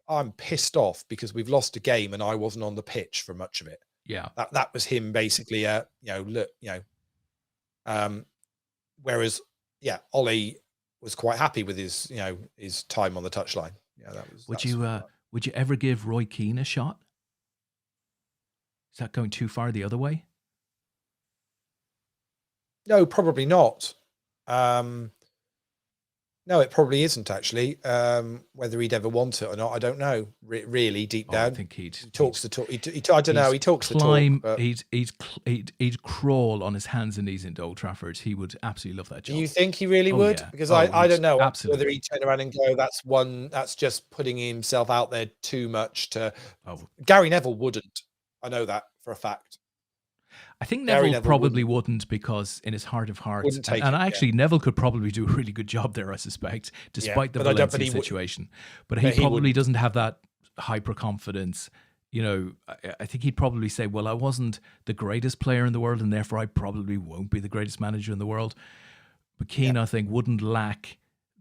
I'm pissed off because we've lost a game and I wasn't on the pitch for much of it.
Yeah,
that was him basically. Whereas Ollie was quite happy with his his time on the touchline.
Would you ever give Roy Keane a shot? Is that going too far the other way?
No, probably not. No, it probably isn't actually. Whether he'd ever want it or not, I don't know. Really, deep down,
I think he
talks the talk. I don't know. He talks the talk. But
he'd crawl on his hands and knees in Old Trafford. He would absolutely love that job.
Do you think he really would?
Yeah.
Because I don't know
absolutely.
whether he'd turn around and go, that's just putting himself out there too much. Gary Neville wouldn't. I know that for a fact.
I think Neville probably wouldn't because in his heart of hearts, Neville could probably do a really good job there, I suspect, despite the Valencia situation. But he probably doesn't have that hyper confidence. I think he'd probably say, well, I wasn't the greatest player in the world and therefore I probably won't be the greatest manager in the world. But Keane, I think, wouldn't lack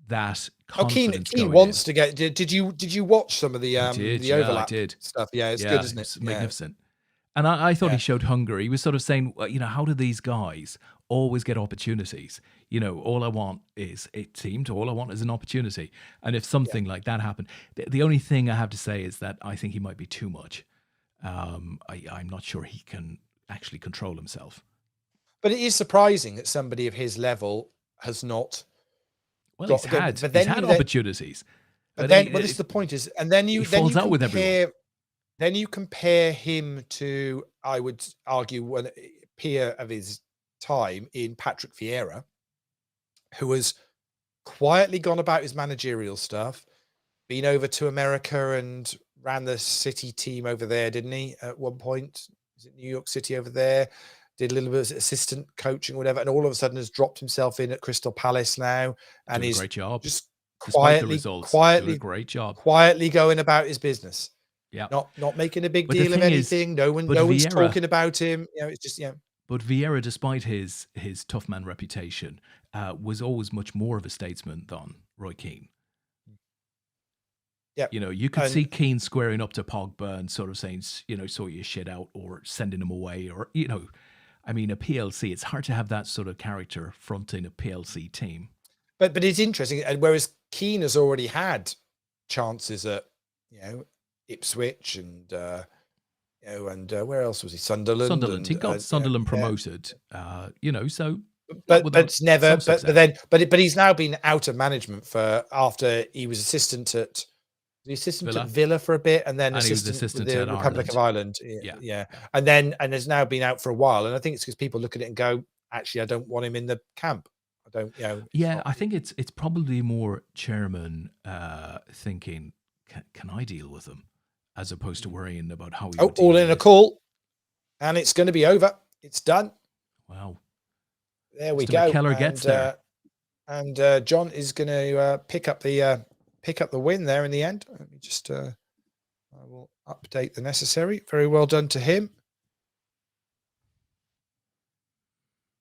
that confidence.
Keane wants to get. Did you watch some of the overlap stuff? Yeah, it's good, isn't it?
It's magnificent. And I thought he showed hunger. He was sort of saying, well, how do these guys always get opportunities? All I want is an opportunity. And if something like that happened, the only thing I have to say is that I think he might be too much. I'm not sure he can actually control himself.
But it is surprising that somebody of his level has not.
Well, he's had opportunities.
But then, this is the point is, and then you
falls out with everyone.
Then you compare him to, I would argue, a peer of his time in Patrick Vieira, who has quietly gone about his managerial stuff, been over to America and ran the City team over there, didn't he? At one point, is it New York City over there? Did a little bit of assistant coaching, or whatever, and all of a sudden has dropped himself in at Crystal Palace now, and
he's great job.
Just
quietly,
doing a great job, quietly going about his business.
Yeah,
not making a big deal of anything. No one's talking about him. It's just
But Vieira, despite his tough man reputation, was always much more of a statesman than Roy Keane.
Yeah,
you could see Keane squaring up to Pogba and sort of saying, sort your shit out, or sending him away, or a PLC. It's hard to have that sort of character fronting a PLC team.
But it's interesting, and whereas Keane has already had chances at Ipswich and where else was he? Sunderland.
He got Sunderland promoted. So.
But it's never. But he's now been out of management after he was assistant at Villa for a bit, and then assistant with the Republic of Ireland. Yeah. And has now been out for a while. And I think it's because people look at it and go, actually, I don't want him in the camp. I don't.
I think it's probably more chairman thinking, can I deal with him? As opposed to worrying about how he
all in a call, and it's going to be over. It's done.
Wow.
There we go.
Keller gets there,
and John is going to pick up the win there in the end. Let me just I will update the necessary. Very well done to him.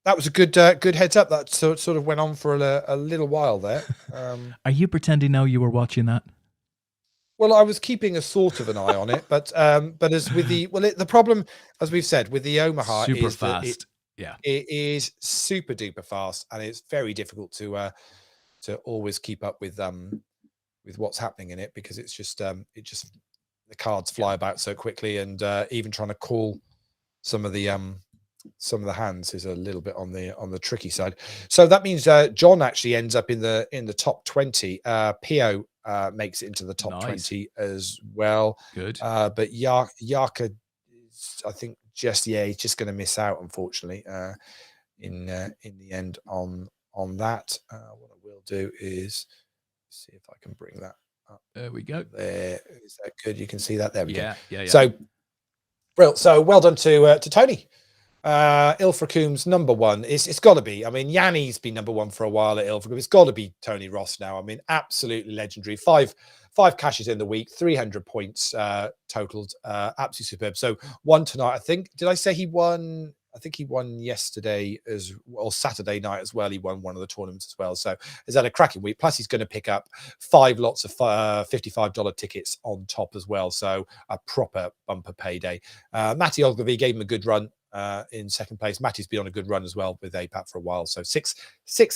That was a good heads up. That sort of went on for a little while there.
Are you pretending now you were watching that?
Well, I was keeping a sort of an eye on it, but as with the problem, as we've said, with the Omaha,
super
is
fast.
It is super duper fast, and it's very difficult to always keep up with what's happening in it, because it's just the cards fly about so quickly, and even trying to call some of the hands is a little bit on the tricky side. So that means John actually ends up in the top 20. Pio makes it into the top 20 as well.
Good.
But Yaka, I think he's just going to miss out, unfortunately, in the end on that. What I will do is see if I can bring that up.
There we go.
There, is that good? You can see that. There we go.
Yeah.
So well done to Tony. Ilfracombe's number one. It's got to be. I mean, Yanni's been number one for a while at Ilfracombe. It's got to be Tony Ross now. I mean, absolutely legendary. Five cashes in the week, 300 points totaled. Absolutely superb. So won tonight. I think. Did I say he won I think he won yesterday as well, Saturday night as well. He won one of the tournaments as well. So he's had a cracking week. Plus, he's going to pick up 5 lots of $55 tickets on top as well. So a proper bumper payday. Matty Ogilvy gave him a good run in second place. Matty's been on a good run as well with APAT for a while. So six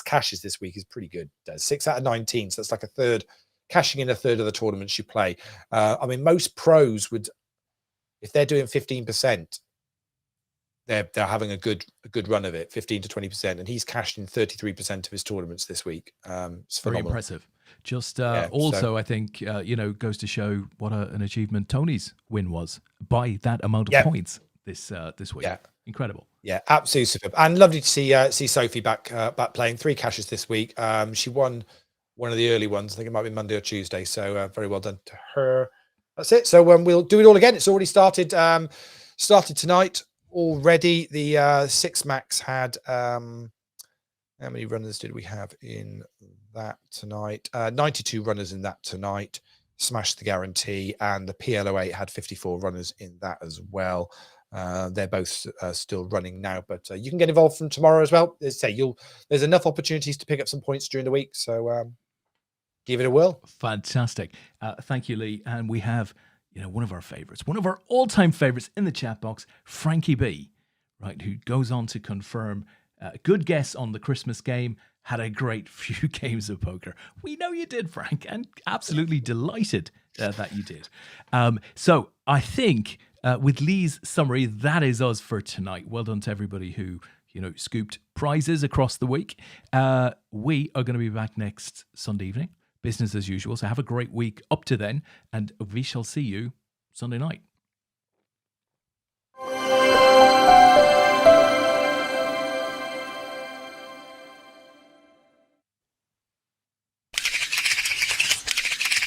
cashes this week is pretty good. 6 out of 19. So that's like a third, cashing in a third of the tournaments you play. I mean, most pros would, if they're doing 15%, they're having a good run of it, 15 to 20%, and he's cashed in 33% of his tournaments this week. It's phenomenal.
Very impressive. Just also, I think goes to show what an achievement Tony's win was by that amount of points this week. Yeah, incredible.
Yeah, absolutely superb, and lovely to see Sophie back playing 3 cashes this week. She won one of the early ones. I think it might be Monday or Tuesday. So very well done to her. That's it. So we'll do it all again. It's already started. Started tonight. Already, the 6 max had how many runners did we have in that tonight? 92 runners in that tonight. Smashed the guarantee, and the PLO8 had 54 runners in that as well. They're both still running now, but you can get involved from tomorrow as well. As I say, there's enough opportunities to pick up some points during the week, so give it a whirl.
Fantastic. Thank you, Lee. And we have one of our favorites, one of our all-time favorites in the chat box, Frankie B, right, who goes on to confirm good guess on the Christmas game, had a great few games of poker. We know you did, Frank, and absolutely delighted that you did. So I think with Lee's summary, that is us for tonight. Well done to everybody who scooped prizes across the week. We are going to be back next Sunday evening, business as usual. So have a great week up to then, and we shall see you Sunday night.